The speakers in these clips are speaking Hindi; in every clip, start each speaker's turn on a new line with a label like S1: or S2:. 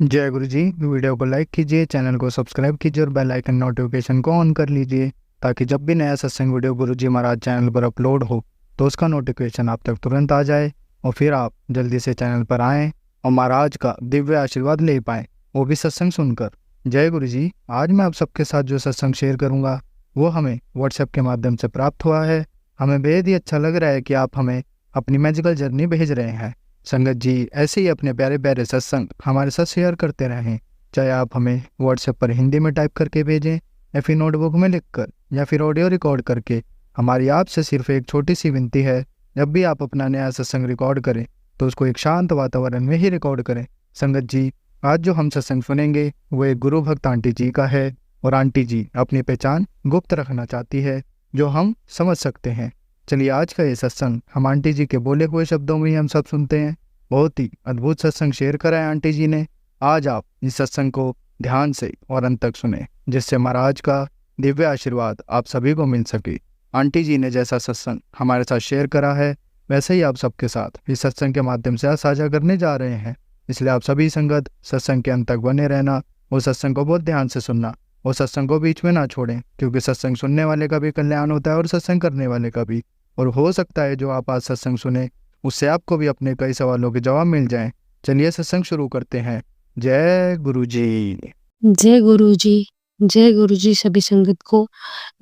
S1: जय गुरु जी। वीडियो को लाइक कीजिए, चैनल को सब्सक्राइब कीजिए और बेल आइकन नोटिफिकेशन को ऑन कर लीजिए ताकि जब भी नया सत्संग वीडियो गुरु जी महाराज चैनल पर अपलोड हो तो उसका नोटिफिकेशन आप तक तुरंत आ जाए और फिर आप जल्दी से चैनल पर आएँ और महाराज का दिव्य आशीर्वाद ले पाएँ, वो भी सत्संग सुनकर। जय गुरु जी। आज मैं आप सबके साथ जो सत्संग शेयर करूँगा वो हमें व्हाट्सएप के माध्यम से प्राप्त हुआ है। हमें बेहद ही अच्छा लग रहा है कि आप हमें अपनी मैजिकल जर्नी भेज रहे हैं। संगत जी ऐसे ही अपने प्यारे प्यारे सत्संग हमारे साथ शेयर करते रहें, चाहे आप हमें व्हाट्सएप पर हिंदी में टाइप करके भेजें या फिर नोटबुक में लिखकर या फिर ऑडियो रिकॉर्ड करके। हमारी आपसे सिर्फ एक छोटी सी विनती है, जब भी आप अपना नया सत्संग रिकॉर्ड करें तो उसको एक शांत वातावरण में ही रिकॉर्ड करें। संगत जी आज जो हम सत्संग सुनेंगे वो एक गुरु भक्त आंटी जी का है और आंटी जी अपनी पहचान गुप्त रखना चाहती है जो हम समझ सकते हैं। चलिए आज का ये सत्संग हम आंटी जी के बोले हुए शब्दों में ही हम सब सुनते हैं। बहुत ही अद्भुत सत्संग शेयर करा है आंटी जी ने। आज आप इस सत्संग को ध्यान से और अंत तक सुने जिससे महाराज का दिव्य आशीर्वाद आप सभी को मिल सके। आंटी जी ने जैसा सत्संग हमारे साथ शेयर करा है वैसे ही आप सबके साथ इस सत्संग के माध्यम से साझा करने जा रहे हैं। इसलिए आप सभी संगत सत्संग के अंत तक बने रहना और सत्संग को बहुत ध्यान से सुनना और सत्संग को बीच में ना छोड़ें, क्योंकि सत्संग सुनने वाले का भी कल्याण होता है और सत्संग करने वाले का भी। और हो सकता है जो आप आज सत्संग सुने उससे आपको भी अपने कई सवालों के जवाब मिल जाएं। चलिए सत्संग शुरू करते हैं। जय गुरु जी।
S2: जय गुरु जी। जय गुरु जी। सभी संगत को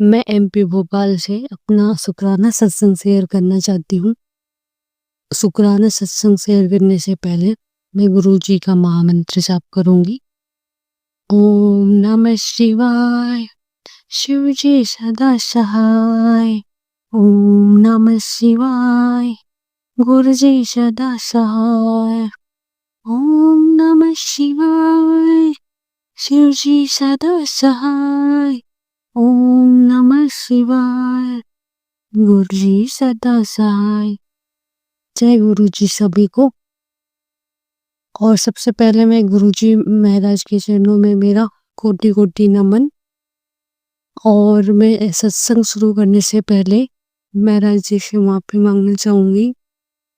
S2: मैं एमपी भोपाल से अपना शुक्राना सत्संग शेयर करना चाहती हूँ। शुक्राना सत्संग शेयर करने से पहले मैं गुरु जी का महामंत्र जाप करूंगी। ओम नमः शिवाय, शिव जी सदा सहाय। ओम नमः शिवाय, गुरु जी सदा सहाय। ओम नमः शिवाय, शिव जी सदा सहाय। ओम नमः शिवाय, गुरु जी सदा सहाय। जय गुरु जी सभी को। और सबसे पहले मैं गुरु जी महाराज के चरणों में मेरा कोटि कोटि नमन। और मैं सत्संग शुरू करने से पहले महाराज जी से माफी मांगना चाहूंगी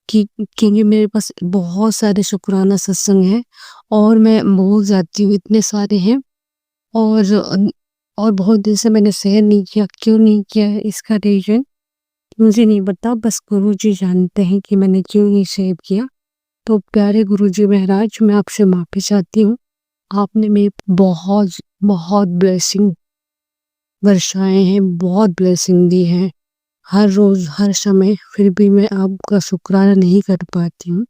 S2: कि क्योंकि मेरे पास बहुत सारे शुक्राना सत्संग हैं और मैं भूल जाती हूँ, इतने सारे हैं। और बहुत दिन से मैंने शेयर नहीं किया। क्यों नहीं किया है इसका रीजन मुझे नहीं पता, बस गुरुजी जानते हैं कि मैंने क्यों नहीं शेयर किया। तो प्यारे गुरुजी महाराज, मैं आपसे माफी चाहती हूँ। आपने मेरे बहुत बहुत ब्लेसिंग बरसाए हैं, बहुत ब्लेसिंग दी है हर रोज हर समय, फिर भी मैं आपका शुक्राना नहीं कर पाती हूँ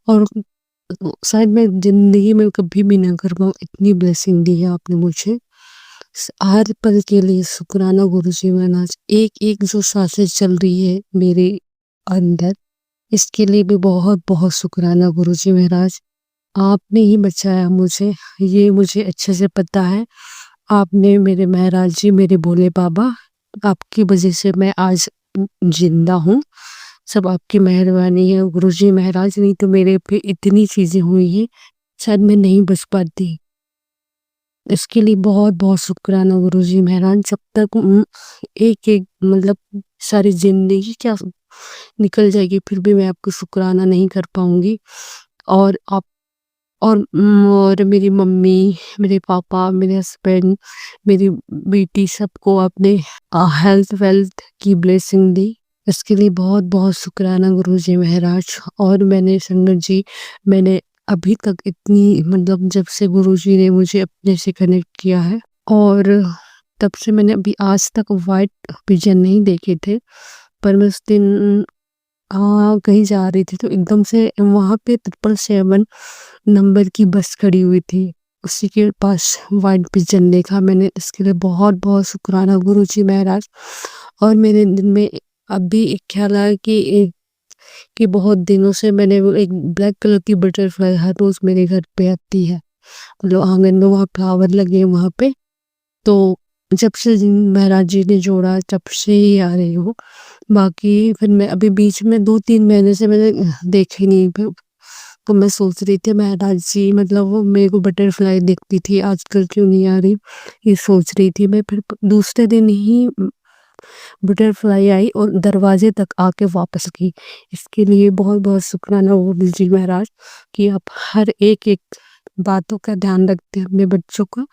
S2: और शायद मैं जिंदगी में कभी भी ना कर पाऊँ, इतनी ब्लेसिंग दी है आपने मुझे। हर पल के लिए शुक्राना गुरुजी महाराज। एक एक जो सांसें चल रही है मेरे अंदर, इसके लिए भी बहुत बहुत शुक्राना गुरुजी महाराज। आपने ही बचाया मुझे, ये मुझे अच्छे से पता है। आपने मेरे महाराज जी, मेरे भोले बाबा, आपकी वजह से मैं आज जिंदा हूँ। सब आपकी मेहरबानी है गुरुजी महाराज, नहीं तो मेरे पे इतनी चीजें हुई हैं शायद मैं नहीं बच पाती। इसके लिए बहुत बहुत शुक्राना गुरुजी महाराज। जब तक एक एक मतलब सारी जिंदगी क्या निकल जाएगी फिर भी मैं आपको शुक्राना नहीं कर पाऊंगी। और आप और मेरी मम्मी, मेरे पापा, मेरे हस्बैंड, मेरी बेटी, सबको आपने हेल्थ वेल्थ की ब्लेसिंग दी। इसके लिए बहुत बहुत शुक्राना गुरुजी महाराज। और मैंने संगत जी, मैंने अभी तक इतनी मतलब जब से गुरुजी ने मुझे अपने से कनेक्ट किया है और तब से मैंने अभी आज तक वाइट पिजन नहीं देखे थे। पर मैं उस दिन कहीं जा रही थी तो एकदम से वहाँ पे 777 नंबर की बस खड़ी हुई थी, उसी के पास वाइट पिजन देखा मैंने। इसके लिए बहुत बहुत शुक्राना गुरुजी महाराज। और मेरे दिन में अभी एक ख्याल आया कि बहुत दिनों से मैंने वो एक ब्लैक कलर की बटरफ्लाई हर रोज मेरे घर पे आती है, मतलब आंगन में वहाँ फ्लावर लगे हैं वहाँ पे। तो जब से महाराज जी ने जोड़ा तब से ही आ रही हूँ। बाकी फिर मैं अभी बीच में 2-3 महीने से मैंने देखी नहीं। तो मैं सोच रही थी महाराज जी, मतलब वो मेरे को बटरफ्लाई दिखती थी, आजकल क्यों नहीं आ रही, ये सोच रही थी मैं। फिर दूसरे दिन ही बटरफ्लाई आई और दरवाजे तक आके वापस गई। इसके लिए बहुत बहुत शुक्राना गुरुजी महाराज कि आप हर एक एक बातों का ध्यान रखते हैं अपने बच्चों का।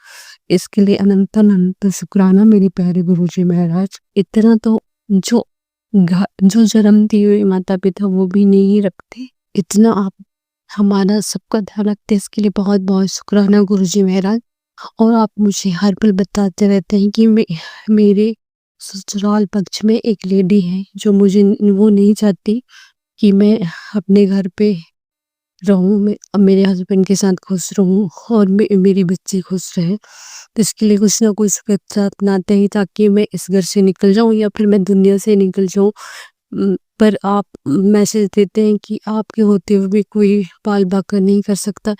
S2: इसके लिए अनंत अनंत शुक्राना मेरे प्यारे गुरुजी महाराज। इतना तो जो जन्म दिए हुए माता पिता वो भी नहीं रखते, इतना आप हमारा सबका ध्यान रखते हैं, इसके लिए बहुत बहुत शुक्राना गुरुजी महाराज। और आप मुझे हर पल बताते रहते हैं कि मेरे ससुराल पक्ष में एक लेडी है जो वो नहीं चाहती कि मैं अपने घर पे रहूँ, मेरे हस्बैंड के साथ खुश रहूँ और मेरी बच्ची खुश रहे। तो इसके लिए कुछ ना कुछ कदम अपनाते हैं ताकि मैं इस घर से निकल जाऊँ या फिर मैं दुनिया से निकल जाऊँ। पर आप मैसेज देते हैं कि आपके होते हुए भी कोई बाल बाका नहीं कर सकता।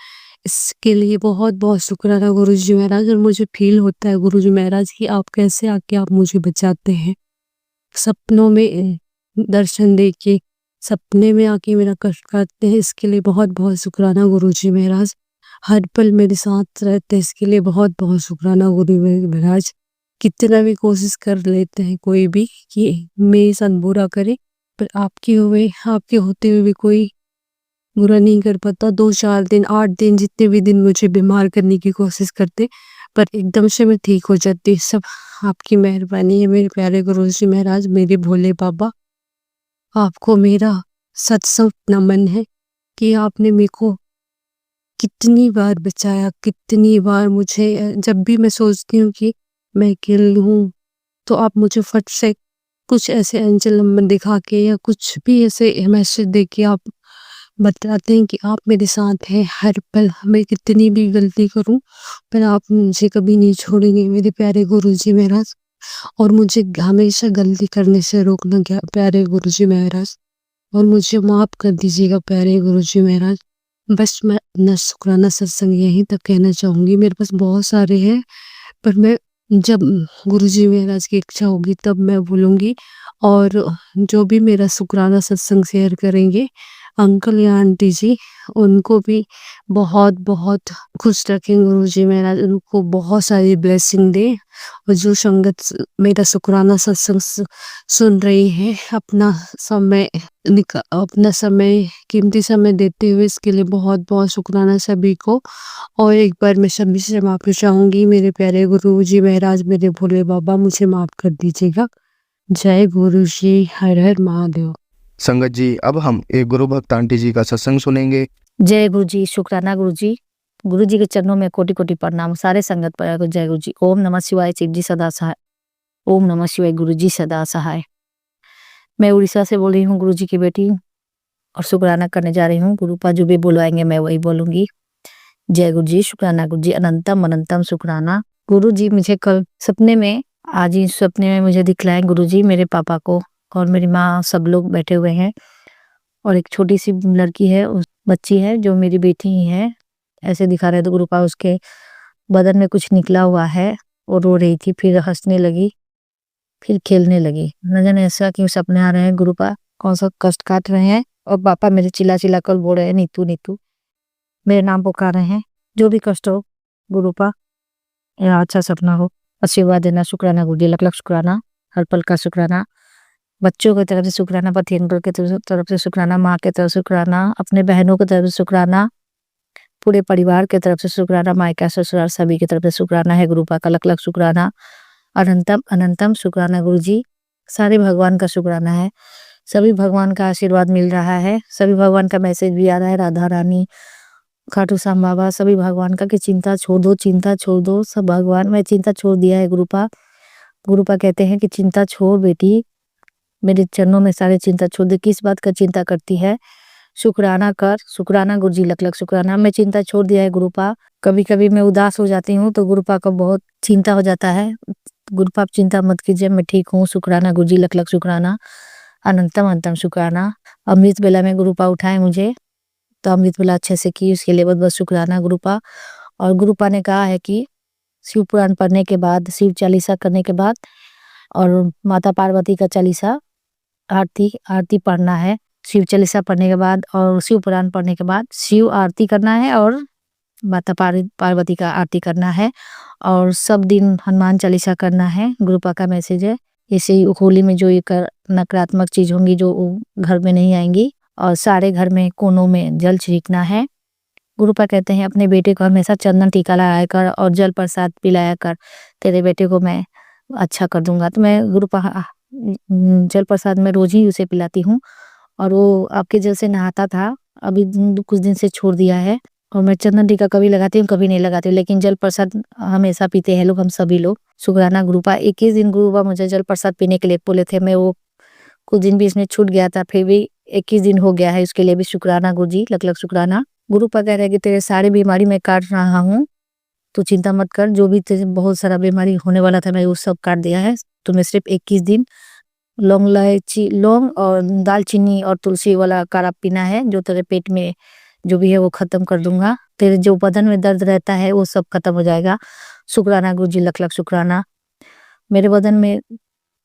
S2: इसके लिए बहुत बहुत शुक्राना गुरुजी महाराज। और मुझे फील होता है गुरुजी महाराज कि आप कैसे आके आप मुझे बचाते हैं, सपनों में दर्शन दे के सपने में आके मेरा कष्ट काटते हैं। इसके लिए बहुत बहुत शुक्राना गुरुजी महाराज। हर पल मेरे साथ रहते हैं, इसके लिए बहुत बहुत शुक्राना गुरु महाराज। कितना भी कोशिश कर लेते हैं कोई भी कि मेरे साथ बुरा करे, पर आपके होते हुए भी कोई बुरा नहीं कर पाता। 2-4 दिन 8 दिन जितने भी दिन मुझे बीमार करने की कोशिश करते, पर एकदम से मैं ठीक हो जाती। सब आपकी मेहरबानी है मेरे प्यारे गुरुजी महाराज, मेरे भोले बाबा। आपको मेरा सत नमन है कि आपने मेरे को कितनी बार बचाया, कितनी बार मुझे जब भी मैं सोचती हूँ कि मैं अकेली हूँ, तो आप मुझे फट से कुछ ऐसे एंजल नंबर दिखा के या कुछ भी ऐसे मैसेज दे के आप बताते हैं कि आप मेरे साथ हैं हर पल। मैं कितनी भी गलती करूं पर आप मुझे कभी नहीं छोड़ेंगे मेरे प्यारे गुरुजी महाराज। और मुझे हमेशा गलती करने से रोकना क्या प्यारे गुरुजी महाराज, और मुझे माफ़ कर दीजिएगा प्यारे गुरुजी महाराज। बस मैं अपना शुक्राना सत्संग यहीं तक कहना चाहूँगी। मेरे पास बहुत सारे हैं, पर मैं जब गुरुजी महाराज की इच्छा होगी तब मैं बोलूँगी। और जो भी मेरा शुक्राना सत्संग शेयर करेंगे अंकल या आंटी जी, उनको भी बहुत बहुत खुश रखें गुरुजी महाराज, उनको बहुत सारी ब्लेसिंग दें। और जो संगत मेरा शुक्राना सत्संग सुन रही है, अपना समय कीमती समय देते हुए इसके लिए बहुत बहुत शुक्राना सभी को। और एक बार मैं सभी से माफ़ी चाहूँगी, मेरे प्यारे गुरुजी महाराज, मेरे भोले बाबा, मुझे माफ़ कर दीजिएगा। जय गुरुजी, हर हर महादेव।
S1: संगत जी, अब हम एक गुरु भक्त आंटी जी का सत्संग सुनेंगे।
S3: जय गुरु जी, शुक्राना गुरु जी। गुरु जी के चरणों में कोटि कोटि प्रणाम। सारे संगत पर को जय गुरु जी। ओम नमः शिवाय, शिव जी सदा सहाय। ओम नमः शिवाय, गुरु जी सदा सहाय। मैं उड़ीसा से बोल रही हूँ गुरु जी की बेटी, और शुक्राना करने जा रही हूँ। गुरुपा जो भी बुलवाएंगे मैं वही बोलूंगी। जय गुरु जी, शुक्राना गुरु जी, अनंतम अनंतम शुक्राना। गुरु जी मुझे कल सपने में, आज ही सपने में मुझे दिखलाए गुरु जी, मेरे पापा को और मेरी माँ, सब लोग बैठे हुए हैं और एक छोटी सी लड़की है, उस बच्ची है जो मेरी बेटी ही है, ऐसे दिखा रहे थे गुरुपा। उसके बदन में कुछ निकला हुआ है और रो रही थी, फिर हंसने लगी, फिर खेलने लगी। न जाने ऐसा क्यों सपने आ रहे हैं गुरुपा, कौन सा कष्ट काट रहे हैं। और पापा मेरे चिल्ला चिल्ला कर बोल रहे हैं नीतू नीतू, मेरे नाम पुकार रहे हैं। जो भी कष्ट हो गुरुपा, या अच्छा सपना हो, आशीर्वाद देना। शुक्राना गुरु जी, लख लख शुक्राना, हर पल का शुक्राना। बच्चों की तरफ से शुक्राना, पति अंकल की तरफ से शुक्राना, माँ की तरफ से शुक्राना, अपने बहनों की तरफ से शुक्राना, पूरे परिवार की तरफ से शुक्राना, मायका ससुराल सभी की तरफ से शुक्राना है गुरुपा का। लख लख शुक्राना, अनंतम अनंतम शुक्राना गुरु जी। सारे भगवान का शुक्राना है, सभी भगवान का आशीर्वाद मिल रहा है, सभी भगवान का मैसेज भी आ रहा है। राधा रानी, खाटू श्याम बाबा, सभी भगवान का कि चिंता छोड़ दो, चिंता छोड़ दो। सब भगवान, मैं चिंता छोड़ दिया है गुरुपा। गुरुपा कहते हैं कि चिंता छोड़ बेटी, मेरे चरणों में सारे चिंता छोड़ दे। किस बात का चिंता करती है, शुक्राना कर। शुक्राना गुरु जी, लख लख शुक्राना। मैं चिंता छोड़ दिया है गुरुपा। कभी कभी मैं उदास हो जाती हूँ तो गुरुपा को बहुत चिंता हो जाता है। गुरुपा आप चिंता मत कीजिए, मैं ठीक हूँ। शुक्राना गुरु जी, लख लख शुक्राना, अनंतम अनंतम शुक्राना। अमृत बेला में गुरुपा उठाए मुझे, तो अमृत बेला अच्छे से की, उसके लिए बहुत बहुत शुक्राना गुरुपा। और गुरुपा ने कहा है कि शिव पुराण पढ़ने के बाद, शिव चालीसा करने के बाद और माता पार्वती का चालीसा आरती पढ़ना है। शिव चालीसा पढ़ने के बाद और शिव पुराण पढ़ने के बाद शिव आरती करना है और माता पार्वती का आरती करना है। और सब दिन हनुमान चालीसा करना है। गुरुपा का मैसेज है। जैसे होली में जो ये नकारात्मक चीज होंगी जो घर में नहीं आएंगी, और सारे घर में कोनों में जल छिड़कना है। गुरुपा कहते हैं अपने बेटे को हमेशा चंदन टीका लगाया कर और जल प्रसाद पिलाया कर, तेरे बेटे को मैं अच्छा कर दूंगा। तो मैं गुरुपा जल प्रसाद में रोज ही उसे पिलाती हूँ और वो आपके जल से नहाता था, अभी कुछ दिन से छोड़ दिया है। और मैं चंदन टीका कभी लगाती हूँ कभी नहीं लगाती हूँ, लेकिन जल प्रसाद हमेशा पीते हैं लोग, हम सभी लोग। शुक्राना गुरुपा। 21 दिन गुरुपा मुझे जल प्रसाद पीने के लिए बोले थे, मैं वो कुछ दिन भी इसमें छूट गया था, फिर भी 21 दिन हो गया है, उसके लिए भी शुक्राना गुरुजी, लख लख शुक्राना। गुरुपा कह रहे हैं कि तेरे सारी बीमारी मैं काट रहा हूँ, तू चिंता मत कर, जो भी तेरे बहुत सारा बीमारी होने वाला था मैं वो सब काट दिया है। तुम्हें सिर्फ 21 दिन लौंग इलायची लौंग और दालचीनी और तुलसी वाला काढ़ा पीना है, जो तेरे पेट में जो भी है वो खत्म कर दूंगा, तेरे जो बदन में दर्द रहता है वो सब खत्म हो जाएगा। शुक्राना गुरुजी, लख लख शुक्राना। मेरे बदन में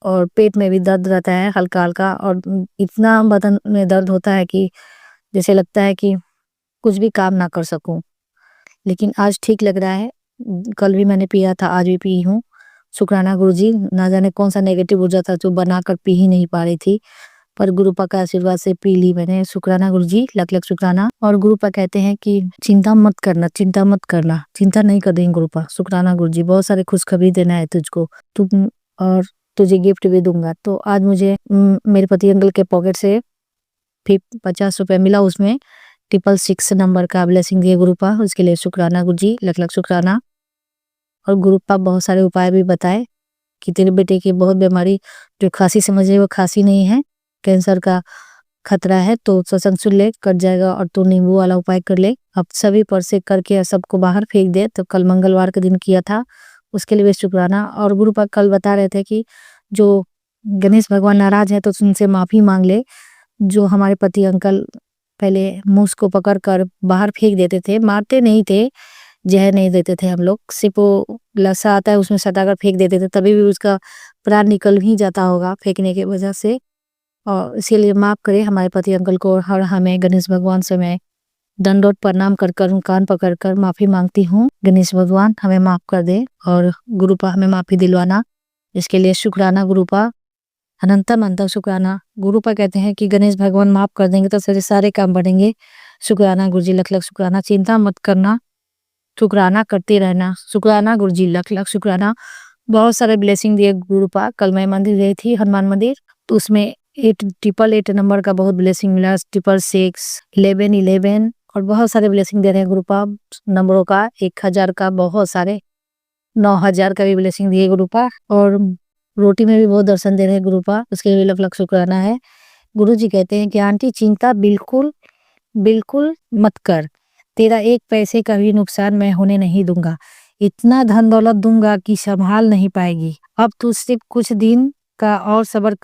S3: और पेट में भी दर्द रहता है हल्का हल्का, और इतना बदन में दर्द होता है कि जैसे लगता है कि कुछ भी काम ना कर सकूं, लेकिन आज ठीक लग रहा है। कल भी मैंने पिया था, आज भी पी हूँ। शुक्राना गुरुजी, ना जाने कौन सा नेगेटिव ऊर्जा था जो बनाकर पी ही नहीं पा रही थी, पर गुरुपा का आशीर्वाद से पी ली मैंने। शुक्राना गुरुजी, लख लख शुक्राना। और गुरुपा कहते हैं कि चिंता मत करना, चिंता मत करना, चिंता नहीं कर देंगे गुरुपा। शुक्राना गुरुजी, बहुत सारे खुशखबरी देना है तुझको, तुम और तुझे गिफ्ट भी दूंगा। तो आज मुझे मेरे पति अंकल के पॉकेट से 50 रुपए मिला, उसमें 666 नंबर का ब्लेसिंग दिए गुरुपा, उसके लिए शुक्राना गुरुजी, लख लख शुक्राना। और गुरुपा बहुत सारे उपाय भी बताए कि तेरे बेटे की बहुत बीमारी जो खांसी समझे वो खांसी नहीं है, कैंसर का खतरा है, तो सत्संग सुन ले, कट जाएगा, और तू नींबू वाला उपाय कर ले, अब सभी पर से करके सबको बाहर फेंक दे। तो कल मंगलवार के दिन किया था, उसके लिए भी शुक्राना। और गुरुपा कल बता रहे थे कि जो गणेश भगवान नाराज है तो उनसे माफी मांग ले। जो हमारे पति अंकल पहले मूस को पकड़ कर बाहर फेंक देते थे, मारते नहीं थे, जहर नहीं देते थे हम लोग, सिर्फ वो लसा आता है उसमें सटाकर फेंक देते थे, तभी भी उसका प्राण निकल ही जाता होगा फेंकने की वजह से। और इसीलिए माफ करे हमारे पति अंकल को, और हमें गणेश भगवान से मैं दंडोत प्रणाम कर कर कान पकड़ कर माफी मांगती हूँ, गणेश भगवान हमें माफ कर दे और गुरुपा हमें माफी दिलवाना, इसके लिए शुक्राना गुरुपा, अनंतम अनंत शुक्राना। गुरुपा कहते हैं कि गणेश भगवान माफ कर देंगे तो सारे सारे काम बढ़ेंगे। शुक्राना गुरुजी, लख लख शुक्राना। चिंता मत करना, शुक्राना करते रहना। शुक्राना गुरुजी, लख लख शुक्राना। बहुत सारे ब्लेसिंग दिए गुरुपा। कल मैं मंदिर गई थी, हनुमान मंदिर, तो उसमें 888 नंबर का बहुत ब्लेसिंग मिला, 666, 1111 और बहुत सारे ब्लेसिंग दे रहे हैं गुरुपा नंबरों का, 1000 का, बहुत सारे 9000 का भी ब्लेसिंग दिए गुरुपा। और रोटी में भी बहुत दर्शन दे रहे हैं गुरुपा, उसके लिए लख लख शुक्राना है। गुरुजी कहते हैं कि आंटी चिंता बिल्कुल बिल्कुल मत कर, तेरा एक पैसे का भी नुकसान मैं होने नहीं दूंगा, इतना धन दौलत दूंगा कि संभाल नहीं पाएगी। अब तू सिर्फ कुछ दिन का और सबर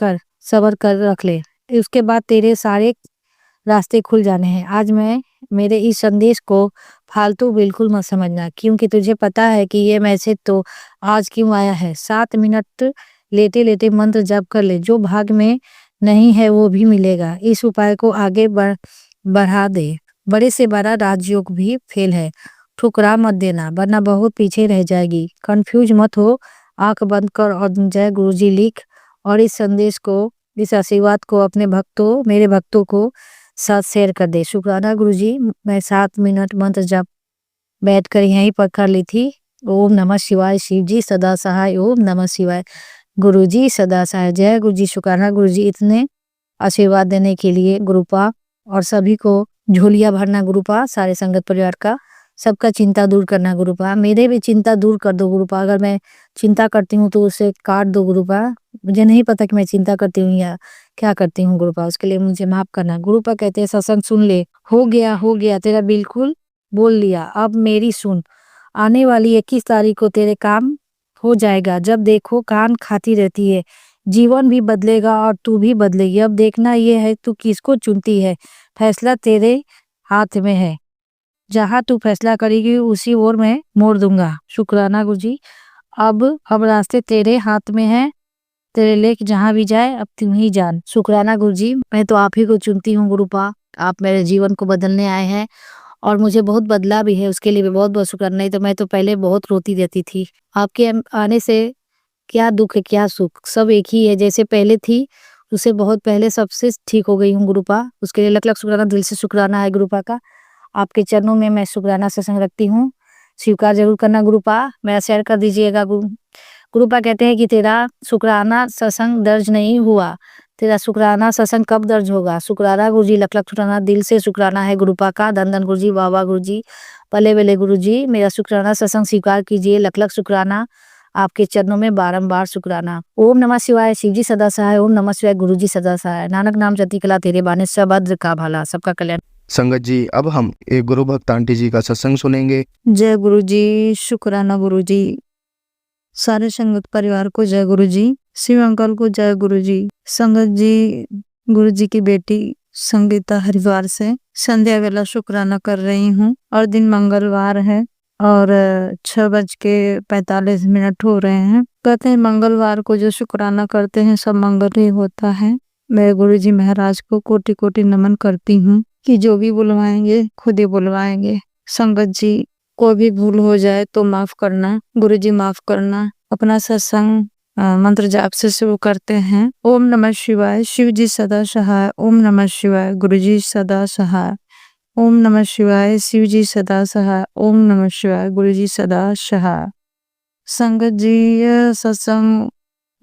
S3: कर रख ले, उसके बाद तेरे सारे रास्ते खुल जाने हैं। आज मैं मेरे इस संदेश को फालतू बिल्कुल मत समझना, क्योंकि तुझे पता है कि ये मैसेज तो आज क्यों आया है। 7 मिनट लेटे लेटे मंत्र जप कर ले, जो भाग में नहीं है वो भी मिलेगा। इस उपाय को आगे बढ़ा दे, बड़े से बड़ा राजयोग भी फेल है, ठुकरा मत देना वरना बहुत पीछे रह जाएगी। कंफ्यूज मत हो, आंख बंद कर और जय गुरुजी लिख, और इस संदेश को, इस आशीर्वाद को अपने भक्तों, मेरे भक्तों को साथ शेयर कर दे। शुक्राना गुरुजी, मैं 7 मिनट मंत्र जप बैठ कर यहीं पर कर ली थी। ओम नमः शिवाय, शिव जी सदा सहाय, ओम नमः शिवाय, गुरुजी सदा सहाय। जय गुरुजी, शुक्राना गुरुजी इतने आशीर्वाद देने के लिए गुरुपा, और सभी को झोलिया भरना गुरुपा, सारे संगत परिवार का, सबका चिंता दूर करना गुरुपा, मेरे भी चिंता दूर कर दो गुरुपा। अगर मैं चिंता करती हूँ तो उसे काट दो गुरुपा, मुझे नहीं पता कि मैं चिंता करती हूँ या क्या करती हूँ गुरुपा, उसके लिए मुझे माफ करना। गुरुपा कहते हैं सत्संग सुन ले, हो गया तेरा बिल्कुल बोल लिया, अब मेरी सुन, आने वाली 21 तारीख को तेरे काम हो जाएगा। जब देखो कान खाती रहती है, जीवन भी बदलेगा और तू भी बदलेगी। अब देखना ये है तू किसको चुनती है, फैसला तेरे हाथ में है, जहाँ तू फैसला करेगी उसी ओर मैं मोड़ दूंगा। शुक्राना गुरुजी, अब रास्ते तेरे हाथ में है, तेरे लेक जहाँ भी जाए अब तुम ही जान। शुक्राना गुरुजी, मैं तो आप ही को चुनती हूँ गुरुपा, आप मेरे जीवन को बदलने आए हैं और मुझे बहुत बदला भी है, उसके लिए भी बहुत बहुत शुक्राना। नहीं तो मैं तो पहले बहुत रोती रहती थी, आपके आने से क्या दुख है क्या सुख, सब एक ही है, जैसे पहले थी उससे बहुत पहले सबसे ठीक हो गई हूँ गुरुपा, उसके लिए लख लख शुक्राना, दिल से शुक्राना है गुरुपा का। आपके चरणों में मैं शुक्राना सत्संग रखती हूँ। स्वीकार ज़रूर करना गुरुपा, मेरा शेयर कर दीजिएगा। गुरुपा कहते हैं कि तेरा शुक्राना सत्संग दर्ज नहीं हुआ, तेरा शुक्राना सत्संग कब दर्ज होगा? शुक्राना गुरुजी, लख लख शुक्राना, दिल से शुक्राना है गुरुपा का। धन धन गुरुजी, वाह वाह गुरुजी, पले बले गुरुजी, मेरा शुक्राना सत्संग स्वीकार कीजिए। लख लख शुक्राना, आपके चरणों में बारंबार शुक्राना। ओम नमः शिवाय, शिव जी सदा सहाय। ओम नमः शिवाय, गुरु जी सदा सहाय। नानक नाम चढ़ती कला, तेरे बाने सबद्र का भला। सबका कल्याण।
S1: संगत जी, अब हम एक गुरु भक्त आंटी जी का सत्संग सुनेंगे।
S4: जय गुरु जी, शुक्राना गुरु जी। सारे संगत परिवार को जय गुरु जी। शिव अंकल को जय गुरु जी। संगत जी, गुरु जी की बेटी संगीता हरिद्वार से संध्या वेला शुक्राना कर रही हूँ और दिन मंगलवार है और 6:45 हो रहे हैं। कहते हैं मंगलवार को जो शुक्राना करते हैं सब मंगल ही होता है। मैं गुरु जी महाराज को कोटि कोटि नमन करती हूँ कि जो भी बुलवाएंगे खुद ही बुलवाएंगे। संगत जी, कोई भी भूल हो जाए तो माफ करना, गुरु जी माफ करना। अपना सत्संग मंत्र जाप से शुरू करते हैं। ओम नमः शिवाय, शिव जी सदा सहाय। ओम नमः शिवाय, गुरु जी सदा सहाय। ओम नमः शिवाय, शिव जी सदा सहाय। ओम नमः शिवाय, गुरु जी सदा सहाय। संगत जी, यह सत्संग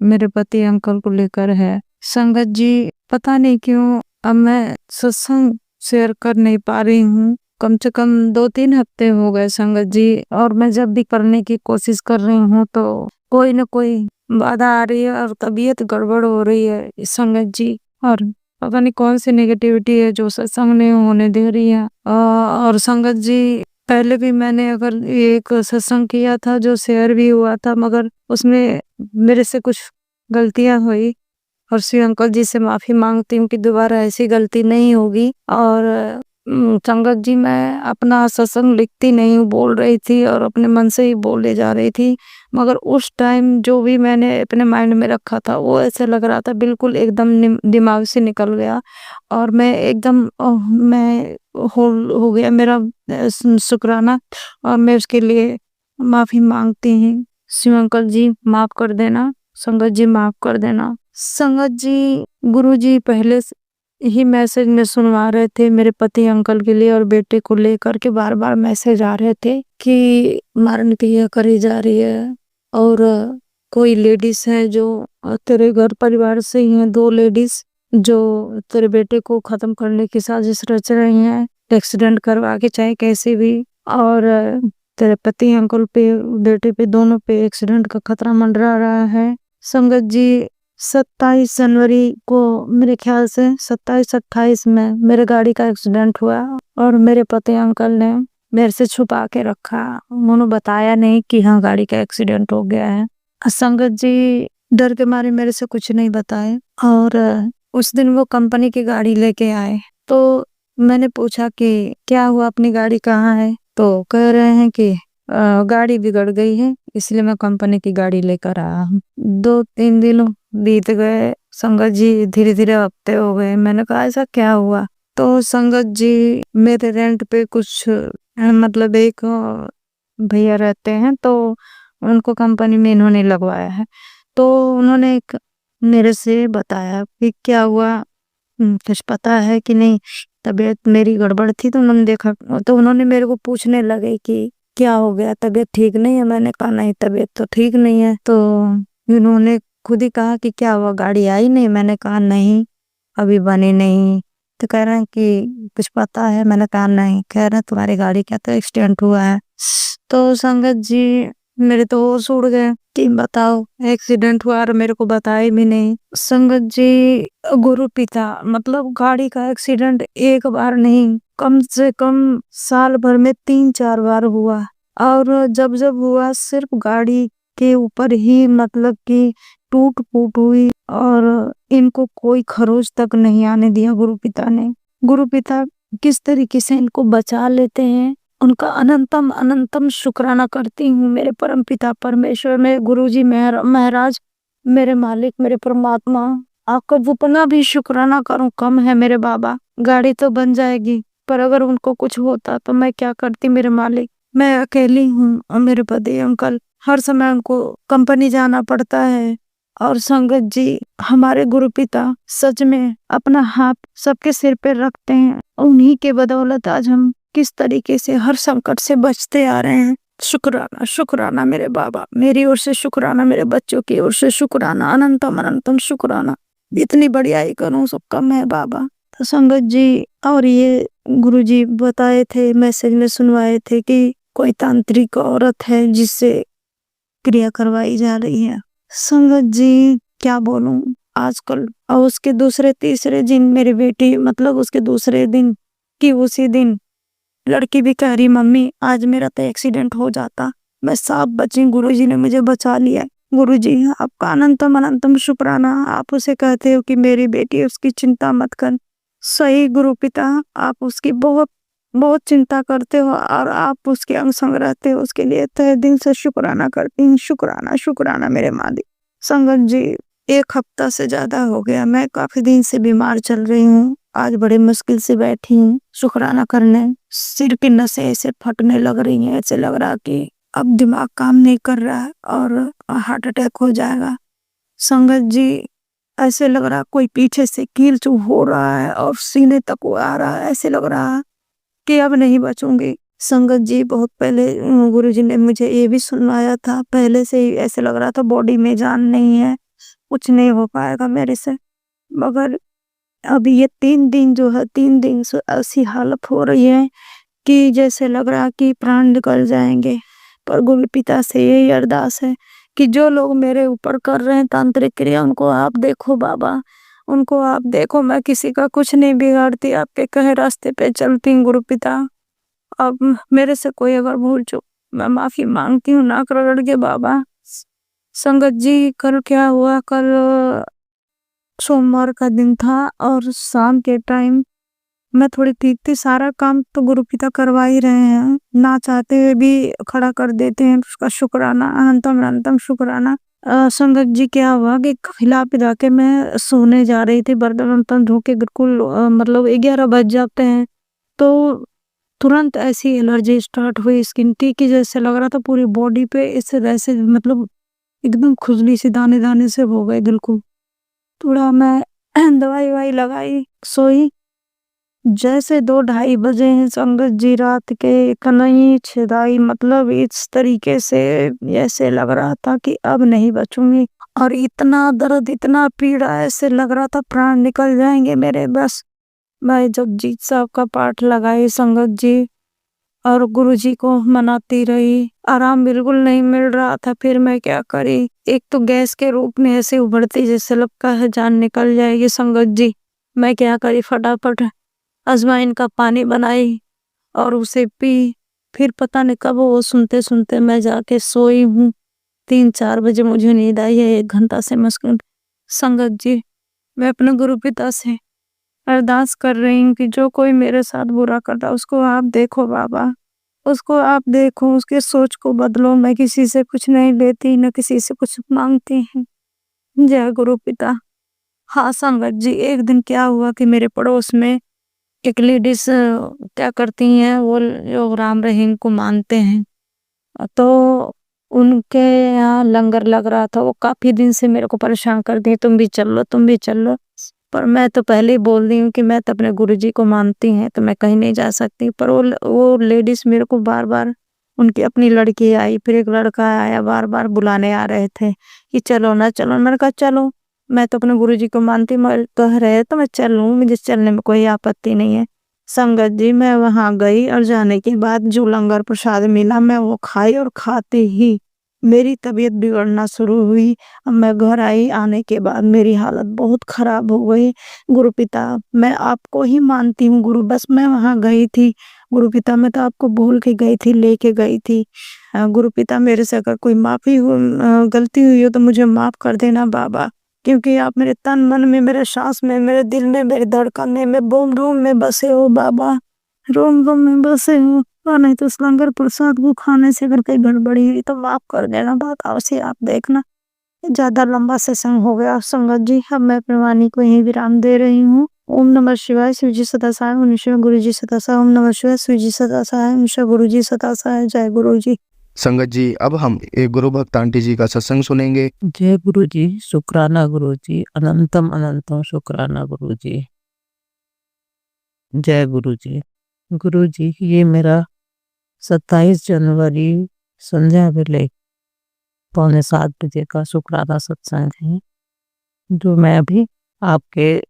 S4: मेरे पति अंकल को लेकर है। संगत जी, पता नहीं क्यों अब मैं सत्संग शेयर कर नहीं पा रही हूँ। कम से कम 2-3 हफ्ते हो गए संगत जी, और मैं जब भी करने की कोशिश कर रही हूँ तो कोई न कोई बाधा आ रही है और तबीयत गड़बड़ हो रही है संगत जी। और पता नहीं कौन सी नेगेटिविटी है जो सत्संग नहीं होने दे रही है। और संगत जी, पहले भी मैंने अगर एक सत्संग किया था जो शेयर भी हुआ था, मगर उसमें मेरे से कुछ गलतियां हुई और श्री अंकल जी से माफी मांगती हूँ कि दोबारा ऐसी गलती नहीं होगी। और संगत जी, मैं अपना सत्संग लिखती नहीं हूँ, बोल रही थी और अपने मन से ही बोले जा रही थी, मगर उस टाइम जो भी मैंने अपने माइंड में रखा था वो ऐसे लग रहा था बिल्कुल एकदम दिमाग से निकल गया और मैं एकदम मैं हो गया मेरा शुक्राना, और मैं उसके लिए माफी मांगती हूँ। शिव अंकल जी माफ कर देना, संगत जी माफ कर देना। संगत जी, गुरु जी पहले ही मैसेज में सुनवा रहे थे मेरे पति अंकल के लिए और बेटे को लेकर के बार बार मैसेज आ रहे थे कि मारने की करी जा रही है। और कोई लेडीज है जो तेरे घर परिवार से ही है, 2 लेडीज जो तेरे बेटे को खत्म करने की साजिश रच रही हैं, एक्सीडेंट करवा के चाहे कैसे भी। और तेरे पति अंकल पे बेटे पे दोनों पे एक्सीडेंट का खतरा मंडरा रहा है। संगत जी, 27 जनवरी को मेरे ख्याल से 27-28 में मेरे गाड़ी का एक्सीडेंट हुआ और मेरे पति अंकल ने मेरे से छुपा के रखा, उन्होंने बताया नहीं कि हाँ गाड़ी का एक्सीडेंट हो गया है। संगत जी, डर के मारे मेरे से कुछ नहीं बताए और उस दिन वो कंपनी की गाड़ी लेके आए तो मैंने पूछा कि क्या हुआ, अपनी गाड़ी कहाँ है? तो कह रहे हैं कि गाड़ी बिगड़ गई है इसलिए मैं कंपनी की गाड़ी लेकर आया हूँ। 2-3 दिन बीत गए संगत जी, धीरे धीरे हफ्ते हो गए। मैंने कहा ऐसा क्या हुआ? तो संगत जी, मेरे रेंट पे कुछ मतलब एक भैया रहते हैं तो उनको कंपनी में इन्होंने लगवाया है। तो उन्होंने मेरे से बताया कि क्या हुआ, कुछ पता है कि नहीं? तबीयत मेरी गड़बड़ थी तो उन्होंने देखा, तो उन्होंने मेरे को पूछने लगे कि क्या हो गया, तबीयत ठीक नहीं है? मैंने कहा नहीं, तबीयत तो ठीक नहीं है। तो उन्होंने खुद ही कहा कि क्या हुआ, गाड़ी आई नहीं? मैंने कहा नहीं, अभी बनी नहीं। तो कह रहे हैं कि कुछ पता है? मैंने कहा नहीं। कह रहे हैं तुम्हारी गाड़ी क्या तो एक्सीडेंट हुआ है। तो संगत जी, मेरे तो होश उड़ गए कि बताओ एक्सीडेंट हुआ और मेरे को बताए भी नहीं। संगत जी, गुरु पिता मतलब गाड़ी का एक्सीडेंट एक बार नहीं, कम से कम साल भर में 3-4 बार हुआ और जब जब हुआ सिर्फ गाड़ी के ऊपर ही मतलब कि टूट फूट हुई और इनको कोई खरोच तक नहीं आने दिया गुरु पिता ने। गुरु पिता किस तरीके से इनको बचा लेते हैं, उनका अनंतम अनंतम शुक्राना करती हूँ। मेरे परम पिता परमेश्वर, मेरे गुरुजी महाराज, मेरे मालिक, मेरे परमात्मा, आपका जितना भी शुक्राना करूं कम है मेरे बाबा। गाड़ी तो बन जाएगी पर अगर उनको कुछ होता तो मैं क्या करती मेरे मालिक? मैं अकेली हूँ और मेरे पति अंकल हर समय उनको कंपनी जाना पड़ता है। और संगत जी, हमारे गुरु पिता सच में अपना हाथ सबके सिर पे रखते हैं, उन्हीं के बदौलत आज हम किस तरीके से हर संकट से बचते आ रहे हैं। शुक्राना शुक्राना मेरे बाबा, मेरी ओर से शुक्राना, मेरे बच्चों की ओर से शुक्राना, अनंतम अनंतम शुक्राना। इतनी बढ़ियाई करूं सब कम है बाबा। तो संगत जी, और ये गुरुजी बताए थे, मैसेज में सुनवाए थे कि कोई तांत्रिक औरत है जिससे क्रिया करवाई जा रही है। संगत जी क्या बोलूं, आजकल और उसके दूसरे तीसरे दिन मेरी बेटी, मतलब उसके दूसरे दिन कि उसी दिन लड़की भी कह रही मम्मी आज मेरा तो एक्सीडेंट हो जाता, मैं सांप बची, गुरुजी ने मुझे बचा लिया। गुरुजी आपका अनंतम अनंतम शुक्राना। आप उसे कहते हो कि मेरी बेटी, उसकी चिंता मत कर। सही गुरु पिता, आप उसकी बहुत बहुत चिंता करते हो और आप उसके अंग संग रहते हो, उसके लिए तहे दिल से शुक्राना करती हूँ। शुक्राना शुक्राना मेरे मालिक। संगत जी 1 हफ्ता से ज्यादा हो गया, मैं काफी दिन से बीमार चल रही हूँ। आज बड़े मुश्किल से बैठी हूँ शुक्राना करने। सिर की नसें ऐसे फटने लग रही हैं, ऐसे लग रहा कि अब दिमाग काम नहीं कर रहा है और हार्ट अटैक हो जाएगा। संगत जी ऐसे लग रहा कोई पीछे से कील चुभ हो रहा है और सीने तक वो आ रहा है, ऐसे लग रहा कि अब नहीं बचूंगी। संगत जी बहुत पहले गुरुजी ने मुझे ये भी सुनवाया था, पहले से ही ऐसे लग रहा था बॉडी में जान नहीं है, कुछ नहीं हो पाएगा मेरे से। मगर अभी ये 3 दिन जो है, 3 दिन से ऐसी हालत हो रही है कि जैसे लग रहा कि प्राण निकल जाएंगे। पर गुरु पिता से यही अरदास है कि जो लोग मेरे ऊपर कर रहे हैं तांत्रिक क्रिया, उनको आप देखो बाबा, उनको आप देखो। मैं किसी का कुछ नहीं बिगाड़ती, आपके कहे रास्ते पे चलती हूँ गुरु पिता। अब मेरे से कोई अगर भूल चूक, मैं माफी मांगती हूँ नाक रगड़ के बाबा। संगत जी कल क्या हुआ, कल सोमवार का दिन था और शाम के टाइम मैं थोड़ी ठीक थी। सारा काम तो गुरु पिता करवा ही रहे हैं, ना चाहते हुए भी खड़ा कर देते हैं, उसका शुक्राना, अनंतम अनंतम शुक्राना। संगत जी क्या हुआ कि खिला पिला के मैं सोने जा रही थी, बर्तन वर्तन धो के, बिल्कुल मतलब 11 बज जाते हैं, तो तुरंत ऐसी एलर्जी स्टार्ट हुई स्किन की, जैसे लग रहा था पूरी बॉडी पे इस वैसे, मतलब एकदम खुजली सी दाने दाने से हो गए बिल्कुल। थोड़ा मैं दवाई ववाई लगाई, सोई। जैसे 2-2:30 बजे हैं संगत जी, रात के कनई छिदाई, मतलब इस तरीके से ऐसे लग रहा था कि अब नहीं बचूंगी। और इतना दर्द, इतना पीड़ा, ऐसे लग रहा था प्राण निकल जाएंगे मेरे। बस मैं जगजीत साहब का पाठ लगाई संगत जी और गुरुजी को मनाती रही, आराम बिल्कुल नहीं मिल रहा था। फिर मैं क्या करी, एक तो गैस के रूप में ऐसे उभरती जैसे लगता है जान निकल जाएगी संगत जी। मैं क्या करी, फटाफट अजवाइन का पानी बनाई और उसे पी। फिर पता नहीं कब वो सुनते सुनते मैं जाके सोई हूँ। 3-4 बजे मुझे नींद आई है, 1 घंटा से मशगूल। संगत जी मैं अपने गुरु पिता से अरदास कर रही हूँ कि जो कोई मेरे साथ बुरा कर रहा उसको आप देखो बाबा, उसको आप देखो, उसके सोच को बदलो। मैं किसी से कुछ नहीं लेती, न किसी से कुछ मांगती हूँ। जय गुरु पिता। हाँ संगत जी, एक दिन क्या हुआ कि मेरे पड़ोस में एक लेडीज क्या करती हैं, वो जो राम रहीम को मानते हैं, तो उनके यहाँ लंगर लग रहा था। वो काफी दिन से मेरे को परेशान करती है, तुम भी चल लो, तुम भी चल लो। पर मैं तो पहले ही बोल रही हूँ कि मैं तो अपने गुरुजी को मानती हैं, तो मैं कहीं नहीं जा सकती। पर वो लेडीज मेरे को बार बार, उनकी अपनी लड़की आई, फिर एक लड़का आया, बार बार बुलाने आ रहे थे कि चलो ना चलो। मैंने कहा चलो, मैं तो अपने गुरुजी को मानती, मैं कह रहे तो मैं चल लूँ, मुझे चलने में कोई आपत्ति नहीं है। संगत जी मैं वहां गई और जाने के बाद जो लंगर प्रसाद मिला मैं वो खाई, और खाते ही मेरी तबीयत बिगड़ना शुरू हुई। अब मैं घर आई, आने के बाद मेरी हालत बहुत खराब हो गई। गुरु पिता मैं आपको ही मानती हूँ गुरु, बस मैं वहां गई थी गुरु पिता, मैं तो आपको बोल के गई थी, लेके गई थी। गुरु पिता मेरे से अगर कोई गलती हुई हो तो मुझे माफ कर देना बाबा, क्योंकि आप मेरे तन मन में, मेरे सांस में, मेरे दिल में, मेरे धड़कन में, बूम बूम में बसे हो बाबा, रोम रोम में बसे हो। और नहीं तो उस लंगर प्रसाद को खाने से अगर कहीं गड़बड़ी हुई तो माफ कर देना बात, अवश्य आप देखना। ज्यादा लंबा सेशन हो गया संगत जी, अब मैं अपनी वाणी को यही विराम दे रही हूँ। ओम नमः शिवाय, शिव जी सदा सहाय, ओम शिव गुरु जी सदा सहाय। ओम नमः शिवाय, शिव जी सदा सहाय, ओम शिव गुरु जी सदा सहाय। जय गुरु जी।
S1: संगत जी अब हम एक गुरु भक्त आंटी जी का सत्संग सुनेंगे।
S5: जय गुरु जी, शुक्राना गुरु जी, अनंतम अनंतम शुक्राना गुरु जी। जय गुरु जी। गुरुजी, ये मेरा 27 जनवरी संध्या वेले 6:45 बजे का शुक्राना सत्संग है, जो मैं अभी आपके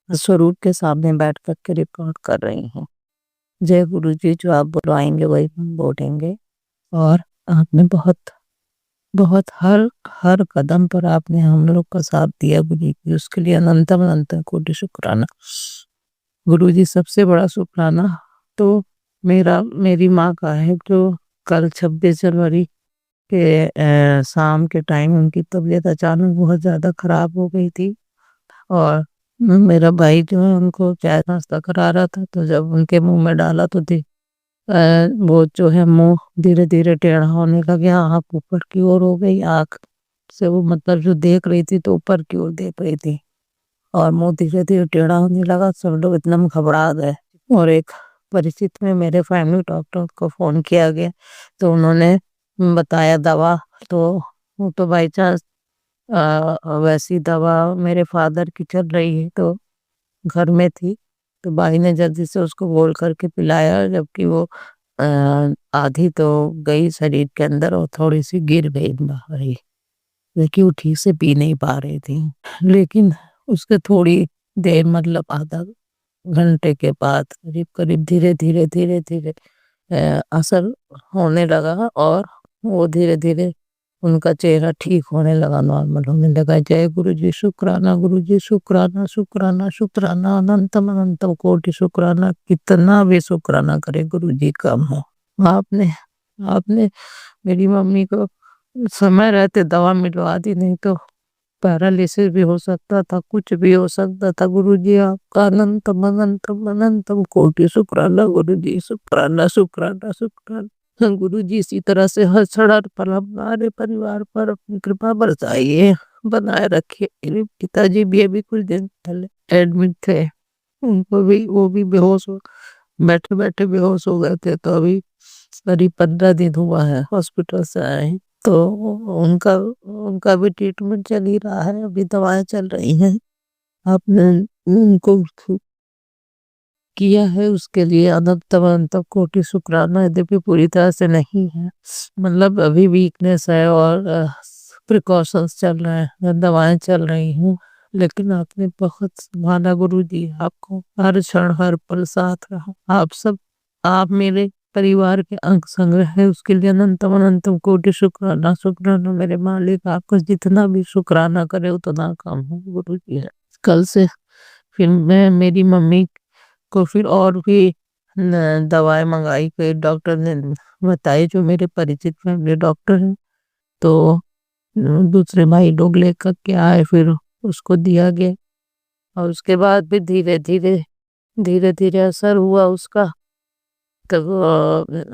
S5: स्वरूप के सामने बैठ कर के रिकॉर्ड कर रही हूँ। जय गुरुजी, जो आप बुलवाएंगे वही हम बोलेंगे। और आपने बहुत बहुत हर कदम पर आपने हम लोग का साथ दिया गुरु जी, उसके लिए अनंतम अनंत कोटि शुक्राना। गुरु जी, सबसे बड़ा शुक्राना तो मेरी माँ का है, जो कल 26 जनवरी के शाम के टाइम उनकी तबीयत अचानक बहुत ज़्यादा खराब हो गई थी। और मेरा भाई जो है उनको चाय नाश्ता करा रहा था, तो जब उनके मुंह में डाला तो वो जो है मुंह धीरे धीरे टेढ़ा होने लगा, आँख ऊपर की ओर हो गई, आँख से वो मतलब जो देख रही थी तो ऊपर की ओर देख रही थी, और मुंह धीरे धीरे टेढ़ा होने लगा। सब लोग एकदम घबरा गए, और एक परिचित में मेरे फैमिली डॉक्टर को फ़ोन किया गया, तो उन्होंने बताया दवा। तो वो तो बाई चांस वैसी दवा मेरे फादर की चल रही है, तो घर में थी, तो भाई ने जल्दी से उसको बोल करके पिलाया, जबकि वो आधी तो गई शरीर के अंदर और थोड़ी सी गिर गई बाहर ही, लेकिन वो ठीक से पी नहीं पा रही थी। लेकिन उसके थोड़ी देर मतलब आधा घंटे के बाद करीब करीब धीरे धीरे धीरे धीरे असर होने लगा, और वो धीरे धीरे उनका चेहरा ठीक होने लगा, नॉर्मल होने लगा। जय गुरु जी, शुक्राना गुरु जी, शुक्राना शुक्राना शुक्राना, अनंतम अनंतम कोटि शुक्राना। कितना भी शुक्राना करे गुरु जी कम हो। आपने आपने मेरी मम्मी को समय रहते दवा मिलवा दी, नहीं तो पैरालिसिस भी हो सकता था, कुछ भी हो सकता था। गुरु जी, आपका अनंतम अनंतम अनंतम कोटि शुक्राना गुरु जी, शुक्राना शुक्राना शुक्राना। गुरु जी, इसी तरह से हर क्षण पर हमारे परिवार पर अपनी कृपा बरसाइए, बनाए रखिए। मेरे पिताजी भी अभी कुछ दिन पहले एडमिट थे, उनको भी वो भी बेहोश हो बैठे बैठे बेहोश हो गए थे, तो अभी करीब 15 दिन हुआ है हॉस्पिटल से आए हैं। तो उनका उनका भी ट्रीटमेंट चल ही रहा है, अभी दवाएं चल रही हैं। आपने उनको किया है, उसके लिए अनंत अनंत कोटि शुक्राना। यद्यपि पूरी तरह से नहीं है, मतलब अभी वीकनेस है और प्रिकॉशंस चल रहे हैं, दवाएं चल रही हैं, लेकिन आपने बहुत संभाला गुरु जी। आपको हर क्षण हर पल साथ रहा। आप मेरे परिवार के अंग संग्रह है, उसके लिए अनंतम अनंतम कोटि शुक्राना शुक्राना। मेरे मालिक, आपका जितना भी शुक्राना करे उतना कम है गुरु जी। कल से फिर मैं मेरी मम्मी को फिर और भी दवाएं मंगाई, फिर डॉक्टर ने बताई, जो मेरे परिचित फैमिली डॉक्टर हैं, तो दूसरे भाई लोग लेकर के आए, फिर उसको दिया गया, और उसके बाद भी धीरे धीरे असर हुआ उसका। तब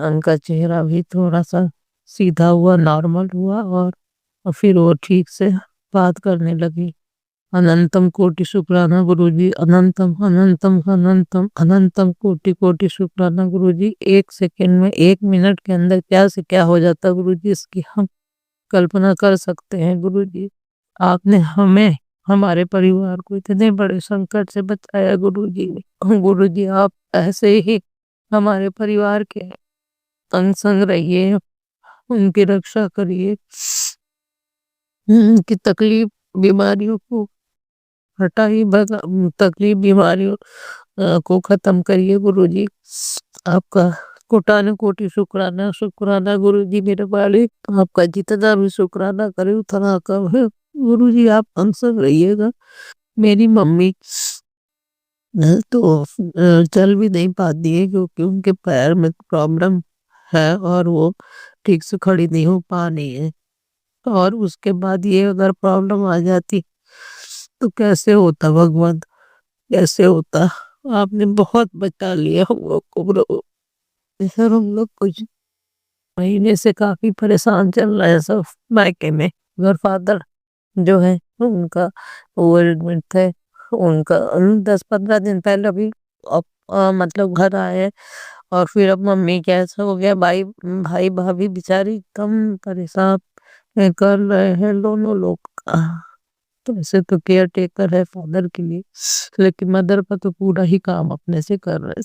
S5: उनका चेहरा भी थोड़ा सा सीधा हुआ, नॉर्मल हुआ, और फिर वो ठीक से बात करने लगी। अनंतम कोटि शुक्राना गुरु जी, अनंतम अनंतम अनंतम अनंतम कोटि कोटि शुक्राना गुरु जी। 1 सेकंड में, 1 मिनट के अंदर क्या से क्या हो जाता गुरु जी, इसकी हम कल्पना कर सकते हैं गुरु जी। आपने हमें, हमारे परिवार को इतने बड़े संकट से बचाया गुरु जी। गुरु जी, आप ऐसे ही हमारे परिवार के अंग संग रहिए, उनकी रक्षा करिए, उनकी तकलीफ बीमारियों को हटाइए, तकलीफ बीमारियों को खत्म करिए गुरु जी। आपका कोटान कोटि शुक्राना शुक्राना गुरु जी। मेरे मालिक, आपका जितना भी शुक्राना करे उतना कम है गुरु जी। आप हम सब रहिएगा। मेरी मम्मी तो चल भी नहीं पाती है, क्योंकि उनके पैर में प्रॉब्लम है, और वो ठीक से खड़ी नहीं हो पा रही है। और उसके बाद ये अगर प्रॉब्लम आ जाती तो कैसे होता भगवान, कैसे होता। आपने बहुत बचा लिया हम लोग को प्रभु। सर, हम लोग कुछ महीने से काफी परेशान चल रहे हैं सब मायके में। मेरे फादर जो है उनका वो एडमिट थे, उनका 10-15 दिन पहले अभी मतलब घर आए हैं। और फिर अब मम्मी कैसा हो गया, भाई भाई भाभी बेचारी कम परेशान कर रहे हैं दोनों लोग। तो वैसे तो केयर टेकर है फादर के लिए, लेकिन मदर का तो पूरा ही काम अपने से कर रहे हैं।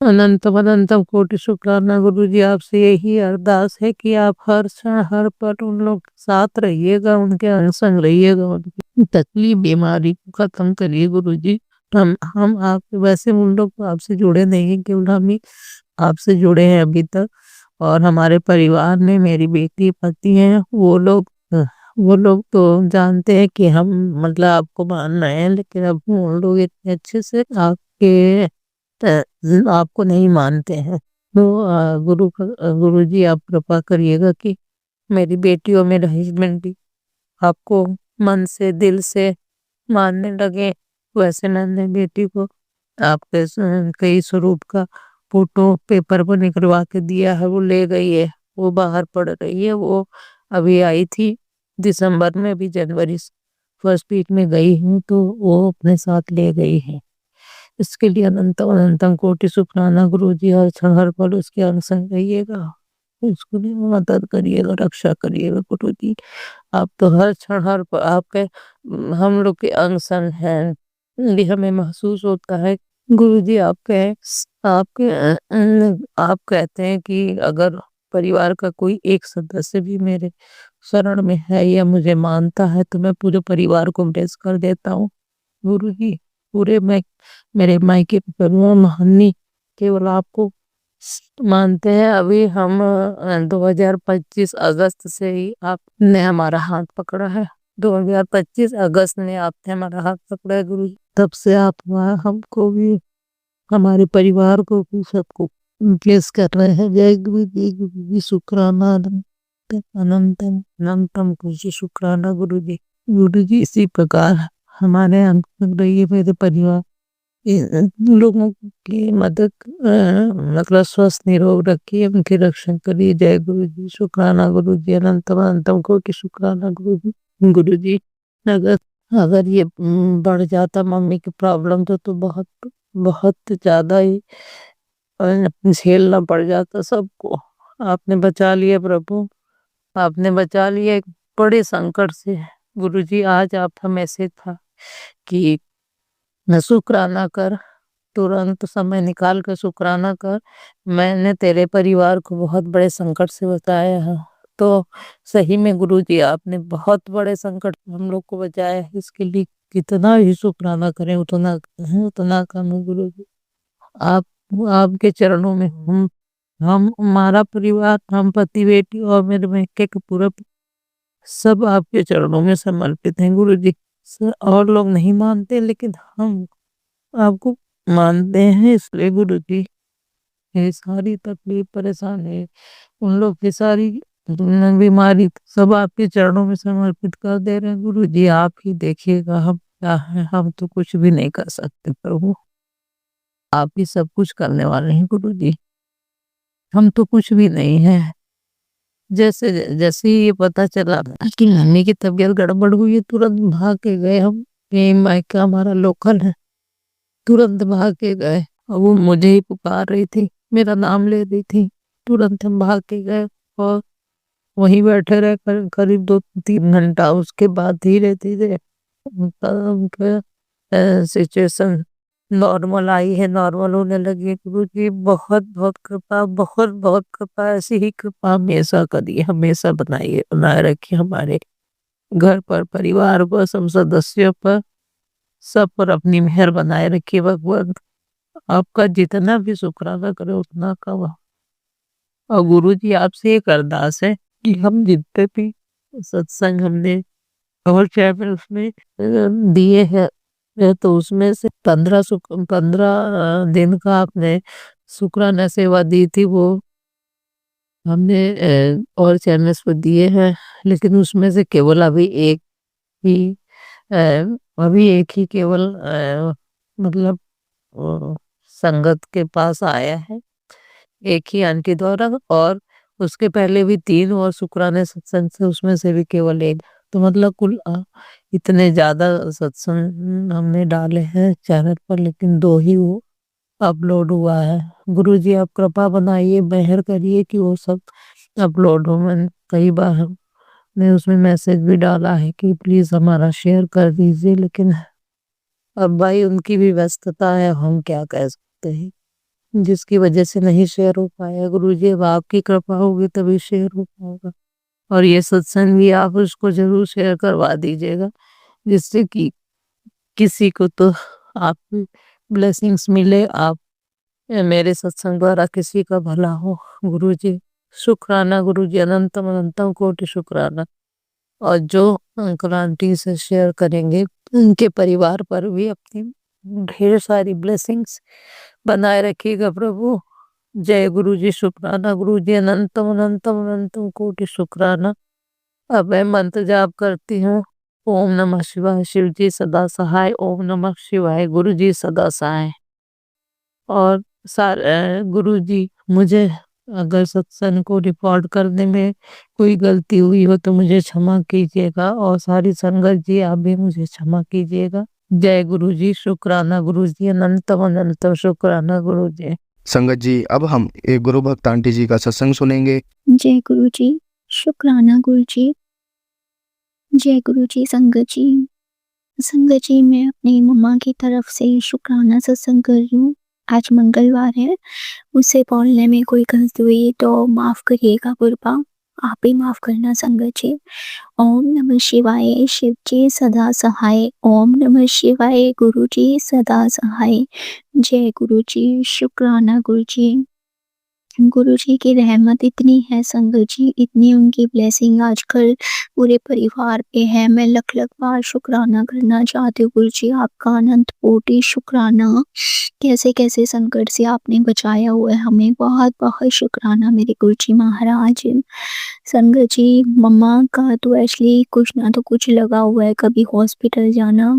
S5: अनंतम अनंतम कोटि शुक्राना गुरु जी, आपसे यही अरदास है कि आप हर क्षण हर पल उन लोग के साथ रहिएगा, उनके अंग संग रहिएगा, उनकी तकलीफ बीमारी को खत्म करिए गुरु जी। हम आपके वैसे उन लोग तो आपसे जुड़े नहीं हैं, केवल हम ही आपसे जुड़े हैं अभी तक। और हमारे परिवार में मेरी बेटी पति हैं, वो लोग तो जानते हैं कि हम मतलब आपको मान रहे हैं, लेकिन अब उन लोग इतने अच्छे से आपको नहीं मानते हैं। तो गुरु जी आप कृपा करिएगा कि मेरी बेटी और मेरा हस्बैंड भी आपको मन से दिल से मानने लगे। वैसे मैंने बेटी को आपके कई स्वरूप का फोटो पेपर पर निकलवा के दिया है, वो ले गई है, वो बाहर पढ़ रही है। वो अभी आई थी दिसंबर में, अभी जनवरी फर्स्ट वीक में गई हूँ, तो वो अपने साथ ले गई है। इसके लिए अनंतम अनंतम कोटि शुक्राना गुरु जी, हर क्षण हर पल उसके अंग संग रहिएगा, उसको भी मदद करिएगा, रक्षा करिएगा गुरु जी। आप तो हर क्षण हर पल आपके हम लोग के अंग संग हैं, इसलिए हमें महसूस होता है गुरु जी आपके आपके आप कहते हैं कि अगर परिवार का कोई एक सदस्य भी मेरे शरण में है या मुझे मानता है तो मैं पूरे परिवार को ब्लेस कर देता हूँ गुरु जी। पूरे मैं मेरे मायके परिवार महानी केवल आपको मानते हैं। अभी हम 2025 अगस्त से ही आपने हमारा हाथ पकड़ा है, 2025 अगस्त में आपने हमारा हाथ पकड़ा है गुरु जी। तब से आप हमको भी हमारे परिवार को भी सबको ब्लेस कर रहे हैं। जय गुरु जी शुक्राना अनंतम अनंतम कुछ शुक्राना गुरु जी। गुरु जी इसी प्रकार हमारे अंत रहिए, मेरे परिवार लोगों की मदद मतलब स्वस्थ निरोग रखिए, उनकी रक्षा करिए। जय गुरु जी शुक्राना गुरु जी, अनंतम अनंतम कोटि शुक्राना गुरु जी। गुरु जी अगर अगर ये बढ़ जाता मम्मी की प्रॉब्लम तो बहुत बहुत ज्यादा ही झेलना पड़ जाता सबको। आपने बचा लिया प्रभु, आपने बचा लिया एक बड़े संकट से गुरु जी। आज आपका मैसेज था कि न शुक्राना कर, तुरंत समय निकाल कर शुक्राना कर, मैंने तेरे परिवार को बहुत बड़े संकट से बचाया है। तो सही में गुरु जी आपने बहुत बड़े संकट से हम लोग को बचाया है, इसके लिए कितना ही शुक्राना करें उतना कम है गुरु जी। आप आपके चरणों में हम हमारा परिवार, हम पति बेटी और मेरे मैके का पूरा सब आपके चरणों में समर्पित हैं गुरु जी। और लोग नहीं मानते लेकिन हम आपको मानते हैं, इसलिए गुरु जी ये सारी तकलीफ परेशानी उन लोग की सारी बीमारी सब आपके चरणों में समर्पित कर दे रहे हैं गुरु जी। आप ही देखिएगा हम क्या है, हम तो कुछ भी नहीं कर सकते प्रभु, आप ही सब कुछ करने वाले हैं गुरु जी। हम तो कुछ भी नहीं है। जैसे जैसे ही ये पता चला कि मम्मी की तबीयत गड़बड़ हुई है, तुरंत भाग के गए हम। ये मायका हमारा लोकल है, तुरंत भाग के गए और वो मुझे ही पुकार रही थी, मेरा नाम ले रही थी। तुरंत हम भाग के गए और वहीं बैठे रहे करीब 2-3 घंटा। उसके बाद धीरे धीरे सिचुएशन नॉर्मल आई है, नॉर्मल होने लगी गुरु जी। बहुत बहुत कृपा, बहुत बहुत कृपा, ऐसी ही कृपा हमेशा करिए, हमेशा बनाए रखिए हमारे घर पर, परिवार पर, सब सदस्यों पर, सब पर अपनी मेहर बनाए रखिए भगवान। आपका जितना भी शुक्राना करे उतना कम। और गुरु जी आपसे एक अरदास है कि हम जितने भी सत्संग हमने और चैनल्स में दिए हैं, तो उसमें से 15 दिन का आपने शुक्राना सेवा दी थी, वो हमने और चैनल्स पर दिए हैं। लेकिन उसमें से केवल ही अभी एक ही केवल मतलब संगत के पास आया है, एक ही आंटी द्वारा। और उसके पहले भी 3 और शुक्राने सत्संग से, उसमें से भी केवल एक। तो मतलब कुल इतने ज्यादा सत्संग हमने डाले हैं चैनल पर, लेकिन 2 ही वो अपलोड हुआ है। गुरु जी आप कृपा बनाइए, मेहर करिए कि वो सब अपलोड हो। मैं कई बार हम मैं उसमें मैसेज भी डाला है कि प्लीज़ हमारा शेयर कर दीजिए, लेकिन अब भाई उनकी भी व्यस्तता है, हम क्या कह सकते हैं, जिसकी वजह से नहीं शेयर हो पाया। गुरुजी अब आपकी कृपा होगी तभी शेयर हो पाएगा। और ये सत्संग भी आप उसको ज़रूर शेयर करवा दीजिएगा, जिससे कि किसी को तो आपकी ब्लेसिंग्स मिले, आप मेरे सत्संग द्वारा किसी का भला हो। गुरुजी शुक्राना, गुरुजी अनंतम अनंतम कोटि शुक्राना। और जो अंकल आंटी से शेयर करेंगे उनके परिवार पर भी अपनी ढेर सारी ब्लेसिंग्स बनाए रखिएगा प्रभु। जय गुरुजी, शुक्राना गुरुजी, अनंतम अनंतम अनंतम कोटि शुक्राना। अब मैं मंत्र जाप करती हूँ। ओम नमः शिवाय, शिव जी सदा सहाय। ओम नमः शिवाय, गुरु जी सदा सहाय। और गुरुजी मुझे अगर सत्संग को रिकॉर्ड करने में कोई गलती हुई हो तो मुझे क्षमा कीजिएगा, और सारी संगत जी आप भी मुझे क्षमा कीजिएगा। जय गुरुजी, शुक्राना गुरुजी, अनंतम अनंतम शुक्राना गुरुजी।
S1: संगत जी, अब हम एक गुरु भक्त आंटी जी का सत्संग सुनेंगे।
S6: जय गुरु जी, शुक्राना गुरु जी। जय गुरु जी। संगत जी मैं अपनी मम्मा की तरफ से शुक्राना सत्संग कर रही हूँ। आज मंगलवार है, उससे बोलने में कोई गलती हुई तो माफ़ करिएगा कृपा, आप भी माफ़ करना संगत जी। ओम नमः शिवाय, शिव जी सदा सहाय। ओम नमः शिवाय, गुरु जी सदा सहाय। जय गुरु जी, शुक्राना गुरु जी। गुरु जी की रहमत इतनी है संगत जी, इतनी उनकी ब्लेसिंग आजकल पूरे परिवार पे है। मैं लख लख बार शुक्राना करना चाहती हूँ गुरु जी, आपका अनंत कोटि शुक्राना। कैसे कैसे संकट से आपने बचाया हुआ है हमें, बहुत बहुत शुक्राना मेरे गुरु जी महाराज। संगत जी मम्मा का तो एक्चुअली कुछ ना तो कुछ लगा हुआ है, कभी हॉस्पिटल जाना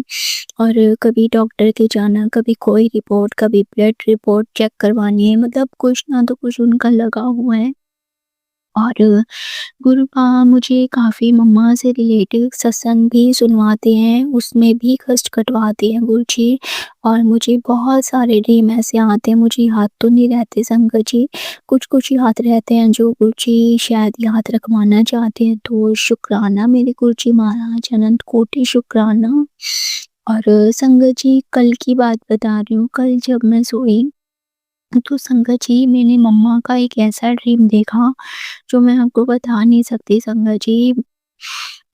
S6: और कभी डॉक्टर के जाना, कभी कोई रिपोर्ट, कभी ब्लड रिपोर्ट चेक करवानी है, मतलब कुछ ना तो कुछ उनका लगा हुआ है। और गुरु मुझे काफ़ी मम्मा से रिलेटेड सत्संग भी सुनवाते हैं, उसमें भी कष्ट कटवाते हैं गुरु जी। और मुझे बहुत सारे ड्रीम ऐसे आते हैं, मुझे याद तो नहीं रहते संगत जी, कुछ याद रहते हैं जो गुरु जी शायद याद रखवाना चाहते हैं। तो शुक्राना मेरे गुरु जी महाराज, अनंत कोटि शुक्राना। और संगत जी कल की बात बता रही हूँ, कल जब मैं सोई तो संगत जी मैंने मम्मा का एक ऐसा ड्रीम देखा जो मैं आपको बता नहीं सकती संगत जी।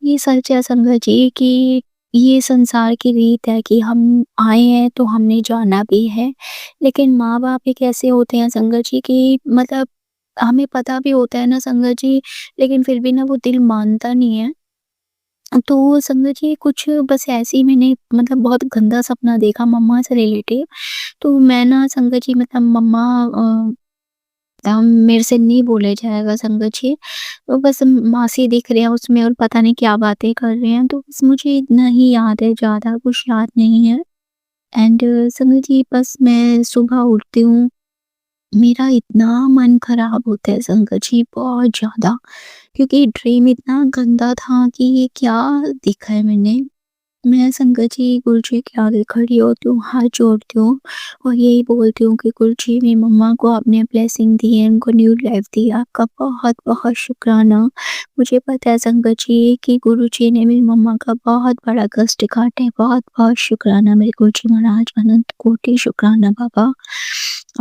S6: ये सच है संगत जी कि ये संसार की रीत है कि हम आए हैं तो हमने जाना भी है, लेकिन माँ बाप एक ऐसे होते हैं संगत जी कि मतलब हमें पता भी होता है ना संगत जी, लेकिन फिर भी ना वो दिल मानता नहीं है। तो संगत जी कुछ बस ऐसे ही मैंने मतलब बहुत गंदा सपना देखा मम्मा से रिलेटेड। तो मैं ना संगत जी मतलब मम्मा मेरे से नहीं बोला जाएगा संगत जी, तो बस मासी दिख रहे हैं उसमें और पता नहीं क्या बातें कर रहे हैं, तो बस मुझे इतना ही याद है, ज़्यादा कुछ याद नहीं है। एंड संगत जी बस मैं सुबह उठती हूँ, मेरा इतना मन खराब होता है संगत जी बहुत ज़्यादा, क्योंकि ड्रीम इतना गंदा था कि ये क्या देखा है मैंने। मैं संगत जी गुरु जी के आगे खड़ी होती हूँ, हाथ जोड़ती हूँ और यही बोलती हूँ कि गुरु जी मेरी मम्मा को आपने ब्लेसिंग दी है, उनको न्यू लाइफ दी है, आपका बहुत बहुत शुक्राना। मुझे पता है संगत जी कि गुरु जी ने मेरी मम्मा का बहुत बड़ा कष्ट काटा है, बहुत बहुत शुक्राना मेरे गुरु जी महाराज, अनंत कोटि शुक्राना बाबा।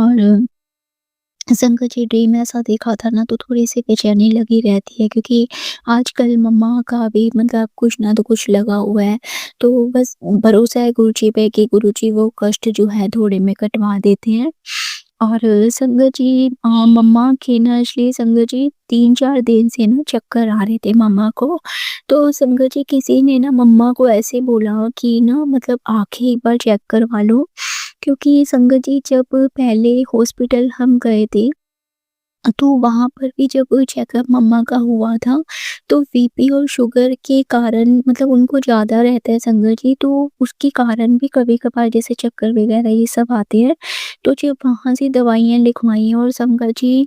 S6: और संगत जी ड्रीम ऐसा देखा था ना तो थोड़ी-सी बेचैनी लगी रहती है, क्योंकि आजकल मम्मा का भी मतलब कुछ ना तो कुछ लगा हुआ है। तो बस भरोसा है गुरु जी पे कि गुरु जी वो कष्ट जो है थोड़े में कटवा देते हैं। और संगत जी मम्मा के ना इसलिए संगत जी 3-4 दिन से ना चक्कर आ रहे थे मम्मा को। तो संगत जी किसी ने ना मम्मा को ऐसे बोला कि ना मतलब आँखें एक बार चेक करवा लो, क्योंकि संगत जी जब पहले हॉस्पिटल हम गए थे तो वहाँ पर भी जब चेकअप मम्मा का हुआ था तो बीपी और शुगर के कारण मतलब उनको ज़्यादा रहता है संगत जी, तो उसके कारण भी कभी-कभार जैसे चक्कर वगैरह ये सब आते हैं। तो जब वहाँ से दवाइयाँ लिखवाई और संगत जी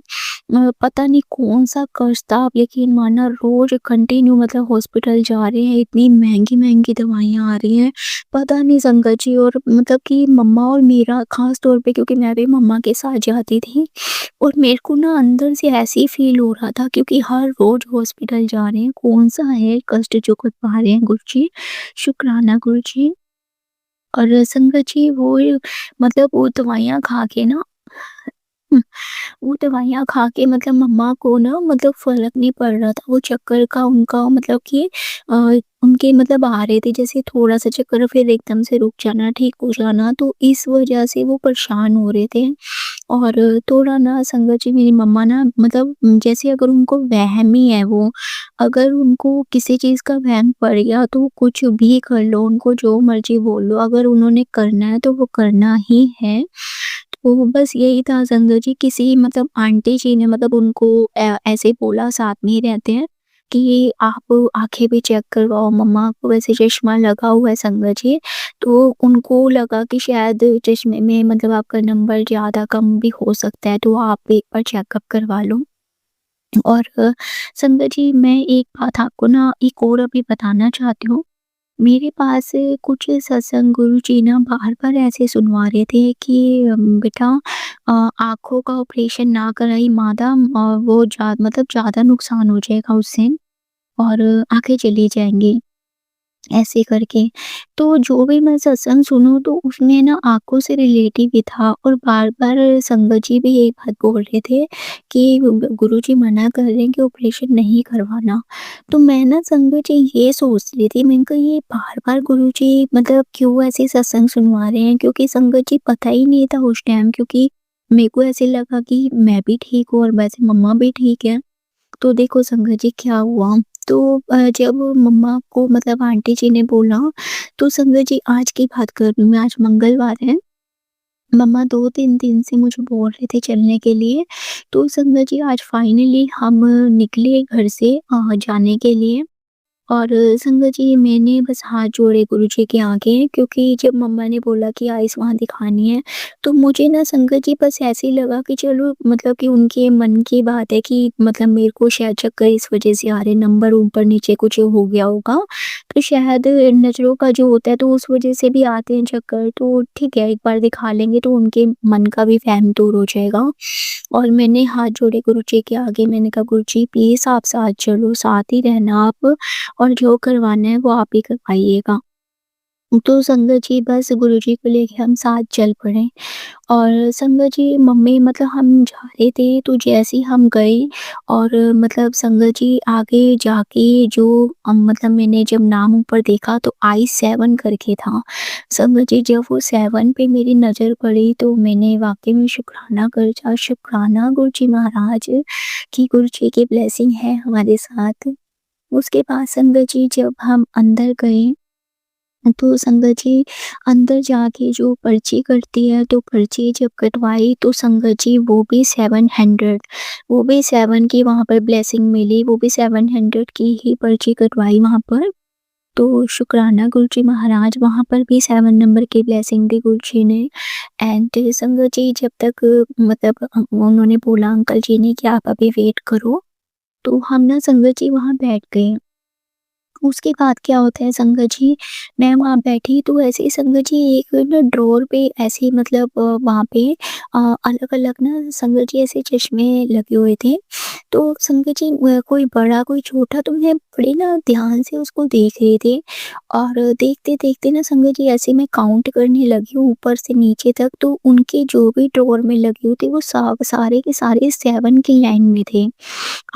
S6: पता नहीं कौन-सा कर्ज था, आप यकीन मानना रोज़ कंटिन्यू मतलब हॉस्पिटल जा रहे हैं, इतनी महँगी-महँगी दवाइयाँ आ रही हैं, पता नहीं संगत जी। और मतलब कि मम्मा और मेरा ख़ास तौर पे, क्योंकि मैं भी मम्मा के साथ जाती थी और मेरे को ना अंदर से ऐसे ही फ़ील हो रहा था, क्योंकि हर रोज़ हॉस्पिटल जा रहे हैं, कौन-सा है कष्ट जो कर पा रहे हैं गुरुजी। शुक्राना गुरुजी। और संगत जी वो मतलब वो दवाइयाँ खा के ना हुँ, वो दवाइयाँ खा के मतलब मम्मा को ना मतलब फ़र्क नहीं पड़ रहा था। वो चक्कर का उनका मतलब कि अ, उनके मतलब आ रहे थे जैसे थोड़ा-सा चक्कर, फिर एकदम से रुक जाना, ठीक हो जाना, तो इस वज़ह से वो परेशान हो रहे थे। और थोड़ा ना संगत जी मेरी मम्मा ना मतलब जैसे अगर उनको वहम ही है वो, अगर उनको किसी चीज़ का वहम पड़ गया तो कुछ भी कर लो, उनको जो मर्ज़ी बोल लो, अगर उन्होंने करना है तो वो करना ही है। तो बस यही था संगत जी, किसी मतलब आंटी जी ने मतलब उनको ऐसे बोला, साथ में ही रहते हैं, कि आप आँखें भी चेक करवाओ, मम्मा को वैसे चश्मा लगा हुआ है संगत जी। तो उनको लगा कि शायद चश्मे में मतलब आपका नंबर ज़्यादा कम भी हो सकता है, तो आप एक बार चेकअप करवा लो। और संगत जी मैं एक बात आपको ना एक और अभी बताना चाहती हूँ। मेरे पास कुछ सत्संग गुरुजी ना बार-बार ऐसे सुनवा रहे थे कि बेटा आँखों का ऑपरेशन ना कराई मादा, वो मतलब ज़्यादा नुकसान हो जाएगा उससे और आँखें चली जाएँगी। ऐसे करके। तो जो भी मैं सत्संग सुनूँ तो उसमें ना आँखों से रिलेटिव ही था, और बार-बार संगत जी भी यही बात बोल रहे थे कि गुरुजी मना कर रहे हैं कि ऑपरेशन नहीं करवाना। तो मैं ना संगत जी ये सोच रही थी, मैंने कहा ये बार-बार गुरुजी मतलब क्यों ऐसे सत्संग सुनवा रहे हैं? क्योंकि संगत जी पता ही नहीं था उस टाइम, क्योंकि मेरे को ऐसे लगा कि मैं भी ठीक हूँ और वैसे मम्मा भी ठीक है। तो देखो संगत जी क्या हुआ, तो जब मम्मा को मतलब आंटी जी ने बोला, तो संगत जी आज की बात कर रही हूँ मैं, आज मंगलवार है। मम्मा 2-3 दिन से मुझे बोल रहे थे चलने के लिए। तो संगत जी आज फाइनली हम निकले घर से जाने के लिए। और संगत जी मैंने बस हाथ जोड़े गुरुजी के आगे, क्योंकि जब मम्मा ने बोला कि आइस वहाँ दिखानी है, तो मुझे ना संगत जी बस ऐसे ही लगा कि चलो मतलब कि उनके मन की बात है कि मतलब मेरे को शायद चक्कर इस वजह से आ रहे, नंबर ऊपर नीचे कुछ हो गया होगा, तो शायद नज़रों का जो होता है तो उस वजह से भी आते हैं चक्कर, तो ठीक है एक बार दिखा लेंगे तो उनके मन का भी वहम दूर हो जाएगा। और मैंने हाथ जोड़े गुरुजी के आगे, मैंने कहा गुरुजी प्लीज़ आप साथ चलो, साथ ही रहना आप, और जो करवाना है वो आप ही करवाइएगा। तो संगत जी बस गुरुजी को लेके हम साथ चल पड़े। और संगत जी मम्मी मतलब हम जा रहे थे तो जैसे ही हम गए, और मतलब संगत जी आगे जाके जो मतलब मैंने जब नाम ऊपर देखा तो I7 करके था। संगत जी जब वो 7 पे मेरी नज़र पड़ी तो मैंने वाक़ई में शुक्राना कर्जा, शुक्राना गुरुजी महाराज कि गुरुजी की ब्लेसिंग है हमारे साथ। उसके बाद संगत जी जब हम अंदर गए, तो संगत जी अंदर जाके जो पर्ची कटती है, तो पर्ची जब कटवाई तो संगत जी वो भी 700, वो भी 7 की वहाँ पर ब्लेसिंग मिली, वो भी 700 की ही पर्ची कटवाई वहाँ पर। तो शुक्राना गुरुजी महाराज, वहाँ पर भी 7 नंबर की ब्लेसिंग दी गुरुजी ने। एंड संगत जी जब तक मतलब उन्होंने बोला अंकल जी ने कि आप अभी वेट करो, तो हम ना संगत जी वहाँ बैठ गए। उसके बाद क्या होता है संगत जी, मैं वहाँ बैठी तो ऐसे ही संगत जी एक ना ड्रॉवर पे ऐसे ही मतलब वहाँ पे अलग-अलग ना संगत जी ऐसे चश्मे लगे हुए थे। तो संगत जी कोई बड़ा कोई छोटा, तो मैं बड़े ना ध्यान से उसको देख रही थी। और देखते-देखते ना संगत जी ऐसे मैं काउंट करने लगी हूँ ऊपर से नीचे तक, तो उनके जो भी ड्रॉवर में लगे हुए थे वो सारे के सारे 7 की लाइन में थे।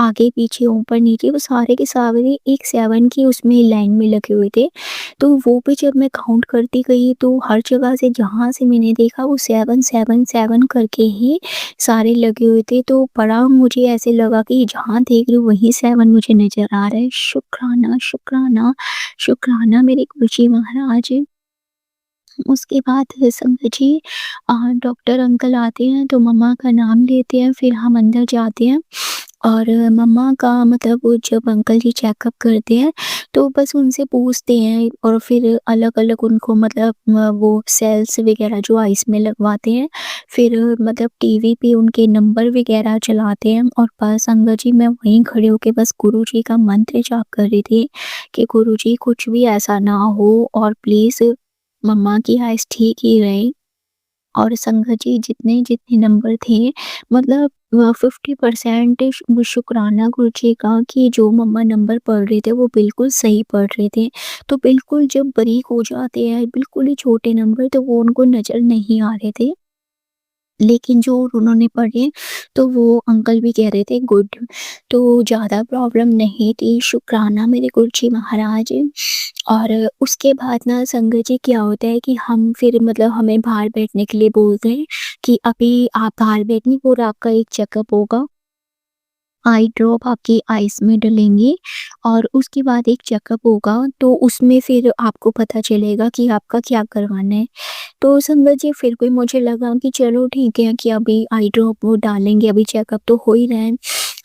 S6: आगे पीछे ऊपर नीचे वो सारे के सारे एक 7 की उसमें लाइन में लगे हुए थे। तो वो भी जब मैं काउंट करती गई तो हर जगह से जहाँ से मैंने देखा वो 7 7 7 करके ही सारे लगे हुए थे। तो बड़ा मुझे ऐसे लगा कि जहाँ देख रही हूँ वही 7 मुझे नज़र आ रहा है। शुक्राना, शुक्राना, शुक्राना मेरे गुरुजी महाराज। उसके बाद संगत जी डॉक्टर अंकल आते हैं तो मम्मा का नाम लेते हैं, फिर हम अंदर जाते हैं। और मम्मा का मतलब वो जब अंकल जी चेकअप करते हैं तो बस उनसे पूछते हैं, और फिर अलग-अलग उनको मतलब वो सेल्स वगैरह जो आइस में लगवाते हैं। फिर मतलब टीवी पे उनके नंबर वगैरह चलाते हैं, और बस संगत जी मैं वहीं खड़े होके बस गुरुजी का मंत्र जाप कर रही थी कि गुरुजी कुछ भी ऐसा ना हो और प्लीज़ मम्मा की आइस ठीक ही रहे। और संगत जी जितने-जितने नंबर थे मतलब 50% शुक्राना गुरुजी का कि जो मम्मा नंबर पढ़ रहे थे वो बिल्कुल सही पढ़ रहे थे। तो बिल्कुल जब बारीक हो जाते हैं, बिल्कुल ही छोटे नंबर, तो वो उनको नज़र नहीं आ रहे थे। लेकिन जो उन्होंने पढ़े तो वो अंकल भी कह रहे थे गुड। तो ज़्यादा प्रॉब्लम नहीं थी, शुक्राना मेरे गुरुजी महाराज। और उसके बाद ना संगत जी क्या होता है कि हम फिर मतलब हमें बाहर बैठने के लिए बोलते हैं कि अभी आप बाहर बैठिए और आपका एक चेकअप होगा। आई ड्रॉप आपकी आइज़ में डलेंगे और उसके बाद एक चेकअप होगा, तो उसमें फिर आपको पता चलेगा कि आपका क्या करवाना है। तो संगत जी फिर भी मुझे लगा कि चलो ठीक है कि अभी आई ड्रॉप वो डालेंगे, अभी चेकअप तो हो ही रहा है।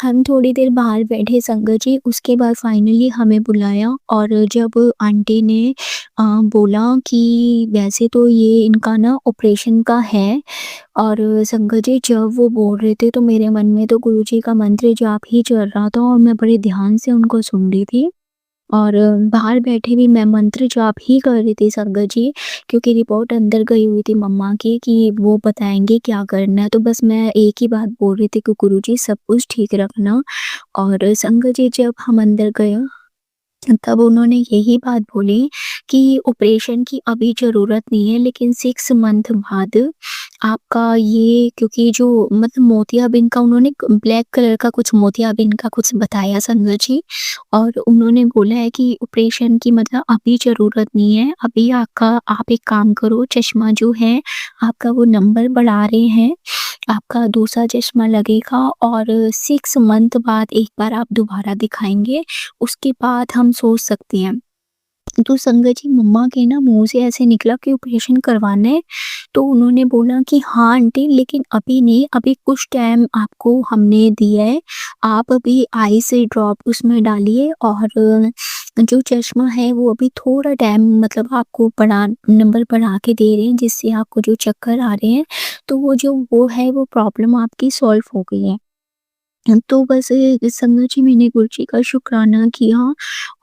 S6: हम थोड़ी देर बाहर बैठे संगत जी, उसके बाद फाइनली हमें बुलाया और जब आंटी ने बोला कि वैसे तो ये इनका ना ऑपरेशन का है। और संगत जी जब वो बोल रहे थे तो मेरे मन में तो गुरुजी का मंत्र जाप ही चल रहा था और मैं बड़े ध्यान से उनको सुन रही थी। और बाहर बैठे भी मैं मंत्र जाप ही कर रही थी संगत जी, क्योंकि रिपोर्ट अंदर गई हुई थी मम्मा की कि वो बताएँगे क्या करना है। तो बस मैं एक ही बात बोल रही थी कि गुरुजी सब कुछ ठीक रखना। और संगत जी जब हम अंदर गए तब उन्होंने यही बात बोली कि ऑपरेशन की अभी ज़रूरत नहीं है, लेकिन 6 मंथ बाद आपका ये, क्योंकि जो मतलब मोतियाबिंद का उन्होंने ब्लैक कलर का कुछ मोतियाबिंद का कुछ बताया संगत जी। और उन्होंने बोला है कि ऑपरेशन की मतलब अभी ज़रूरत नहीं है, अभी आपका आप एक काम करो, चश्मा जो है आपका वो नंबर बढ़ा रहे हैं, आपका दूसरा चश्मा लगेगा और 6 मंथ बाद एक बार आप दोबारा दिखाएँगे, उसके बाद हम सोच सकते हैं। तो संगत जी मम्मा के ना मुँह से ऐसे निकला कि ऑपरेशन करवाना है, तो उन्होंने बोला कि हाँ आंटी, लेकिन अभी नहीं, अभी कुछ टाइम आपको हमने दिया है, आप अभी आई से ड्रॉप उसमें डालिए और जो चश्मा है वो अभी थोड़ा टाइम मतलब आपको बढ़ा नंबर बढ़ा के दे रहे हैं, जिससे आपको जो चक्कर आ रहे हैं, तो वो है वो प्रॉब्लम आपकी सॉल्व हो गई है। तो बस संगत जी मैंने गुरुजी का शुक्राना किया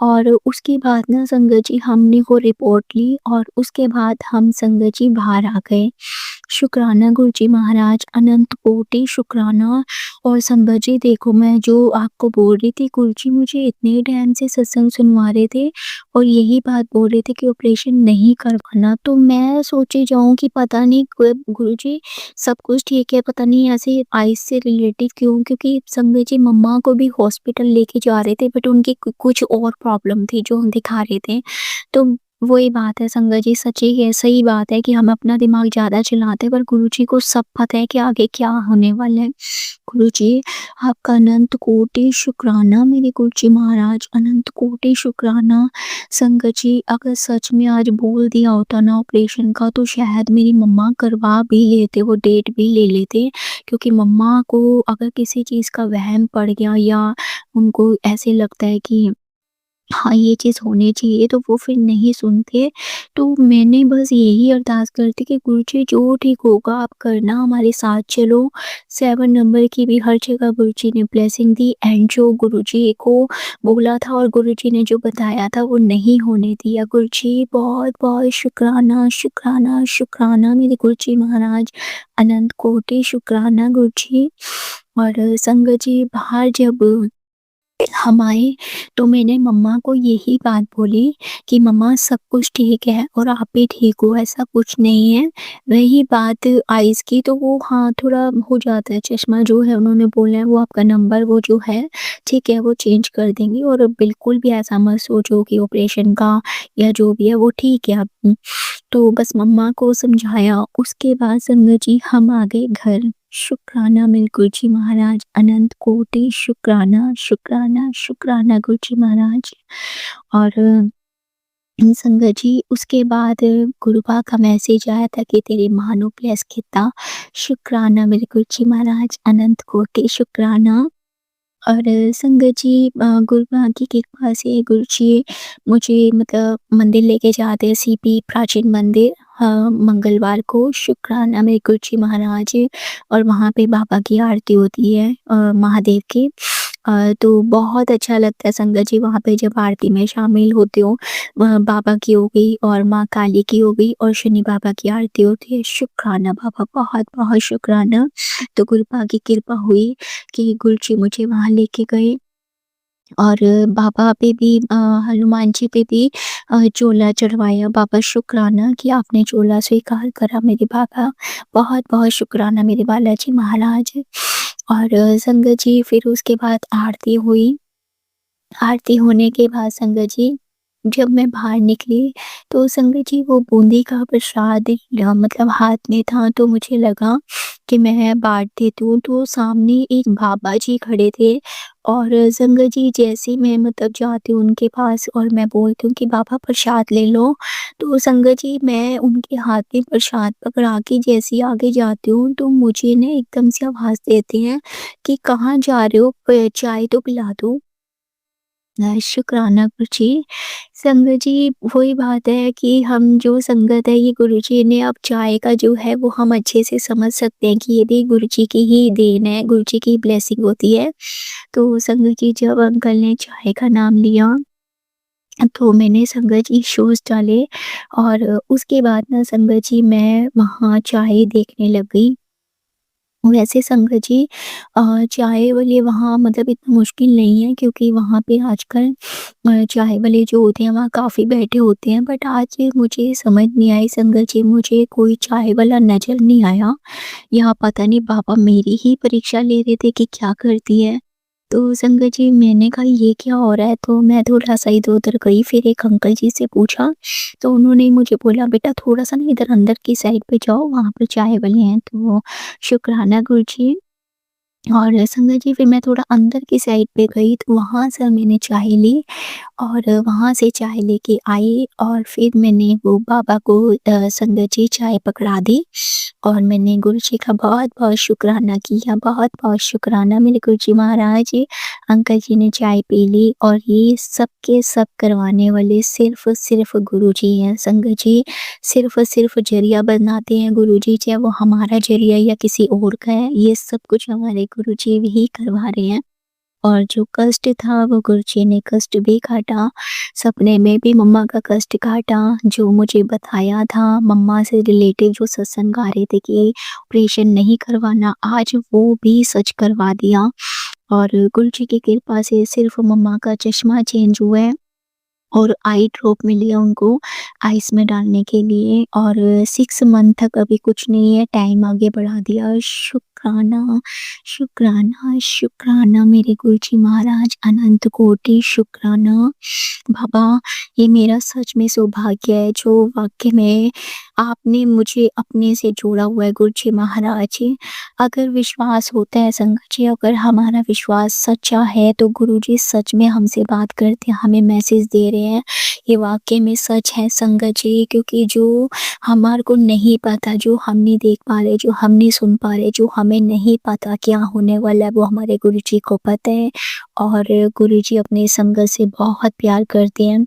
S6: और उसके बाद ना संगत जी हमने वो रिपोर्ट ली और उसके बाद हम संगत जी बाहर आ गए। शुक्राना गुरुजी महाराज, अनंत कोटि शुक्राना। और संगत जी देखो मैं जो आपको बोल रही थी, गुरुजी मुझे इतने टाइम से सत्संग सुनवा रहे थे और यही बात बोल रहे थे कि ऑपरेशन नहीं करवाना। तो मैं सोचे जाऊँ कि पता नहीं गुरुजी सब कुछ ठीक है, पता नहीं ऐसे आइज़ से रिलेटेड क्यों? क्योंकि संगत जी मम्मा को भी हॉस्पिटल लेके जा रहे थे, बट उनकी कुछ और प्रॉब्लम थी जो हम दिखा रहे थे। तो वही बात है संगत जी, सच्ची है, सही बात है कि हम अपना दिमाग ज़्यादा चलाते हैं, पर गुरुजी को सब पता है कि आगे क्या होने वाला है। गुरुजी आपका अनंत कोटि शुक्राना मेरे गुरुजी महाराज, अनंत कोटि शुक्राना। संगत जी अगर सच में आज बोल दिया होता ना ऑपरेशन का, तो शायद मेरी मम्मा करवा भी लेते, वो डेट भी ले लेते। क्योंकि मम्मा को अगर किसी चीज़ का वहम पड़ गया या उनको ऐसे लगता है कि हाँ, ये चीज़ होनी चाहिए, तो वो फिर नहीं सुनते। तो मैंने बस यही अरदास करती कि गुरुजी जो ठीक होगा आप करना, हमारे साथ चलो। 7 नंबर की भी हर जगह गुरुजी ने ब्लेसिंग दी एंड जो गुरुजी को बोला था और गुरुजी ने जो बताया था वो नहीं होने दिया। गुरुजी बहुत-बहुत शुक्राना, शुक्राना, शुक्राना मेरे गुरुजी महाराज, अनंत कोटि शुक्राना गुरुजी। और संगत जी बाहर जब हम आए तो मैंने मम्मा को यही बात बोली कि मम्मा सब कुछ ठीक है और आप भी ठीक हो, ऐसा कुछ नहीं है। रही बात आइज़ की, तो वो हाँ, थोड़ा हो जाता है, चश्मा जो है उन्होंने बोला है वो आपका नंबर वो जो है ठीक है वो चेंज कर देंगे और बिल्कुल भी ऐसा मत सोचो कि ऑपरेशन का या जो भी है वो ठीक है अब। तो बस मम्मा को समझाया, उसके बाद संगत जी हम आ गए घर। शुक्राना मेरे गुरुजी महाराज, अनंत कोटि शुक्राना, शुक्राना, शुक्राना गुरुजी महाराज। और संगत जी उसके बाद गुरुबा का मैसेज आया था कि तेरे महानो प्लस कितना। शुक्राना मेरे गुरुजी महाराज, अनंत कोटि शुक्राना। और संगत जी गुरुबा की कृपा से गुरुजी मुझे मतलब मंदिर लेके जाते हैं, सीपी प्राचीन मंदिर, मंगलवार को। शुक्राना मेरे गुरुजी महाराज। और वहाँ पे बाबा की आरती होती है महादेव की। तो बहुत अच्छा लगता है संगत जी वहाँ पे जब आरती में शामिल होते हो। बाबा की हो गई और माँ काली की हो गई और शनि बाबा की आरती होती है। शुक्राना बाबा, बहुत-बहुत शुक्राना। तो गुरुपा की कृपा हुई कि गुरुजी मुझे वहाँ लेके गए और बाबा पे भी हनुमान जी पे भी चोला चढ़वाया। बाबा शुक्राना कि आपने चोला स्वीकार करा मेरे बाबा। बहुत-बहुत शुक्राना मेरे बालाजी महाराज। और संगत जी फिर उसके बाद आरती हुई। आरती होने के बाद संगत जी जब मैं बाहर निकली तो संगत जी वो बूंदी का प्रसाद मतलब हाथ में था, तो मुझे लगा कि मैं बाँट देती हूँ। तो सामने एक बाबा जी खड़े थे और संगत जी जैसे ही मैं मतलब जाती हूँ उनके पास और मैं बोलती हूँ कि बाबा प्रसाद ले लो, तो संगत जी मैं उनके हाथ में प्रसाद पकड़ा के जैसे ही आगे जाती हूँ तो मुझे ना एकदम से आवाज़ देते हैं कि कहाँ जा रहे हो? चाय तो पिला दो। शुक्राना गुरुजी। संगत जी वही बात है कि हम जो संगत है ये गुरुजी ने अब चाय का जो है वो हम अच्छे से समझ सकते हैं कि ये भी गुरुजी की ही देन है, गुरुजी की ब्लेसिंग होती है। तो संगत जी जब अंकल ने चाय का नाम लिया तो मैंने संगत जी शूज़ डाले और उसके बाद ना संगत जी मैं वहाँ चाय देखने लग गई। वैसे संगत जी चाय वाले वहाँ मतलब इतना मुश्किल नहीं है क्योंकि वहाँ पे आजकल चाय वाले जो होते हैं वहाँ काफ़ी बैठे होते हैं, बट आज मुझे समझ नहीं आई संगत जी, मुझे कोई चाय वाला नज़र नहीं आया। या पता नहीं बाबा मेरी ही परीक्षा ले रहे थे कि क्या करती है। तो संगत जी मैंने कहा ये क्या हो रहा है? तो मैं थोड़ा-सा इधर-उधर गई, फिर एक अंकल जी से पूछा, तो उन्होंने मुझे बोला बेटा थोड़ा-सा ना इधर अंदर की साइड पे जाओ, वहाँ पर चाय वाले हैं। तो शुक्राना गुरुजी। और संगत जी फिर मैं थोड़ा अंदर की साइड पे गई तो वहाँ से मैंने चाय ली और वहाँ से चाय लेके आई और फिर मैंने वो बाबा को संगत जी चाय पकड़ा दी और मैंने गुरुजी का बहुत-बहुत शुक्राना किया, बहुत-बहुत शुक्राना मेरे गुरुजी महाराज। अंकल जी ने चाय पी ली और ये सब के सब करवाने वाले सिर्फ़ गुरुजी हैं संगत जी। सिर्फ़ ज़रिया बनाते हैं गुरुजी, चाहे वो हमारा ज़रिया या किसी और का है, ये सब कुछ हमारे गुरुजी ही करवा रहे हैं। और जो कष्ट था वो गुरुजी ने कष्ट भी काटा, सपने में भी मम्मा का कष्ट काटा, जो मुझे बताया था मम्मा से रिलेटेड जो सत्संग गा रहे थे कि ऑपरेशन नहीं करवाना, आज वो भी सच करवा दिया। और गुरुजी की कृपा से सिर्फ़ मम्मा का चश्मा चेंज हुआ है और आई ड्रॉप मिली है उनको आइस में डालने के लिए और 6 मंथ तक अभी कुछ नहीं है, टाइम आगे बढ़ा दिया। शुक्राना, शुक्राना, शुक्राना मेरे गुरुजी महाराज, अनंत कोटि शुक्राना। बाबा ये मेरा सच में सौभाग्य है जो वाक़ई में आपने मुझे अपने से जोड़ा हुआ है गुरुजी महाराज। अगर विश्वास होता है संगत जी, अगर हमारा विश्वास सच्चा है तो गुरुजी सच में हमसे बात करते हैं, हमें मैसेज दे रहे हैं। ये वाक़ई में सच है संगत जी, क्योंकि जो हमारे को नहीं पता, जो हम नहीं देख पा रहे, जो हम नहीं सुन पा रहे, जो हमें नहीं पता क्या होने वाला है, वो हमारे गुरुजी को पता है। और गुरुजी अपने संगत से बहुत प्यार करते हैं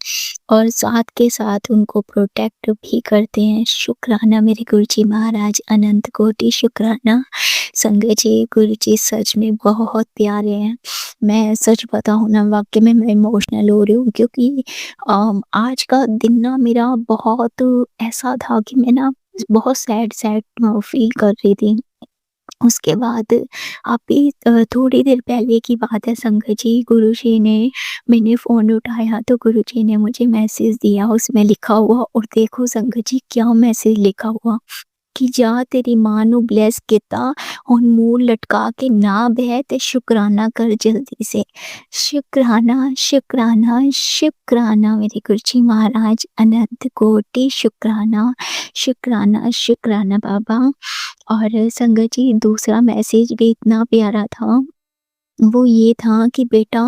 S6: और साथ के साथ उनको प्रोटेक्ट भी करते हैं। शुक्राना मेरे गुरुजी महाराज, अनंत कोटि शुक्राना। संगत जी गुरुजी सच में बहुत प्यारे हैं। मैं सच बताऊँ ना वाक़ई में मैं इमोशनल हो रही हूँ क्योंकि आज का दिन ना मेरा बहुत ऐसा था कि मैं ना बहुत सैड फ़ील कर रही थी। उसके बाद अभी थोड़ी देर पहले की बात है संगत जी, गुरुजी ने मैंने फ़ोन उठाया तो गुरुजी ने मुझे मैसेज दिया, उसमें लिखा हुआ और देखो संगत जी क्या मैसेज लिखा हुआ कि जा तेरी माँ ਨੂੰ ब्लेस ਕੀਤਾ ਹੁਣ ਮੂੰਹ लटका के ना बह ते शुक्राना कर जल्दी से। शुक्राना, शुक्राना, शुक्राना मेरे गुरुजी महाराज, अनंत कोटि शुक्राना, शुक्राना, शुक्राना बाबा। और संगत जी दूसरा मैसेज भी इतना प्यारा था, वो ये था कि बेटा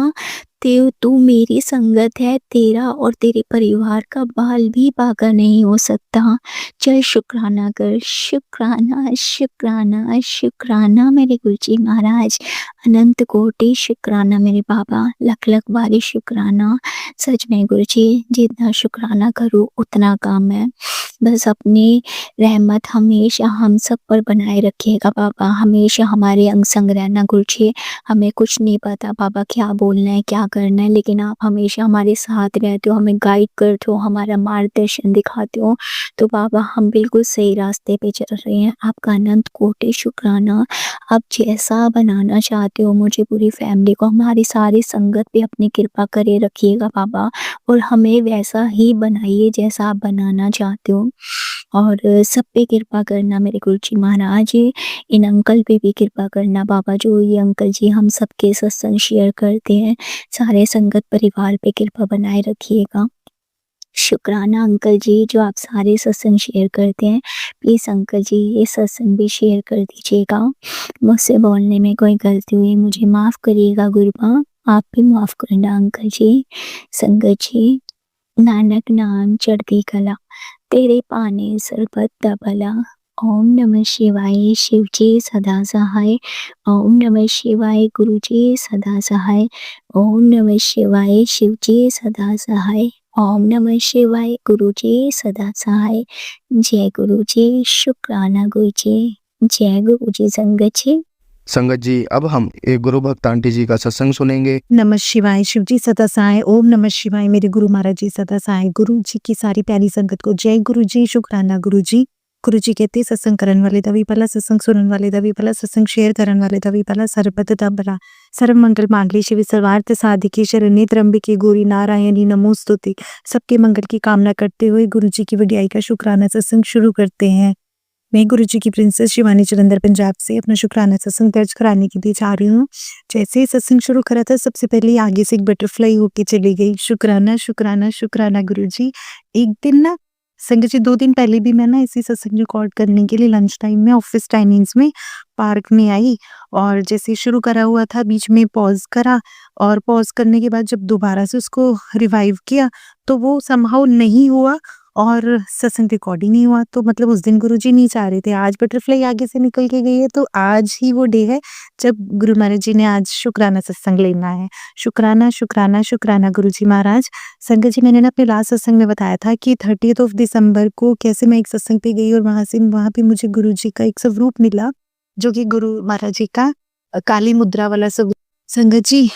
S6: तू मेरी संगत है, तेरा और तेरे परिवार का बाल भी बांका नहीं हो सकता। चल शुक्राना कर, शुक्राना, शुक्राना, शुक्राना मेरे गुरुजी महाराज, अनंत कोटि शुक्राना मेरे बाबा, लख-लख बारी शुक्राना। सच में गुरुजी जितना शुक्राना करूँ उतना कम है। बस अपनी रहमत हमेशा हम सब पर बनाए रखिएगा बाबा। हमेशा हमारे अंग संग रहना गुरुजी। हमें कुछ नहीं पता बाबा क्या बोलना है, क्या करना है, लेकिन आप हमेशा हमारे साथ रहते हो, हमें गाइड करते हो, हमारा मार्गदर्शन दिखाते हो। तो बाबा हम बिल्कुल सही रास्ते पे चल रहे हैं। आपका अनंत कोटि शुक्राना। आप जैसा बनाना चाहते हो मुझे, पूरी फैमिली को, हमारी सारी संगत पे अपनी कृपा करे रखिएगा बाबा, और हमें वैसा ही बनाइए जैसा आप बनाना चाहते हो। और सब पे कृपा करना मेरे गुरुजी महाराज। इन अंकल पे भी कृपा करना बाबा, जो ये अंकल जी हम सबके सत्संग शेयर करते हैं। सारे संगत परिवार पे कृपा बनाए रखिएगा। शुक्राना अंकल जी, जो आप सारे सत्संग शेयर करते हैं। प्लीज़ अंकल जी ये सत्संग भी शेयर कर दीजिएगा। मुझसे बोलने में कोई गलती हुई मुझे माफ़ करिएगा गुरुबा, आप भी माफ़ करना अंकल जी। संगत जी, नानक नाम चढ़ती कला, तेरे पाने सरबत दा भला। ओम नमः शिवाय शिव जी सदा सहाय। ओम नमः शिवाय गुरु जी सदा सहाय। ओम नमः शिवाय शिव जी सदा सहाय। ओम नमः शिवाय गुरु जी सदा सहाय। जय गुरु जी। शुक्राना गुरु जी। जय गुरु जी संगत जी।
S1: संगत जी, अब हम एक गुरु भक्त आंटी जी का सत्संग सुनेंगे।
S7: नमः शिवाय शिव जी सदा सहाय। ओम नमः शिवाय मेरे गुरु महाराज जी सदा सहाय। गुरु जी की सारी प्यारी संगत को जय गुरु जी। शुक्राना गुरु जी। गुरु जी कहते सत्संग करन वाले दा भी भला, सत्संग सुनन वाले दा भी भला, सत्संग शेयर करन वाले दा भी भला, सर्वबत दा भला। सर्व मंगल मांगल्ये शिव सर्वार्थ साधिके शरण्ये त्र्यंबके गौरी नारायणी नमोस्तुते। सबके मंगल की कामना करते हुए गुरु जी की वडियाई का शुक्राना सत्संग शुरू करते हैं। मैं गुरु जी की प्रिंसेस शिवानी जलंधर पंजाब से अपना शुक्राना सत्संग दर्ज कराने के लिए जा रही हूँ। जैसे ही सत्संग शुरू करा था, सबसे पहले आगे से एक बटरफ्लाई होके चली गई। शुक्राना शुक्राना शुक्राना गुरु जी। एक दिन ना संगत जी, 2 दिन पहले भी मैं ना इसी सत्संग रिकॉर्ड करने के लिए लंच टाइम में ऑफिस टाइमिंग्स में पार्क में आई, और जैसे शुरू करा हुआ था बीच में पॉज करा, और पॉज करने के बाद जब दोबारा से उसको रिवाइव किया तो वो समहाउ नहीं हुआ और सत्संग रिकॉर्ड ही नहीं हुआ। तो मतलब उस दिन गुरुजी नहीं चाह रहे थे। आज बटरफ्लाई आगे से निकल के गई है, तो आज ही वो डे है जब गुरु महाराज जी ने आज शुक्राना सत्संग लेना है। शुक्राना शुक्राना शुक्राना गुरुजी महाराज। संगत जी, मैंने ना अपने लास्ट सत्संग में बताया था कि 30 दिसंबर को कैसे मैं एक सत्संग पे गई और वहां पे मुझे गुरु जी का एक स्वरूप मिला, जो कि गुरु महाराज जी का काली मुद्रा वाला स्वरूप। संगत जी,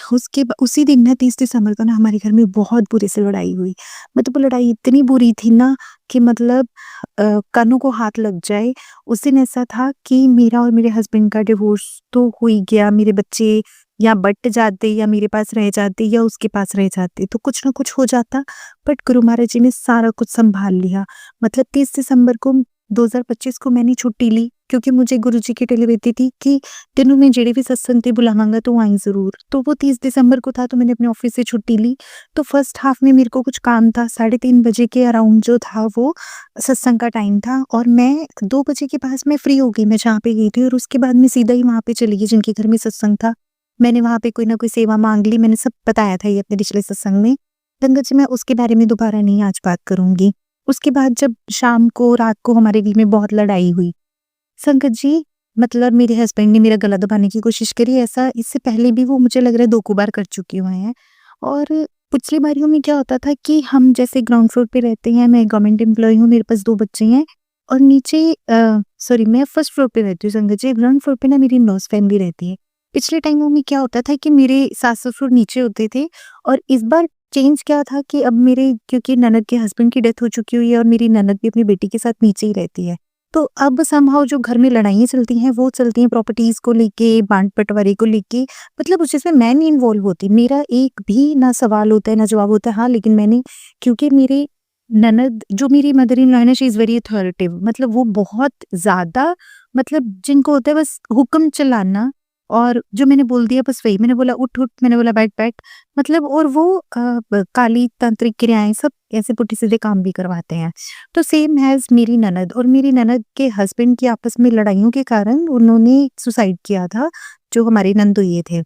S7: उसी दिन ना 30 दिसंबर को ना हमारे घर में बहुत बुरे से लड़ाई हुई। मतलब वो लड़ाई इतनी बुरी थी ना कि मतलब कानों को हाथ लग जाए। उस दिन ऐसा था कि मेरा और मेरे हस्बैंड का डिवोर्स तो हो ही गया। मेरे बच्चे या बट जाते या मेरे पास रह जाते या उसके पास रह जाते, तो कुछ ना कुछ हो जाता। बट गुरु महाराज जी ने सारा कुछ संभाल लिया। मतलब 30 दिसंबर को 2025 को मैंने छुट्टी ली, क्योंकि मुझे गुरु जी की टेलीवेती थी कि तेनों में जेड़े भी सत्संग ते बुलावांगा तो आई जरूर। तो वो 30 दिसंबर को था, तो मैंने अपने ऑफिस से छुट्टी ली। तो फर्स्ट हाफ में मेरे को कुछ काम था, 3:30 बजे के अराउंड जो था वो सत्संग का टाइम था, और मैं 2 बजे के पास में फ्री हो गई, मैं जहाँ पे गई थी। और उसके बाद मैं सीधा ही वहाँ पे चली गई जिनके घर में सत्संग था। मैंने वहाँ पे कोई ना कोई सेवा मांग ली। मैंने सब बताया था ये अपने पिछले सत्संग में। संगत जी, मैं उसके बारे में दोबारा नहीं आज बात करूंगी। उसके बाद जब शाम को रात को हमारे बीच में बहुत लड़ाई हुई संगत जी, मतलब मेरे हस्बैंड ने मेरा गला दबाने की कोशिश करी। ऐसा इससे पहले भी वो मुझे लग रहा है 2 बार कर चुके हुए हैं। और पिछली बारियों में क्या होता था कि हम जैसे ग्राउंड फ्लोर पे रहते हैं, मैं गवर्नमेंट एम्प्लॉय हूँ, मेरे पास 2 बच्चे हैं, और नीचे मैं फर्स्ट फ्लोर पे रहती हूँ संगत जी। ग्राउंड फ्लोर पे ना मेरी इन-लॉज फैमिली रहती है। पिछले टाइमों में क्या होता था कि मेरे सास ससुर नीचे होते थे, और इस बार चेंज क्या था कि अब मेरे, क्योंकि ननद के हस्बैंड की डेथ हो चुकी हुई है और मेरी ननद भी अपनी बेटी के साथ नीचे ही रहती है, तो अब समहाउ जो घर में लड़ाइयाँ चलती हैं वो चलती हैं प्रॉपर्टीज को लेके, बांट बंटवारे को लेके। मतलब उस चीज़ में मैं नहीं इन्वॉल्व होती, मेरा एक भी ना सवाल होता है ना जवाब होता है। हाँ, लेकिन मैंने, क्योंकि मेरे ननद जो मेरी मदर इन लॉ है ना, शी इज़ वेरी अथॉरिटेटिव। मतलब वो बहुत ज़्यादा, मतलब जिनको होता है बस हुक्म चलाना, और जो मैंने बोल दिया बस वही। मैंने बोला उठ उठ, मैंने बोला बैठ बैठ, मतलब। और वो काली तांत्रिक क्रियाएं सब ऐसे पुट्ठी सीधे काम भी करवाते हैं। तो सेम हैज मेरी ननद, और मेरी ननद के हस्बैंड की आपस में लड़ाइयों के कारण उन्होंने सुसाइड किया था, जो हमारे नंदोये थे।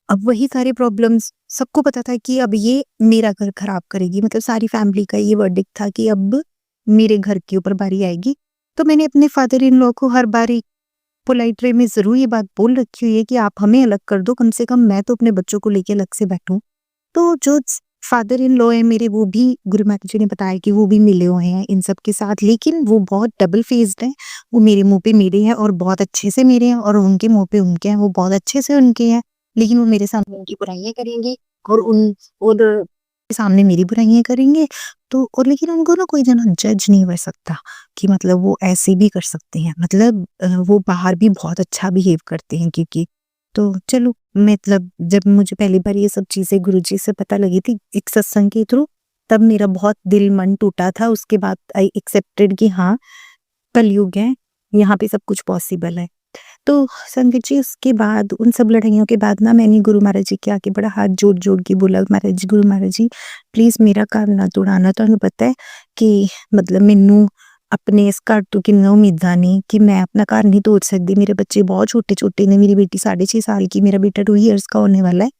S7: अब वही सारे प्रॉब्लम्स सबको पता था कि अब ये मेरा घर खराब करेगी। मतलब सारी फैमिली का ये वर्डिक्ट था कि अब मेरे घर के ऊपर बारी आएगी। तो मैंने अपने फादर इन लॉ को हर बारी पोलाइट वे में जरूर ये बात बोल रखी हुई है कि आप हमें अलग कर दो, कम से कम मैं तो अपने बच्चों को लेके अलग से बैठूं। तो जो फादर इन लॉ है मेरे, वो भी गुरु महाराज जी ने बताया कि वो भी मिले हुए हैं इन सब के साथ, लेकिन वो बहुत डबल फेस्ड है। वो मेरे मुँह पे मेरे हैं और बहुत अच्छे से मेरे हैं, और उनके मुँह पे उनके हैं, वो बहुत अच्छे से उनके हैं। लेकिन वो मेरे सामने उनकी बुराइयाँ करेंगे और के सामने मेरी बुराइयाँ करेंगे। तो और लेकिन उनको ना कोई जना जज नहीं कर सकता कि मतलब वो ऐसे भी कर सकते हैं। मतलब वो बाहर भी बहुत अच्छा बिहेव करते हैं, क्योंकि तो चलो, मतलब जब मुझे पहली बार ये सब चीज़ें गुरुजी से पता लगी थी एक सत्संग के थ्रू, तब मेरा बहुत दिल मन टूटा था। उसके बाद आई एक्सेप्टेड कि हाँ, कलयुग है, यहाँ पे सब कुछ पॉसिबल है। तो संगत जी, उसके बाद उन सब लड़ाइयों के बाद ना मैंने गुरु महाराज जी के आगे बड़ा हाथ जोड़-जोड़ के बोला, गुरु महाराज जी प्लीज़ मेरा घर ना तोड़ाना। तुहानू पता है कि मतलब मैनू अपने इस घर तो किन्नियां उम्मीदां ने कि मैं अपना घर नहीं तोड़ सकदी। मेरे बच्चे बहुत छोटे-छोटे ने, मेरी बेटी 6.5 साल की, मेरा बेटा 2 इयर्स का होने वाला है।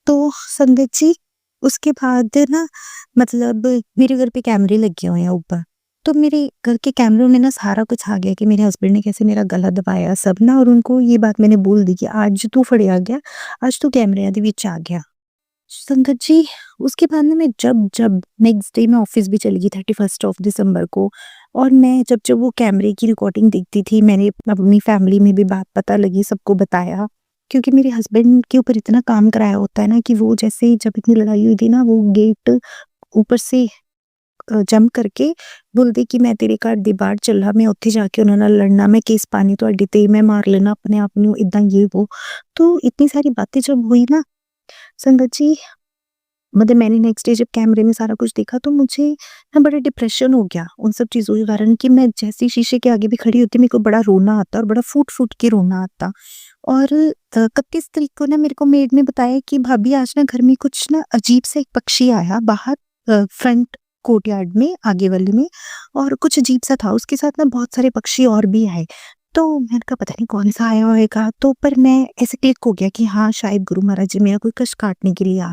S7: तो संगत जी, उसके बाद ना मतलब मेरे घर पे कैमरे लगे हुए हैं ऊपर। तो मेरे घर के कैमरों में ना सारा कुछ आ गया कि मेरे हस्बैंड ने कैसे मेरा गला दबाया सब ना, और उनको ये बात मैंने बोल दी कि आज तू फड़िया गया, आज तू कैमरिਆਂ ਦੇ ਵਿੱਚ आ गया। संगत जी, उसके बाद ना मैं जब नेक्स्ट डे मैं ऑफिस भी चली गई 31 ऑफ दिसंबर को, और मैं जब वो कैमरे की रिकॉर्डिंग देखती थी, मैंने अपनी फैमिली में भी बात पता लगी, सबको बताया, क्योंकि मेरे हस्बैंड के ऊपर इतना काम कराया होता है ना कि वो जैसे ही जब इतनी लड़ाई हुई थी ना, वो गेट ऊपर से जंप करके बोलते कि मैं तेरे घर ਦੇ ਬਾਹਰ ਚੱਲਾ, मैं ਉੱਥੇ जाके ਉਹਨਾਂ ਨਾਲ लड़ना, मैं केस पानी ਤੁਹਾਡੇ ਤੇ, मैं मार लेना अपने आप ਨੂੰ, इतना ये वो। तो इतनी सारी बातें जब हुई ना संगत जी, मतलब मैंने नेक्स्ट डे जब कैमरे में सारा कुछ देखा तो मुझे ना बड़ा डिप्रेशन हो गया उन सब चीज़ों के कारण, कि मैं जैसे ही शीशे के आगे भी खड़ी होती, मेरे को बड़ा रोना आता और बड़ा फूट के रोना आता। और 31 तारीख को ना मेरे को मेड ने बताया कि भाभी आज ना घर में कुछ ना अजीब सा एक पक्षी आया बाहर फ्रंट कोर्टयार्ड में आगे वाले में, और कुछ अजीब सा था, उसके साथ ना बहुत सारे पक्षी और भी आए। तो मैंने कहा पता नहीं कौन सा आया होगा, तो पर मैं ऐसे क्लिक हो गया कि हाँ शायद गुरु महाराज जी मेरा कोई कष्ट काटने के लिए आ।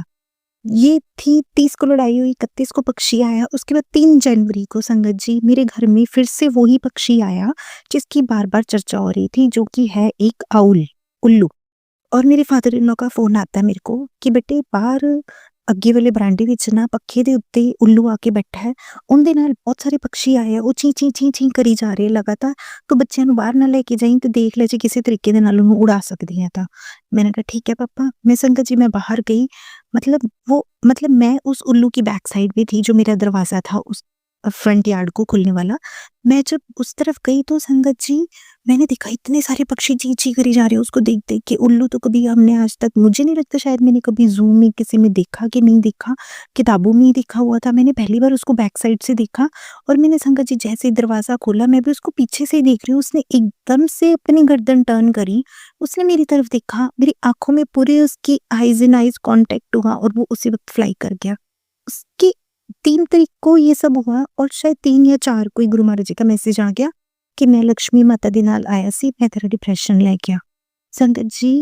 S7: ये थी 30 को लड़ाई हुई, 31 को पक्षी आया। उसके बाद 3 जनवरी को संगत जी मेरे घर में फिर से वही पक्षी आया जिसकी बार बार चर्चा हो रही थी, जो कि है एक उल्लू। और मेरे फादर इन लॉ का फोन आता है मेरे को कि बेटे बाहर ਅੱਗੇ ਵਾਲੇ ਬਰਾਂਡੇ ਵਿੱਚ ਨਾ ਪੱਖੇ ਦੇ ਉੱਤੇ ਉੱਲੂ ਆ ਕੇ ਬੈਠਾ ਹੈ, ਉਹਦੇ ਨਾਲ ਬਹੁਤ ਸਾਰੇ ਪੰਛੀ ਆਏ ਆ, ਉਹ ਚੀਂ ਚੀਂ ਚੀਂ ਚੀਂ ਕਰੀ ਜਾ ਰਹੇ ਲਗਾਤਾਰ, ਤੂੰ ਬੱਚਿਆਂ ਨੂੰ ਬਾਹਰ ਨਾ ਲੈ ਕੇ ਜਾਈਂ ਤੇ ਦੇਖ ਲੈ ਜੇ ਕਿਸੇ ਤਰੀਕੇ ਦੇ ਨਾਲ ਉਹਨੂੰ उड़ा सकती है। ਤਾਂ मैंने कहा ठीक है पापा। मैं संगत जी मैं बाहर गई, मतलब मैं उस उल्लू की बैक साइड भी थी, जो मेरा दरवाज़ा था उस फ्रंट यार्ड को खुलने वाला। मैं जब उस तरफ गई तो संगत जी मैंने देखा इतने सारे पक्षी ची ची करी जा रहे हैं, उसको देख देख के। उल्लू तो कभी हमने आज तक, मुझे नहीं लगता शायद मैंने कभी जू में किसी में देखा कि नहीं देखा, किताबों में ही देखा हुआ था। मैंने पहली बार उसको बैक साइड से देखा, और मैंने संगत जी जैसे ही दरवाज़ा खोला मैं भी उसको पीछे से ही देख रही हूँ, उसने एकदम से अपनी गर्दन टर्न करी, उसने मेरी तरफ देखा, मेरी आंखों में पूरे उसकी आइज इन आइज कॉन्टेक्ट हुआ और वो उसी वक्त फ्लाई कर गया। उसकी 3 तारीख को ये सब हुआ, और शायद 3 या 4 को ही गुरु महाराज जी का मैसेज आ गया कि मैं लक्ष्मी माता दे नाल आया सी, मैं तेरा डिप्रेशन ले गया। संगत जी,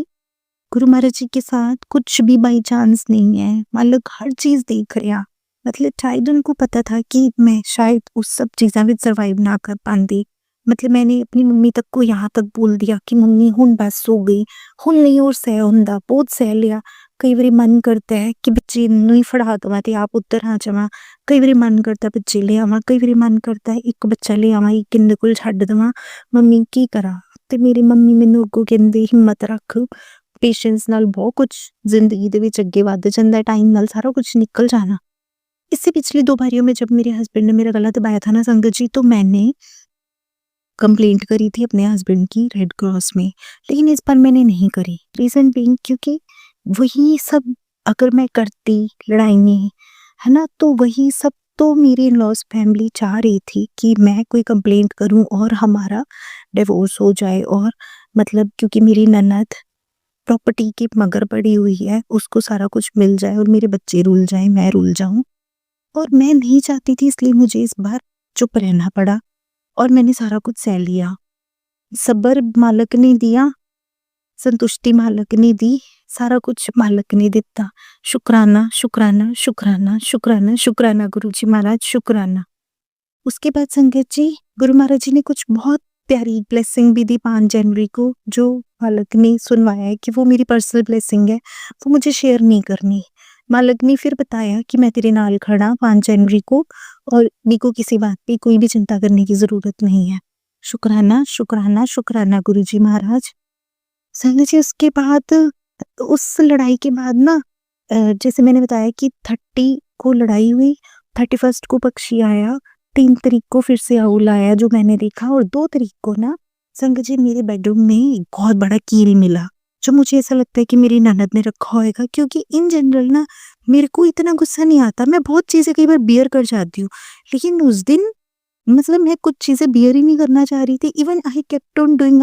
S7: गुरु महाराज जी के साथ कुछ भी बाई चांस नहीं है, मालिक हर चीज़ देख रहा। मतलब शायद उनको पता था कि मैं शायद उस सब चीज़ां विच सर्वाइव ना कर पाती। मतलब मैंने अपनी मम्मी तक को यहाँ तक बोल दिया कि मम्मी हुण बस हो गई, हुण नहीं होर सह हुंदा, बहुत सह लिया। कई बारी मन करता है कि बच्चे नूं ही फड़ा देवां ते आप उधर आ जावां, कई बारी मन करता बच्चे ले आवां, कई बारी मन करता है एक बच्चा ले आवां एक किंदे कोल छड्ड देवां, मम्मी की करा। ते मेरी मम्मी मैनूं अग्गों कहंदे हिम्मत रख, पेशेंस नाल बहुत कुछ जिंदगी दे विच अगे वध जांदा, टाइम नाल सारा कुछ निकल जाना। इससे पिछली 2 बारियों में जब मेरे हस्बैंड ने मेरा गला दबाया था ना संगत जी, तो मैंने कंप्लेंट करी थी अपने हस्बैंड की रेड क्रॉस में, लेकिन इस बार मैंने नहीं करी। रीज़न बीइंग क्योंकि वही सब अगर मैं करती लड़ाइयाँ, है ना, तो वही सब तो मेरी इन-लॉज़ फैमिली चाह रही थी कि मैं कोई कंप्लेंट करूं और हमारा डिवोर्स हो जाए, और मतलब क्योंकि मेरी ननद प्रॉपर्टी के मगर पड़ी हुई है, उसको सारा कुछ मिल जाए और मेरे बच्चे रुल जाएं, मैं रुल जाऊं, और मैं नहीं चाहती थी, इसलिए मुझे इस बार चुप रहना पड़ा और मैंने सारा कुछ सह लिया। सब्र मालिक ने दिया, संतुष्टि मालिक ने दी, सारा कुछ मालिक ने दिता। शुक्राना शुक्राना शुक्राना शुक्राना शुक्राना गुरु जी महाराज, शुक्राना। उसके बाद संगत जी गुरु महाराज जी ने कुछ बहुत प्यारी ब्लेसिंग भी दी 5 जनवरी को, जो मालिक ने सुनवाया है कि वो मेरी पर्सनल ब्लेसिंग है, वो मुझे शेयर नहीं करनी। मालक ने फिर बताया कि मैं तेरे नाल खड़ा 5 जनवरी को और मेको किसी बात पे कोई भी चिंता करने की ज़रूरत नहीं है। शुक्राना, शुक्राना, शुक्राना गुरुजी महाराज। संगत जी उसके बाद उस लड़ाई के बाद ना जैसे मैंने बताया कि 30 को लड़ाई हुई, 31 को पक्षी आया, 3 तारीख को फिर से आउल आया जो मैंने देखा और 2 तारीख को ना संगत जी मेरे बेडरूम में एक बहुत बड़ा कील मिला, जो मुझे ऐसा लगता है कि मेरी ननद ने रखा होएगा, क्योंकि इन जनरल ना मेरे को इतना गुस्सा नहीं आता। मैं बहुत चीज़ें कई बार बियर कर जाती हूँ, लेकिन उस दिन मतलब मैं कुछ चीज़ें बियर ही नहीं करना चाह रही थी। Even I kept on doing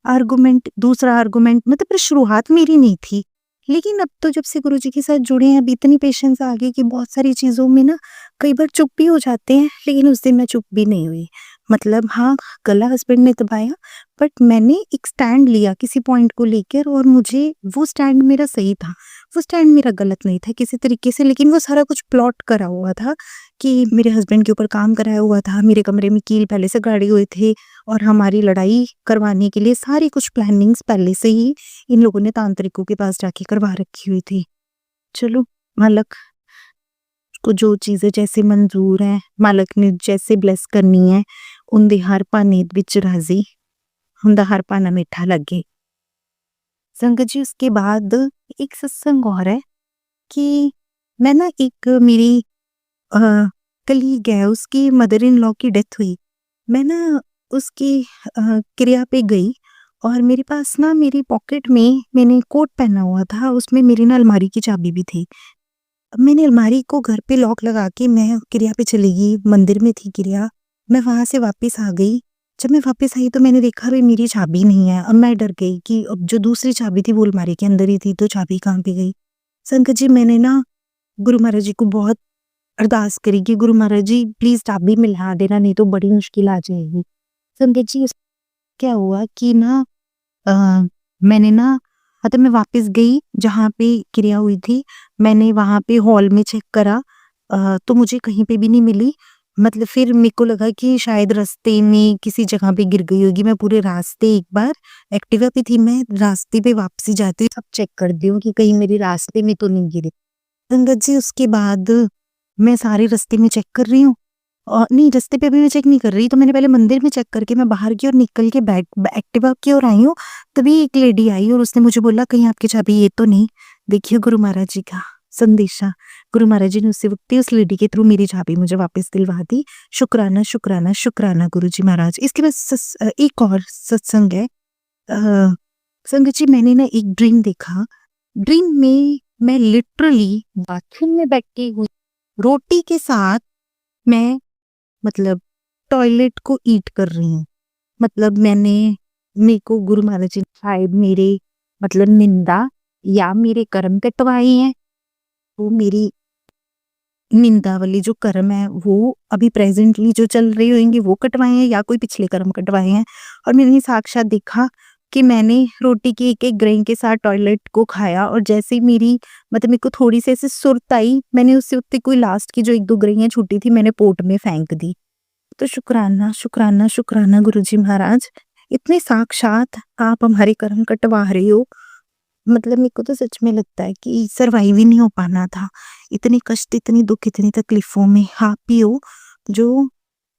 S7: argument, दूसरा आर्गुमेंट, मतलब पर शुरुआत मेरी नहीं थी। लेकिन अब तो जब से गुरुजी के साथ जुड़े हैं, अब इतनी पेशेंस आ गई कि बहुत सारी चीज़ों में ना कई बार चुप भी हो जाते हैं, लेकिन उस दिन मैं चुप भी नहीं हुई। मतलब हाँ, गला हस्बैंड ने दबाया, बट मैंने एक स्टैंड लिया किसी पॉइंट को लेकर और मुझे वो स्टैंड मेरा सही था, वो स्टैंड मेरा गलत नहीं था किसी तरीके से। लेकिन वो सारा कुछ प्लॉट करा हुआ था कि मेरे हस्बैंड के ऊपर काम कराया हुआ था, मेरे कमरे में कील पहले से गाड़े हुए थे और हमारी लड़ाई करवाने के लिए सारी कुछ प्लानिंग्स पहले से ही इन लोगों ने तांत्रिकों के पास जाके करवा रखी हुई थी। चलो, मालक को जो चीज़ें जैसे मंजूर हैं, मालक ने जैसे ब्लेस करनी है, उनदे हर भाने विच राजी, उनदा हर भाना मीठा लगे। संगत जी उसके बाद एक सत्संग और है कि मैं ना एक मेरी कलीग है, उसकी मदर इन लॉ की डेथ हुई। मैं ना उसकी क्रिया पे गई और मेरे पास ना मेरी पॉकेट में मैंने कोट पहना हुआ था, उसमें मेरी ना अलमारी की चाबी भी थी। मैंने अलमारी को घर पे लॉक लगा के मैं क्रिया पे चली गई, मंदिर में थी क्रिया, मैं वहाँ से वापस आ गई। जब मैं वापस आई तो मैंने देखा भाई मेरी चाबी नहीं है। अब मैं डर गई कि अब जो दूसरी चाबी थी वो अलमारी के अंदर ही थी, तो चाबी कहाँ पे गई। संगत जी मैंने ना गुरु महाराज जी को बहुत अरदास करी कि गुरु महाराज जी प्लीज चाबी मिला देना, नहीं तो बड़ी मुश्किल आ जाएगी। संगत जी क्या हुआ कि ना मैंने ना मतलब मैं वापस गई जहाँ पे क्रिया हुई थी, मैंने वहाँ पे हॉल में चेक करा तो मुझे कहीं पे भी नहीं मिली। मतलब फिर मेरे को लगा कि शायद रास्ते में किसी जगह पे गिर गई होगी। मैं पूरे रास्ते एक बार एक्टिवा पे थी, मैं रास्ते पे वापसी जाती सब चेक कर दी हूँ कि कहीं मेरे रास्ते में तो नहीं गिरी। संगत जी उसके बाद मैं सारे रास्ते में चेक कर रही हूँ और नहीं, रास्ते पे भी मैं चेक नहीं कर रही, तो मैंने पहले मंदिर में चेक करके मैं बाहर की ओर निकल के एक्टिवा की ओर आई हूँ। तभी एक लेडी आई और उसने मुझे बोला कहीं आपकी चाबी ये तो नहीं। देखिए गुरु महाराज जी का संदेशा, गुरु महाराज जी ने उसी वक्त उस लेडी के थ्रू मेरी चाबी मुझे वापस दिलवा दी। शुक्राना शुक्राना शुक्राना गुरु जी महाराज। इसके बाद एक और सत्संग है। संगत जी मैंने ना एक ड्रीम देखा। ड्रीम में मैं लिटरली बाथरूम में बैठी हुई रोटी के साथ मैं मतलब टॉयलेट को ईट कर रही हूँ। मतलब मेरे को गुरु महाराज जी शायद मेरे मतलब निंदा या मेरे कर्म कटवाए हैं। वो मेरी निंदा वाली जो कर्म है वो अभी प्रेजेंटली जो चल रही होंगी वो कटवाए हैं या कोई पिछले कर्म कटवाए हैं। और मैंने साक्षात देखा कि मैंने रोटी की एक ग्रेन के साथ टॉयलेट को खाया और जैसे ही मेरी मतलब मेरे को थोड़ी सी ऐसे सुरत आई, मैंने उससे उत्ते कोई लास्ट की जो 1-2 ग्रेइयाँ छूटी थी मैंने पोट में फेंक दी। तो शुक्राना शुक्राना शुक्राना गुरुजी महाराज, इतने साक्षात आप हमारे कर्म कटवा रहे हो। मतलब मेरे को तो सच में लगता है कि सरवाइव ही नहीं हो पाना था। इतने कष्ट, इतनी दुख, इतनी तकलीफों में आप ही हो जो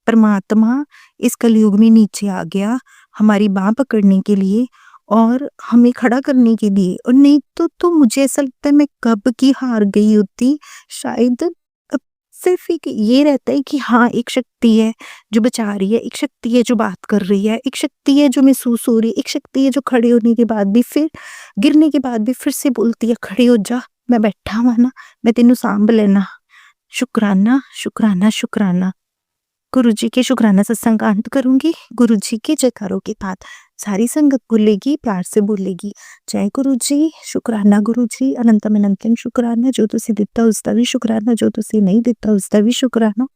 S7: परमात्मा इस कलयुग में नीचे आ गया हमारी बाह पकड़ने के लिए और हमें खड़ा करने के लिए। और नहीं तो मुझे ऐसा लगता है मैं कब की हार गई होती। शायद अब सिर्फ एक ये रहता है कि हाँ एक शक्ति है जो बचा रही है, एक शक्ति है जो बात कर रही है, एक शक्ति है जो महसूस हो रही है, एक शक्ति है जो खड़े होने के बाद भी फिर गिरने के बाद भी फिर से बोलती है खड़े हो जा, मैं बैठा हुआ ना, मैं तेनू सांभ लेना। शुक्राना शुक्राना शुक्राना। गुरु जी के शुक्राना सत्संग का अंत करूंगी। गुरु जी के जयकारों के बाद सारी संगत बोलेगी, प्यार से बोलेगी जय गुरु जी, शुक्राना गुरु जी, अनंतम अनंतम शुक्राना, जो तुसी दिता उसका भी शुक्राना, जो तुसी नहीं दिता उसका भी शुक्राना।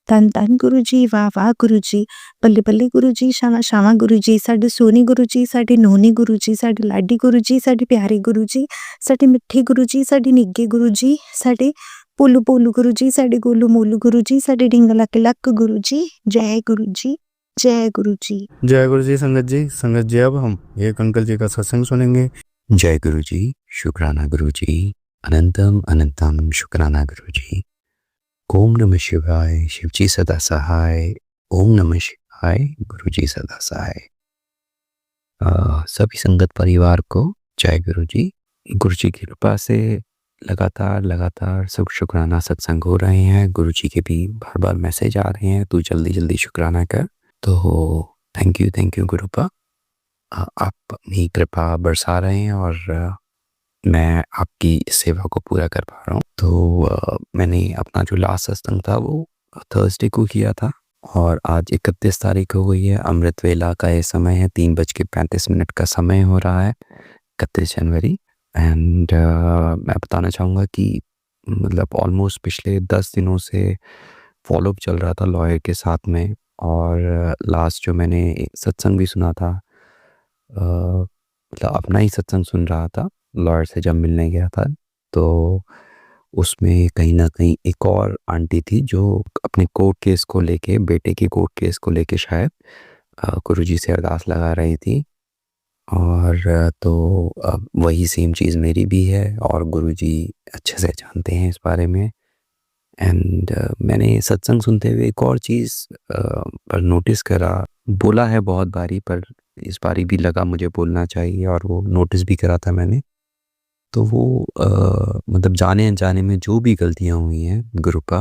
S7: धन धन गुरु जी, वाह वाह गुरु जी, बल्ले बल्ले गुरु जी, शावा शावा गुरु जी, साडे सोनी गुरु जी, साडे नोनी गुरु जी, साडे लाडी गुरु जी, साडे प्यारे गुरु जी, साडे मिठे गुरु जी, साडे निगे गुरु जी, साडे पोलू पोलू गुरु जी, साडे गोलू मोलू गुरु जी, साडे डिंगला के लक गुरु जी, जय गुरु जी, जय गुरु जी।
S1: जय गुरु जी संगत जी। संगत जी अब हम एक अंकल जी का सत्संग सुनेंगे।
S8: जय गुरु जी, शुक्राना गुरु जी। अनंतम अनंतम शुक्राना गुरुजी। ओम नमः शिवाय, शिवजी सदा सहाय। ओम नमः शिवाय, गुरुजी सदा सहाय। सभी संगत परिवार को जय गुरुजी। गुरुजी की कृपा से लगातार लगातार शुक्राना सत्संग हो रहे हैं। गुरुजी के भी बार बार मैसेज आ रहे हैं, तू जल्दी जल्दी शुक्राना कर। तो थैंक यू गुरुपा। आप अपनी कृपा बरसा रहे हैं और मैं आपकी इस सेवा को पूरा कर पा रहा हूँ। तो मैंने अपना जो लास्ट सत्संग था वो थर्सडे को किया था और आज 31 तारीख हो गई है। अमृत वेला का ये समय है, 3:35 का समय हो रहा है, 31 जनवरी। एंड मैं बताना चाहूँगा कि मतलब ऑलमोस्ट पिछले 10 दिनों से फॉलोअप चल रहा था लॉयर के साथ में। और लास्ट जो मैंने सत्संग भी सुना था, मतलब अपना ही सत्संग सुन रहा था लॉयर से जब मिलने गया था, तो उसमें कहीं ना कहीं एक और आंटी थी जो अपने कोर्ट केस को लेके, बेटे के कोर्ट केस को लेके शायद गुरुजी से अरदास लगा रही थी। और तो वही सेम चीज़ मेरी भी है और गुरुजी अच्छे से जानते हैं इस बारे में। एंड मैंने सत्संग सुनते हुए एक और चीज़ पर नोटिस करा, बोला है बहुत बारी पर इस बारी भी लगा मुझे बोलना चाहिए, और वो नोटिस भी करा था मैंने। तो वो मतलब जाने अनजाने में जो भी गलतियाँ हुई हैं गुरुपा,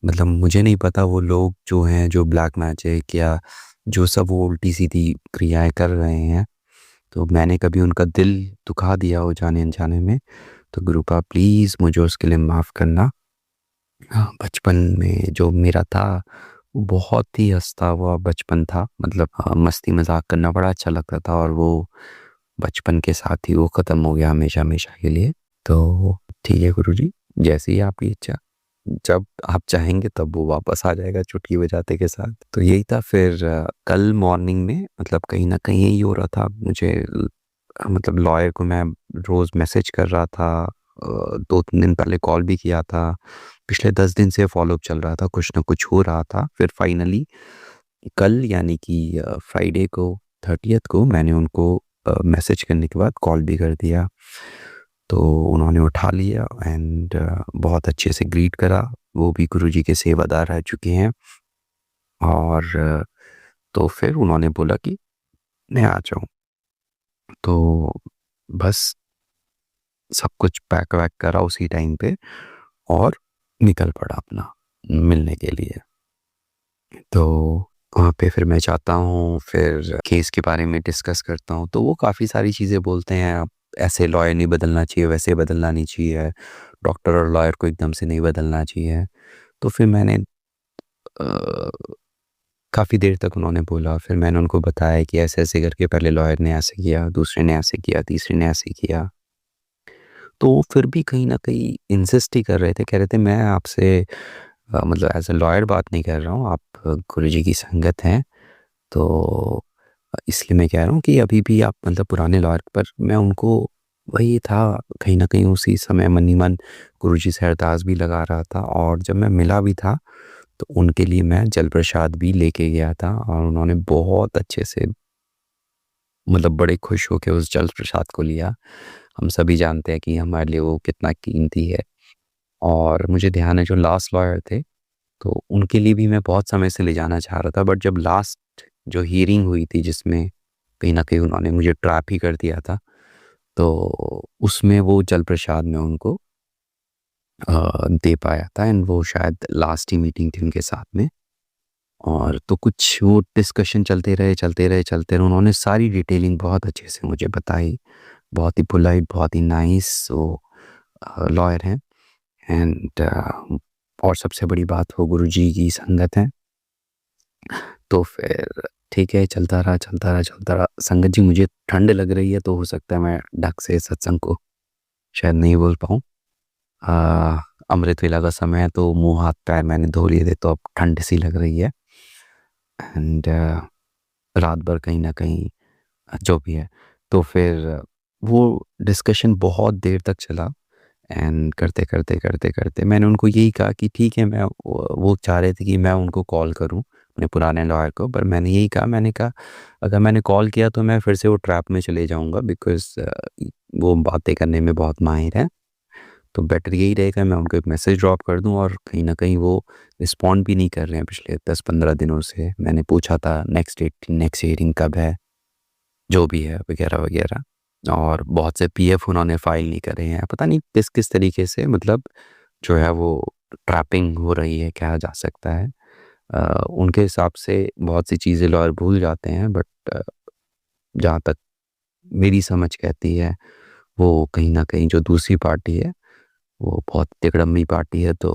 S8: मतलब मुझे नहीं पता वो लोग जो हैं, जो ब्लैक मैजिक या जो सब वो उल्टी सीधी क्रियाएं कर रहे हैं, तो मैंने कभी उनका दिल दुखा दिया हो जाने अनजाने में, तो गुरुपा प्लीज़ मुझे उसके लिए माफ़ करना। बचपन में जो मेरा था वो बहुत ही हँसता हुआ बचपन था, मतलब मस्ती मजाक करना बड़ा अच्छा लगता था, और वो बचपन के साथ ही वो ख़त्म हो गया हमेशा हमेशा के लिए। तो ठीक है गुरुजी, जैसे ही आपकी इच्छा, जब आप चाहेंगे तब वो वापस आ जाएगा चुटकी बजाते के साथ। तो यही था। फिर कल मॉर्निंग में मतलब कहीं ना कहीं यही हो रहा था मुझे, मतलब लॉयर को मैं रोज़ मैसेज कर रहा था, 2-3 दिन पहले कॉल भी किया था, पिछले 10 दिन से फॉलोअप चल रहा था, कुछ ना कुछ हो रहा था। फिर फाइनली कल यानी कि फ्राइडे को 30th को मैंने उनको मैसेज करने के बाद कॉल भी कर दिया, तो उन्होंने उठा लिया एंड बहुत अच्छे से ग्रीट करा। वो भी गुरुजी के सेवादार रह चुके हैं। और तो फिर उन्होंने बोला कि मैं आ जाऊँ, तो बस सब कुछ पैक वैक करा उसी टाइम पे और निकल पड़ा अपना मिलने के लिए। तो वहाँ पे फिर मैं जाता हूँ, फिर केस के बारे में डिस्कस करता हूँ, तो वो काफ़ी सारी चीज़ें बोलते हैं, आप ऐसे लॉयर नहीं बदलना चाहिए, वैसे बदलना नहीं चाहिए, डॉक्टर और लॉयर को एकदम से नहीं बदलना चाहिए। तो फिर मैंने काफ़ी देर तक उन्होंने बोला, फिर मैंने उनको बताया कि ऐसे ऐसे करके पहले लॉयर ने ऐसे किया, दूसरे ने ऐसे किया, तीसरे ने ऐसे किया। तो फिर भी कहीं न कहीं इंसिस्ट ही कर रहे थे, कह रहे थे मैं आपसे मतलब एज़ अ लॉयर बात नहीं कर रहा हूँ, आप गुरुजी की संगत हैं, तो इसलिए मैं कह रहा हूँ कि अभी भी आप मतलब पुराने लॉयर पर। मैं उनको वही था कहीं न कहीं उसी समय मन ही मन गुरुजी से अरदास भी लगा रहा था, और जब मैं मिला भी था तो उनके लिए मैं जल प्रसाद भी लेके गया था, और उन्होंने बहुत अच्छे से मतलब बड़े खुश होके उस जल प्रसाद को लिया। हम सभी जानते हैं कि हमारे लिए वो कितना कीमती है। और मुझे ध्यान है जो लास्ट लॉयर थे, तो उनके लिए भी मैं बहुत समय से ले जाना चाह रहा था, बट जब लास्ट जो हियरिंग हुई थी जिसमें कहीं न कहीं उन्होंने मुझे ट्रैप ही कर दिया था, तो उसमें वो जल प्रसाद मैं उनको दे पाया था, एंड वो शायद लास्ट ही मीटिंग थी उनके साथ में। और तो कुछ वो डिस्कशन चलते रहे। उन्होंने सारी डिटेलिंग बहुत अच्छे से मुझे बताई, बहुत ही पोलाइट, बहुत ही नाइस वो लॉयर हैं। एंड और सबसे बड़ी बात वो गुरुजी की संगत है। तो फिर ठीक है, चलता रहा। संगत जी, मुझे ठंड लग रही है, तो हो सकता है मैं ढंग से सत्संग को शायद नहीं बोल पाऊँ। अमृत वेला का समय है, तो मुँह हाथ पैर मैंने धो लिए थे, तो अब ठंड सी लग रही है। एंड रात भर कहीं न कहीं जो भी है, तो फिर वो डिस्कशन बहुत देर तक चला। एंड करते मैंने उनको यही कहा कि ठीक है, मैं वो चाह रहे थे कि मैं उनको कॉल करूं अपने पुराने लॉयर को, पर मैंने यही कहा, मैंने कहा अगर मैंने कॉल किया तो मैं फिर से वो ट्रैप में चले जाऊंगा, बिकॉज़ वो बातें करने में बहुत माहिर है। तो बेटर यही रहेगा मैं उनको एक मैसेज ड्रॉप कर दूँ, और कहीं न कहीं वो रिस्पॉन्ड भी नहीं कर रहे हैं पिछले 10-15 दिनों से। मैंने पूछा था नेक्स्ट हियरिंग कब है, जो भी है वगैरह-वगैरह, और बहुत से पीएफ उन्होंने फाइल नहीं करे हैं। पता नहीं किस तरीके से मतलब जो है वो ट्रैपिंग हो रही है, कहा जा सकता है। उनके हिसाब से बहुत सी चीज़ें लॉयर भूल जाते हैं, बट जहाँ तक मेरी समझ कहती है, वो कहीं न कहीं जो दूसरी पार्टी है, वो बहुत तिकड़म्मी पार्टी है, तो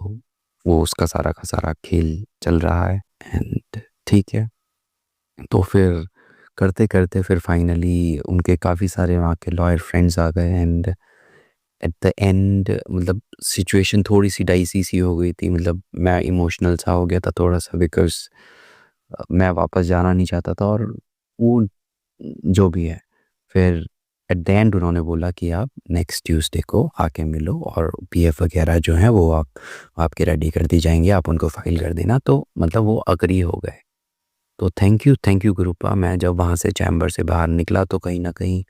S8: वो उसका सारा का सारा खेल चल रहा है। एंड ठीक है, तो फिर करते-करते फिर फाइनली उनके काफ़ी सारे वहाँ के लॉयर फ्रेंड्स आ गए, एंड एट द एंड मतलब सिचुएशन थोड़ी-सी डाइसी सी हो गई थी। मतलब मैं इमोशनल सा हो गया था थोड़ा-सा, बिकॉज़ मैं वापस जाना नहीं चाहता था, और वो जो भी है, फिर एट द एंड उन्होंने बोला कि आप नेक्स्ट ट्यूसडे को आके मिलो, और पीएफ वगैरह जो है वो आपके रेडी कर दी जाएँगे, आप उनको फाइल कर देना। तो मतलब वो एग्री हो गए। तो थैंक यू गुरुपा। मैं जब वहाँ से चैम्बर से बाहर निकला तो कहीं न कहीं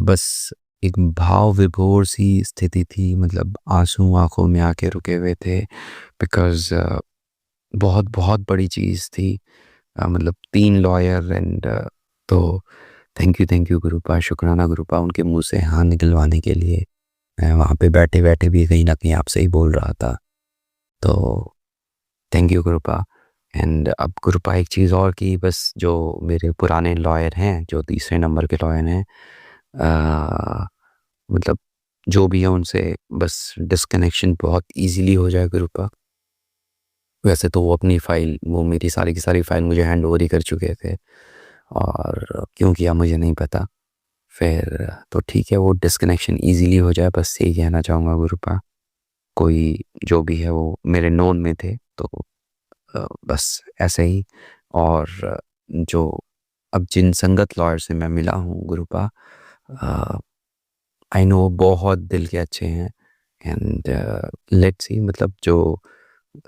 S8: बस एक भाव विभोर सी स्थिति थी, मतलब आँसू आँखों में आके रुके हुए थे, बिकॉज़ बहुत बड़ी चीज़ थी। मतलब 3 लॉयर, एंड तो थैंक यू गुरुपा, शुक्राना गुरुपा उनके मुँह से हाँ निकलवाने के लिए। मैं वहाँ पे बैठे-बैठे भी कहीं न कहीं आपसे ही बोल रहा था। तो थैंक यू गुरुपा। एंड अब गुरुपा एक चीज़ और कि बस जो मेरे पुराने लॉयर हैं, जो तीसरे नंबर के लॉयर हैं, मतलब जो भी है उनसे बस डिस्कनेक्शन बहुत ईज़िली हो जाए गुरुपा। वैसे तो वो अपनी फ़ाइल, वो मेरी सारी की सारी फ़ाइल मुझे हैंड ओवर ही कर चुके थे, और क्यों किया मुझे नहीं पता। फिर तो ठीक है, वो डिस्कनेक्शन ईज़िली हो जाए, बस यही कहना चाहूँगा गुरुपा। कोई जो भी है वो मेरे नोन में थे, तो बस ऐसे ही। और जो अब जिन संगत लॉयर से मैं मिला हूँ गुरुपा, आई नो बहुत दिल के अच्छे हैं, एंड लेट्स सी मतलब जो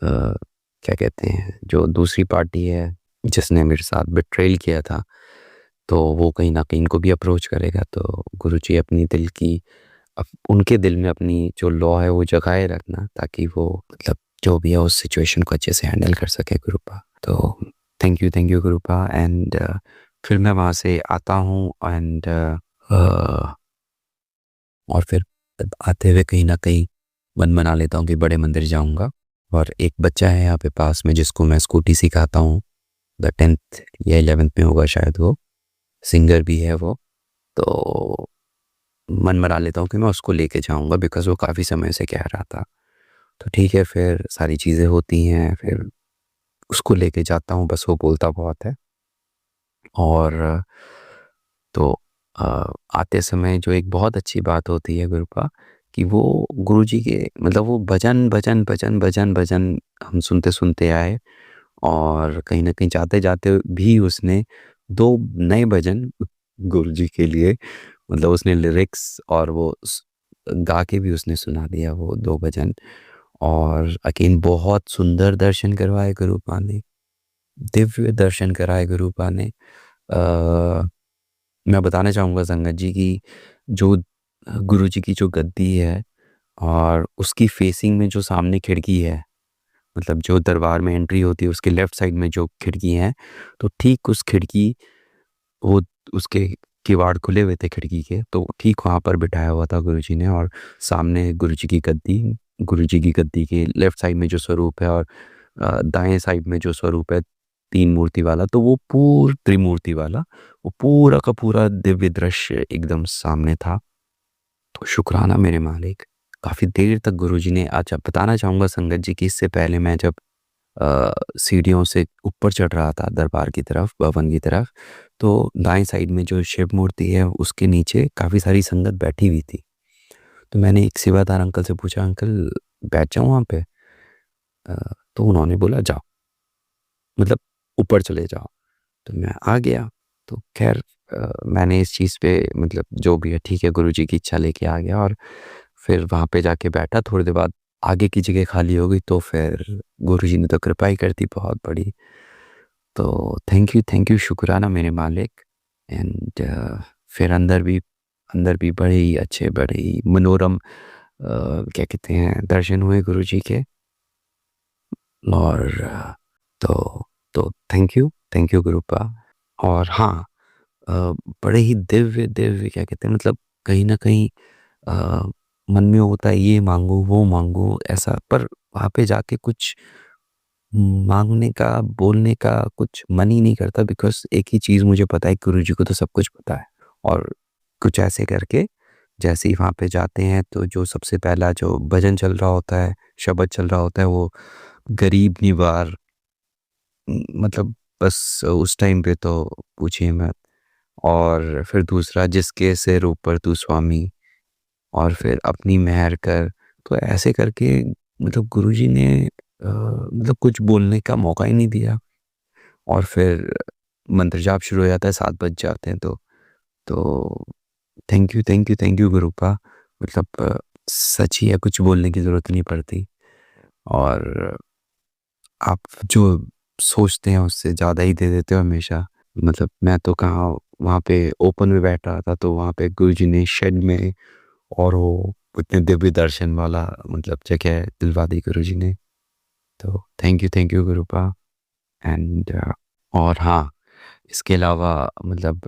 S8: क्या कहते हैं, जो दूसरी पार्टी है जिसने मेरे साथ बिट्रेल किया था, तो वो कहीं न कहीं इनको भी अप्रोच करेगा। तो गुरुजी अपनी दिल की उनके दिल में अपनी जो लॉ है वो जगाए रखना, ताकि वो मतलब जो भी है उस सिचुएशन को अच्छे से हैंडल कर सके गुरुपा। तो थैंक यू गुरुपा। एंड फिर मैं वहाँ से आता हूँ, एंड और फिर आते हुए कहीं न कहीं मन बना लेता हूँ कि बड़े मंदिर जाऊँगा। और एक बच्चा है यहाँ पे पास में जिसको मैं स्कूटी सिखाता हूँ, 10th या 11th में होगा शायद, वो सिंगर भी है वो। तो मन बना लेता हूँ कि मैं उसको लेके जाऊँगा, बिकॉज़ वो काफ़ी समय से कह रहा था। तो ठीक है, फिर सारी चीज़ें होती हैं, फिर उसको लेके जाता हूँ, बस वो बोलता बहुत है। और तो आते समय जो एक बहुत अच्छी बात होती है गुरुपा, कि वो गुरुजी के मतलब वो भजन हम सुनते आए, और कहीं न कहीं जाते-जाते भी उसने 2 नए भजन गुरुजी के लिए, मतलब उसने लिरिक्स और वो गा के भी उसने सुना दिया वो 2 भजन। और अगेन बहुत सुंदर दर्शन करवाए गुरुपा ने, दिव्य दर्शन कराए गुरुपा ने। मैं बताना चाहूँगा संगत जी कि जो गुरुजी की जो गद्दी है, और उसकी फेसिंग में जो सामने खिड़की है, मतलब जो दरबार में एंट्री होती है उसके लेफ्ट साइड में जो खिड़की है, तो ठीक उस खिड़की, वो उसके किवाड़ खुले हुए थे खिड़की के, तो ठीक वहाँ पर बिठाया हुआ था गुरुजी ने। और सामने गुरुजी की गद्दी के लेफ्ट साइड में जो स्वरूप है, और दाएं साइड में जो स्वरूप है 3 मूर्ति वाला, तो वो त्रिमूर्ति वाला, वो पूरा का पूरा दिव्य दृश्य एकदम सामने था। तो शुक्राना मेरे मालिक। काफ़ी देर तक गुरुजी ने, अच्छा बताना चाहूँगा संगत जी कि इससे पहले मैं जब सीढ़ियों से ऊपर चढ़ रहा था दरबार की तरफ, भवन की तरफ, तो दाएं साइड में जो शिव मूर्ति है उसके नीचे काफ़ी सारी संगत बैठी हुई थी। तो मैंने एक सेवादार अंकल से पूछा, अंकल बैठ जाऊँ वहाँ पे? अ, तो उन्होंने बोला जाओ, मतलब ऊपर चले जाओ। तो मैं आ गया। तो खैर मैंने इस चीज़ पे मतलब जो भी है ठीक है, गुरुजी की इच्छा लेके आ गया, और फिर वहाँ पे जाके बैठा। थोड़ी देर बाद आगे की जगह खाली हो गई, तो फिर गुरुजी ने तो कृपा ही कर दी बहुत बड़ी। तो थैंक यू शुक्राना मेरे मालिक। एंड फिर अंदर भी बड़े ही अच्छे, बड़े ही मनोरम क्या कहते हैं, दर्शन हुए गुरुजी के। और तो थैंक यू गुरुपा। और हाँ, बड़े ही दिव्य दिव्य क्या कहते हैं, मतलब कहीं ना कहीं अ, मन में होता है ये मांगू वो मांगू ऐसा, पर वहाँ पे जाके कुछ मांगने का बोलने का कुछ मन ही नहीं करता, बिकॉज एक ही चीज़ मुझे पता है, गुरुजी को तो सब कुछ पता है। और कुछ ऐसे करके जैसे ही वहाँ पे जाते हैं तो जो सबसे पहला जो भजन चल रहा होता है, शब्द चल रहा होता है, वो गरीब निवार, मतलब बस उस टाइम पे तो पूछिए मत। और फिर दूसरा जिसके सिर ऊपर तू स्वामी, और फिर अपनी मेहर कर। तो ऐसे करके मतलब गुरुजी ने मतलब कुछ बोलने का मौका ही नहीं दिया। और फिर मंत्र जाप शुरू हो जाता है, 7 बज जाते हैं। तो थैंक यू गुरुपा। मतलब सच ही है, कुछ बोलने की ज़रूरत नहीं पड़ती। और आप जो सोचते हैं उससे ज़्यादा ही दे देते हो हमेशा। मतलब मैं तो कहाँ वहाँ पे ओपन में बैठ रहा था, तो वहाँ पे गुरुजी ने शेड में, और वो इतने दिव्य दर्शन वाला मतलब जगह दिलवा दी गुरुजी ने। तो थैंक यू गुरुपा। एंड और हाँ, इसके अलावा मतलब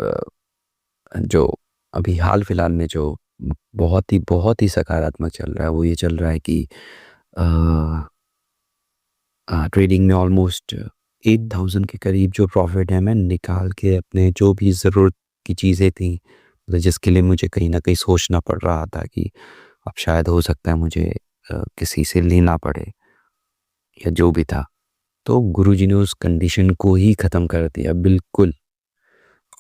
S8: जो अभी हाल फिलहाल में जो बहुत ही सकारात्मक चल रहा है, वो ये चल रहा है कि ट्रेडिंग में ऑलमोस्ट 8,000 के करीब जो प्रॉफिट है, मैं निकाल के अपने जो भी ज़रूरत की चीज़ें थी, मतलब जिसके लिए मुझे कहीं ना कहीं सोचना पड़ रहा था कि अब शायद हो सकता है मुझे किसी से लेना पड़े या जो भी था, तो गुरुजी ने उस कंडीशन को ही ख़त्म कर दिया बिल्कुल।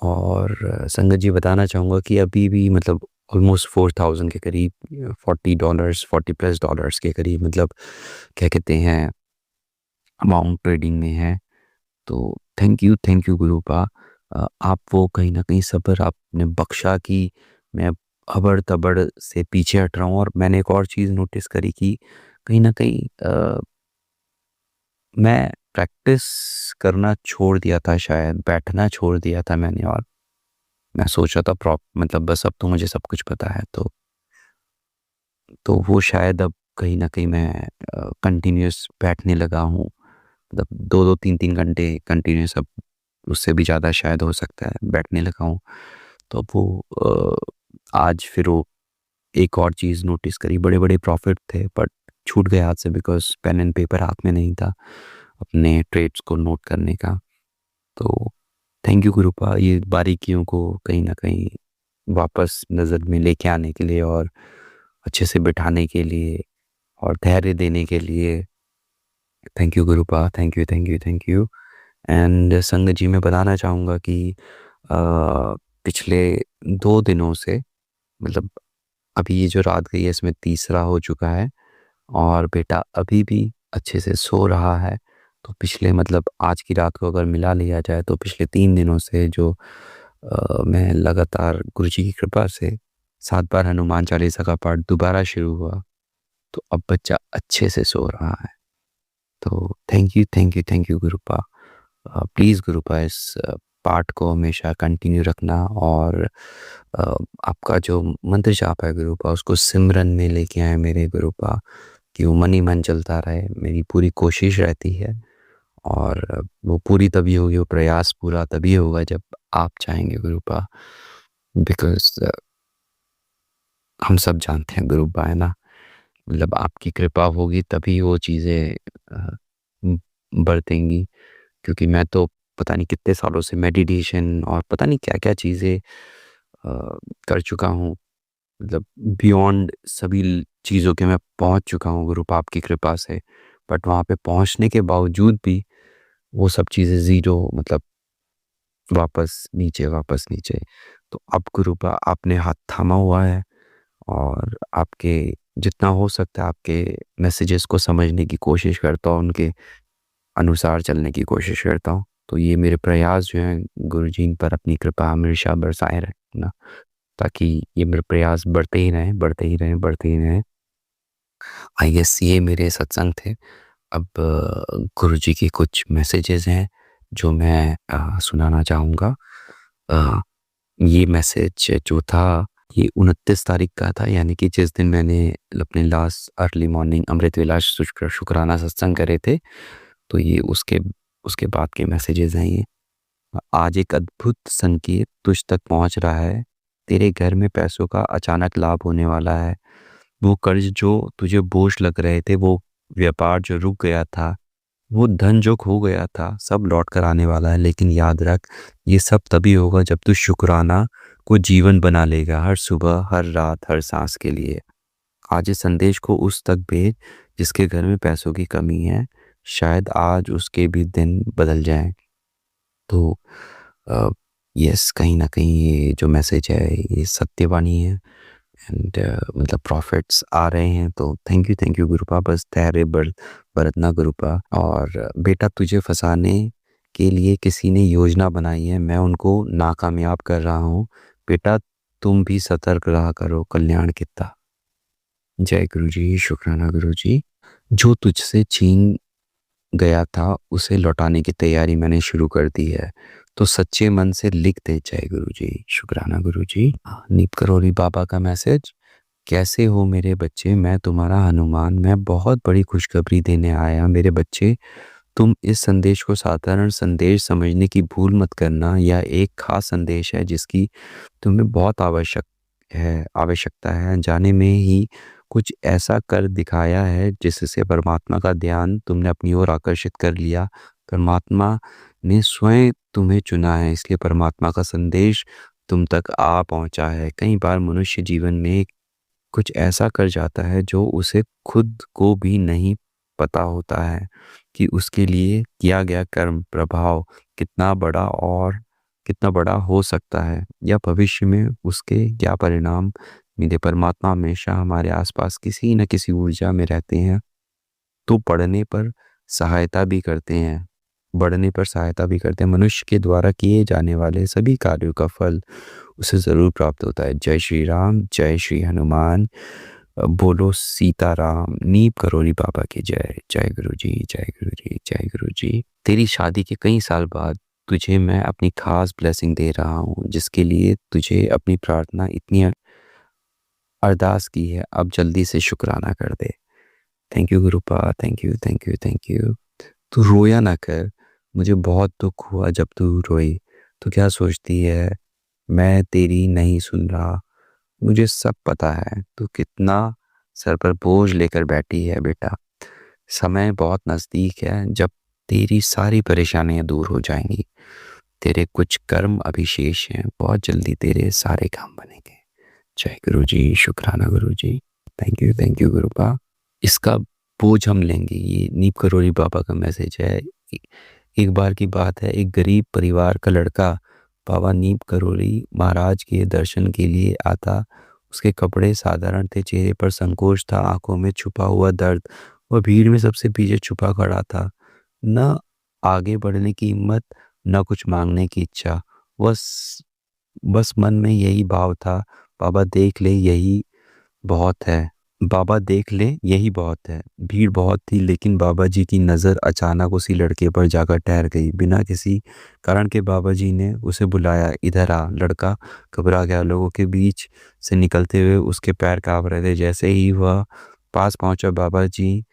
S8: और संगत जी बताना चाहूँगा कि अभी भी मतलब ऑलमोस्ट 4,000 के करीब, $40 $40+ के करीब, मतलब क्या कहते हैं, अमाउंट ट्रेडिंग में है। तो थैंक यू गुरुपा। आप वो कहीं ना कहीं सब्र आपने बख्शा कि मैं अबड़ तबड़ से पीछे हट रहा हूँ। और मैंने एक और चीज़ नोटिस करी कि कहीं ना कहीं मैं प्रैक्टिस करना छोड़ दिया था, शायद बैठना छोड़ दिया था मैंने। और मैं सोचा था मतलब बस अब तो मुझे सब कुछ पता है, तो वो शायद अब कहीं न कहीं मैं कंटिन्यूअस बैठने लगा हूँ। मतलब 2-2 3-3 घंटे कंटिन्यूअस, अब उससे भी ज़्यादा शायद हो सकता है बैठने लगा हूँ। तो अब वो आज फिर वो एक और चीज़ नोटिस करी, बड़े-बड़े प्रॉफ़िट थे बट छूट गए हाथ से, बिकॉज़ पेन एंड पेपर हाथ में नहीं था अपने ट्रेड्स को नोट करने का। तो थैंक यू गुरुपा, ये बारीकियों को कहीं न कहीं वापस नज़र में लेके आने के लिए, और अच्छे से बिठाने के लिए, और धैर्य देने के लिए। Thank you Gurupa, thank you. And संगत जी, मैं बताना चाहूँगा कि पिछले 2 दिनों से, मतलब अभी ये जो रात गई है इसमें तीसरा हो चुका है, और बेटा अभी भी अच्छे से सो रहा है। तो पिछले मतलब आज की रात को अगर मिला लिया जाए तो पिछले 3 दिनों से जो मैं लगातार गुरुजी की कृपा से 7 बार हनुमान चालीसा का पाठ दोबारा शुरू हुआ, तो अब बच्चा अच्छे से सो रहा है। तो थैंक यू गुरुपा। प्लीज़ गुरुपा इस पाठ को हमेशा कंटिन्यू रखना, और आपका जो मंत्र जाप है गुरुपा, उसको सिमरन में लेके आए मेरे गुरुपा, कि वो मन ही मन चलता रहे। मेरी पूरी कोशिश रहती है, और वो पूरी तभी होगी, वो प्रयास पूरा तभी होगा जब आप चाहेंगे गुरुपा। बिकॉज़ हम सब जानते हैं गुरुपा, है ना? मतलब आपकी कृपा होगी तभी वो चीज़ें बरतेंगी। क्योंकि मैं तो पता नहीं कितने सालों से मेडिटेशन और पता नहीं क्या-क्या चीज़ें कर चुका हूँ। मतलब बियॉन्ड सभी चीज़ों के मैं पहुँच चुका हूँ गुरुपा आपकी कृपा से। बट वहाँ पे पहुँचने के बावजूद भी वो सब चीज़ें ज़ीरो, मतलब वापस नीचे। तो अब गुरुपा आपने हाथ थामा हुआ है, और आपके जितना हो सकता है आपके मैसेजेस को समझने की कोशिश करता हूँ, उनके अनुसार चलने की कोशिश करता हूँ। तो ये मेरे प्रयास जो हैं गुरुजी, इन पर अपनी कृपा हमेशा बरसाए रखना, ताकि ये मेरे प्रयास बढ़ते ही रहें, बढ़ते ही रहें, बढ़ते ही रहें। आई गेस ये मेरे सत्संग थे। अब गुरुजी के कुछ मैसेजेस हैं जो मैं सुनाना चाहूँगा। ये मैसेज जो था ये 29 तारीख का था, यानी कि जिस दिन मैंने अपने लास्ट अर्ली मॉर्निंग अमृत विलास शुक्राना सत्संग करे थे, तो ये उसके उसके बाद के मैसेजेस हैं ये। आज एक अद्भुत संकेत तुझ तक पहुंच रहा है। तेरे घर में पैसों का अचानक लाभ होने वाला है। वो कर्ज जो तुझे बोझ लग रहे थे, वो व्यापार जो रुक गया था, वो धन जो खो गया था, सब लौट कर आने वाला है। लेकिन याद रख, ये सब तभी होगा जब तू शुक्राना को जीवन बना लेगा, हर सुबह, हर रात, हर सांस के लिए। आज इस संदेश को उस तक भेज जिसके घर में पैसों की कमी है। शायद आज उसके भी दिन बदल जाएं। तो यस, कहीं ना कहीं ये जो मैसेज है ये सत्यवाणी है। एंड मतलब प्रॉफिट्स आ रहे हैं। तो थैंक यू गुरुपा। बस धैर्य बरतना गुरुपा। और बेटा, तुझे फंसाने के लिए किसी ने योजना बनाई है, मैं उनको नाकामयाब कर रहा हूँ। बेटा, तुम भी सतर्क रहा करो, कल्याण कितना। जय गुरु जी, शुक्राना गुरु जी। जो तुझसे छीन गया था उसे लौटाने की तैयारी मैंने शुरू कर दी है, तो सच्चे मन से लिख दे। जय गुरु जी, शुक्राना गुरु जी। नीप करोली बाबा का मैसेज। कैसे हो मेरे बच्चे, मैं तुम्हारा हनुमान, मैं बहुत बड़ी खुशखबरी देने आया मेरे बच्चे। तुम इस संदेश को साधारण संदेश समझने की भूल मत करना। यह एक खास संदेश है जिसकी तुम्हें बहुत आवश्यकता है। अनजाने में ही कुछ ऐसा कर दिखाया है जिससे परमात्मा का ध्यान तुमने अपनी ओर आकर्षित कर लिया। परमात्मा ने स्वयं तुम्हें चुना है, इसलिए परमात्मा का संदेश तुम तक आ पहुंचा है। कई बार मनुष्य जीवन में कुछ ऐसा कर जाता है जो उसे खुद को भी नहीं पता होता है कि उसके लिए किया गया कर्म प्रभाव कितना बड़ा हो सकता है, या भविष्य में उसके क्या परिणाम। मेरे परमात्मा हमेशा हमारे आसपास किसी न किसी ऊर्जा में रहते हैं, तो बढ़ने पर सहायता भी करते हैं। मनुष्य के द्वारा किए जाने वाले सभी कार्यों का फल उसे जरूर प्राप्त होता है। जय श्री राम, जय श्री हनुमान, बोलो सीताराम। नीप करोली बाबा की जय। जय गुरु जी, जय गुरु जी, जय गुरु जी। तेरी शादी के कई साल बाद तुझे मैं अपनी खास ब्लेसिंग दे रहा हूँ, जिसके लिए तुझे अपनी प्रार्थना इतनी अरदास की है। अब जल्दी से शुक्राना कर दे। Thank you Gurupa, thank you, thank you, thank you. तू रोया ना कर, मुझे बहुत दुख हुआ जब तू रोई। तू क्या सोचती है मैं तेरी नहीं सुन रहा? मुझे सब पता है तू कितना सर पर बोझ लेकर बैठी है बेटा। समय बहुत नज़दीक है जब तेरी सारी परेशानियां दूर हो जाएंगी। तेरे कुछ कर्म अभी शेष हैं, बहुत जल्दी तेरे सारे काम बनेंगे। जय गुरु जी, शुक्राना गुरु जी। Thank you गुरुपा। इसका बोझ हम लेंगे। ये नीप करोली बाबा का मैसेज है। एक बार की बात है, एक गरीब परिवार का लड़का बाबा नीप करोली महाराज के दर्शन के लिए आता। उसके कपड़े साधारण थे, चेहरे पर संकोच था, आंखों में छुपा हुआ दर्द। वह भीड़ में सबसे पीछे छुपा खड़ा था, न आगे बढ़ने की हिम्मत, न कुछ मांगने की इच्छा। बस मन में यही भाव था, बाबा देख ले यही बहुत है। भीड़ बहुत थी, लेकिन बाबा जी की नज़र अचानक उसी लड़के पर जाकर ठहर गई। बिना किसी कारण के बाबा जी ने उसे बुलाया, इधर आ। लड़का घबरा गया। लोगों के बीच से निकलते हुए उसके पैर कांप रहे थे। जैसे ही वह पास पहुंचा, बाबा जी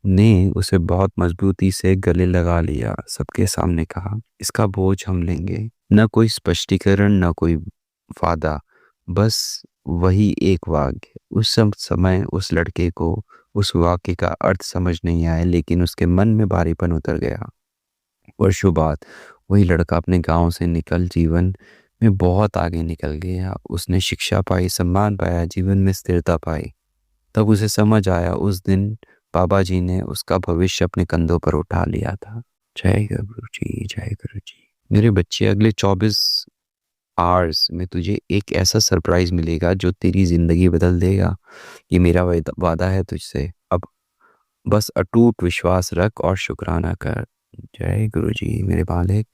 S8: ने उसे बहुत मजबूती से गले लगा लिया। सबके सामने कहा, इसका बोझ हम लेंगे। न कोई स्पष्टीकरण, न कोई वादा, बस वही एक वाक्य। उस समय उस लड़के को उस वाक्य का अर्थ समझ नहीं आया, लेकिन उसके मन में भारीपन उतर गया। वर्षों बाद वही लड़का अपने गांव से निकल जीवन में बहुत आगे निकल गया। उसने शिक्षा पाई, सम्मान पाया, जीवन में स्थिरता पाई। तब उसे समझ आया, उस दिन बाबा जी ने उसका भविष्य अपने कंधों पर उठा लिया था। जय गुरु जी, जय गुरु जी। मेरे बच्चे, अगले 24 आवर्स में तुझे एक ऐसा सरप्राइज मिलेगा जो तेरी जिंदगी बदल देगा। ये मेरा वादा है तुझसे। अब बस अटूट विश्वास रख और शुक्राना कर। जय गुरु जी। मेरे बालक,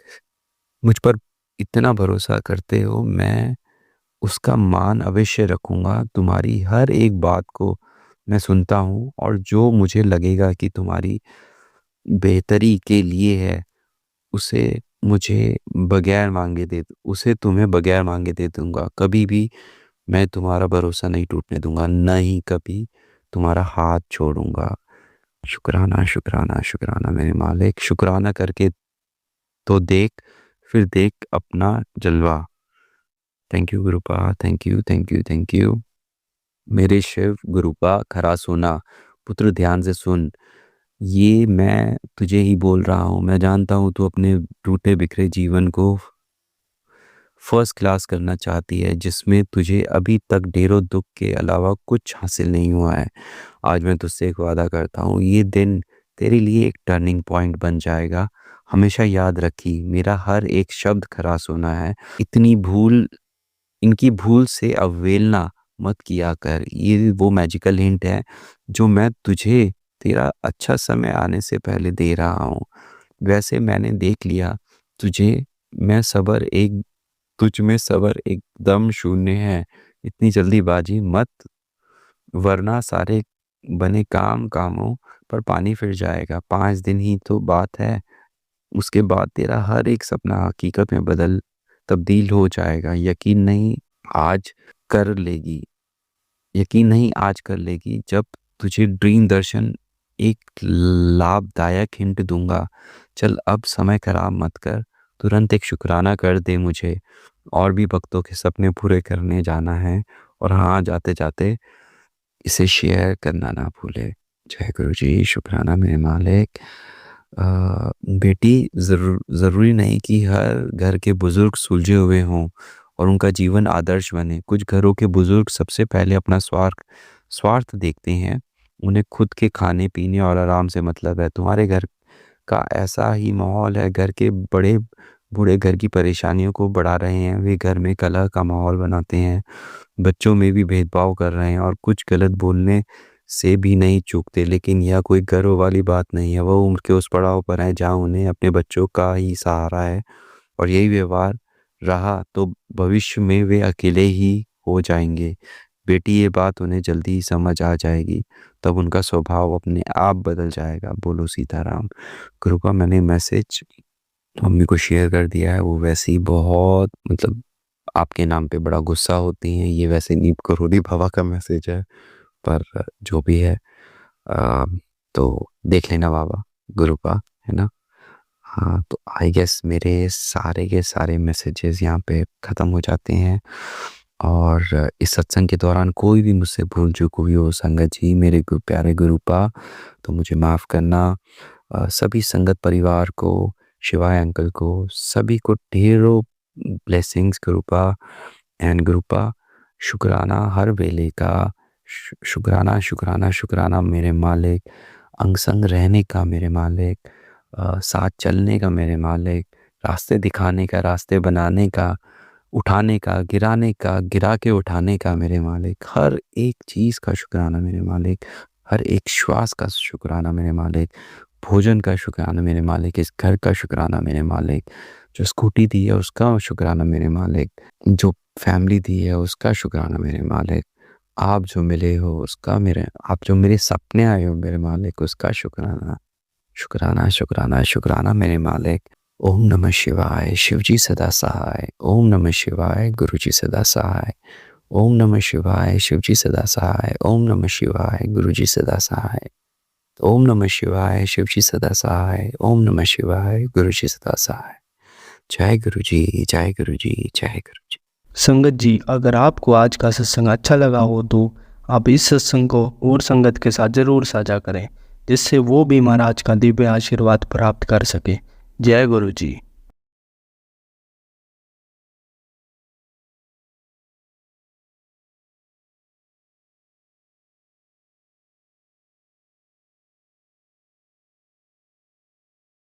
S8: मुझ पर इतना भरोसा करते हो, मैं उसका मान अवश्य रखूंगा। तुम्हारी हर एक बात को मैं सुनता हूँ, और जो मुझे लगेगा कि तुम्हारी बेहतरी के लिए है, उसे तुम्हें बगैर मांगे दे दूंगा। कभी भी मैं तुम्हारा भरोसा नहीं टूटने दूंगा, नहीं कभी तुम्हारा हाथ छोड़ूंगा। शुक्राना शुक्राना शुक्राना मेरे मालिक, शुक्राना करके तो देख, फिर देख अपना जलवा। Thank you Gurupa, thank you thank you thank you. मेरे शिव गुरुपा खरा सोना, पुत्र ध्यान से सुन, ये मैं तुझे ही बोल रहा हूँ। मैं जानता हूँ तू अपने टूटे बिखरे जीवन को फर्स्ट क्लास करना चाहती है, जिसमें तुझे अभी तक ढेरों दुख के अलावा कुछ हासिल नहीं हुआ है। आज मैं तुझसे एक वादा करता हूँ, ये दिन तेरे लिए एक टर्निंग पॉइंट बन जाएगा। हमेशा याद रखी, मेरा हर एक शब्द खरा सोना है। इनकी भूल से अवहेलना मत किया कर। ये वो मैजिकल हिंट है जो मैं तुझे तेरा अच्छा समय आने से पहले दे रहा हूँ। वैसे मैंने देख लिया तुझ में सबर एकदम शून्य है। इतनी जल्दीबाजी मत, वरना सारे बने कामों पर पानी फिर जाएगा। 5 दिन ही तो बात है, उसके बाद तेरा हर एक सपना हकीकत में तब्दील हो जाएगा। यकीन नहीं आज कर लेगी जब तुझे ड्रीम दर्शन एक लाभदायक हिंट दूंगा। चल अब समय खराब मत कर, तुरंत एक शुक्राना कर दे मुझे। और भी भक्तों के सपने पूरे करने जाना है। और हाँ, जाते जाते इसे शेयर करना ना भूले। जय गुरु जी। शुक्राना मेरे मालिक। बेटी, ज़रूरी नहीं कि हर घर के बुजुर्ग सुलझे हुए हों और उनका जीवन आदर्श बने। कुछ घरों के बुजुर्ग सबसे पहले अपना स्वार्थ देखते हैं। उन्हें खुद के खाने पीने और आराम से मतलब है। तुम्हारे घर का ऐसा ही माहौल है। घर के बड़े बूढ़े घर की परेशानियों को बढ़ा रहे हैं। वे घर में कलह का माहौल बनाते हैं, बच्चों में भी भेदभाव कर रहे हैं और कुछ गलत बोलने से भी नहीं चूकते। लेकिन यह कोई गर्व वाली बात नहीं है। वो उम्र के उस पड़ाव पर है जहाँ उन्हें अपने बच्चों का ही सहारा है, और यही व्यवहार रहा तो भविष्य में वे अकेले ही हो जाएंगे। बेटी, ये बात उन्हें जल्दी ही समझ आ जाएगी, तब उनका स्वभाव अपने आप बदल जाएगा। बोलो सीताराम। गुरु का मैंने मैसेज मम्मी को शेयर कर दिया है। वो वैसे ही बहुत आपके नाम पे बड़ा गुस्सा होती हैं। ये वैसे नीप करोड़ी बाबा का मैसेज है, पर जो भी है तो देख लेना बाबा गुरु का, है ना। हाँ, तो आई गेस मेरे सारे के सारे मैसेजेस यहाँ पे ख़त्म हो जाते हैं। और इस सत्संग के दौरान कोई भी मुझसे भूल चूक हुई हो संगत जी, मेरे प्यारे गुरुपा, तो मुझे माफ़ करना। सभी संगत परिवार को, शिवाय अंकल को, सभी को ढेरों ब्लेसिंग्स गुरुपा। एंड गुरुपा, शुक्राना हर वेले का। शुक्राना शुक्राना शुक्राना मेरे मालिक। अंग संग रहने का मेरे मालिक, साथ चलने का मेरे मालिक, रास्ते दिखाने का, रास्ते बनाने का, उठाने का, गिराने का, गिरा के उठाने का मेरे मालिक। हर एक चीज़ का शुक्राना मेरे मालिक। हर एक श्वास का शुक्राना मेरे मालिक। भोजन का शुक्राना मेरे मालिक। इस घर का शुक्राना मेरे मालिक। जो स्कूटी दी है उसका शुक्राना मेरे मालिक। जो फैमिली दी है उसका शुक्राना मेरे मालिक। आप जो मिले हो उसका आप जो मेरे सपने आए हो मेरे मालिक, उसका शुक्राना शुक्राना शुक्राना शुक्राना मेरे मालिक। ओम नमः शिवाय, शिवजी सदा सहाय। ओम नमः शिवाय, गुरुजी सदा सहाय। ओम नमः शिवाय, शिवजी सदा सहाय। ओम नमः शिवाय, गुरुजी सदा सहाय। ओम नमः शिवाय, शिवजी सदा सहाय। ओम नमः शिवाय, गुरुजी सदा सहाय। जय गुरुजी, जय गुरुजी, जय गुरुजी।
S1: संगत जी, अगर आपको आज का सत्संग अच्छा लगा हो तो आप इस सत्संग को और संगत के साथ ज़रूर साझा करें, जिससे वो भी महाराज का दिव्य आशीर्वाद प्राप्त कर सके। जय गुरु जी।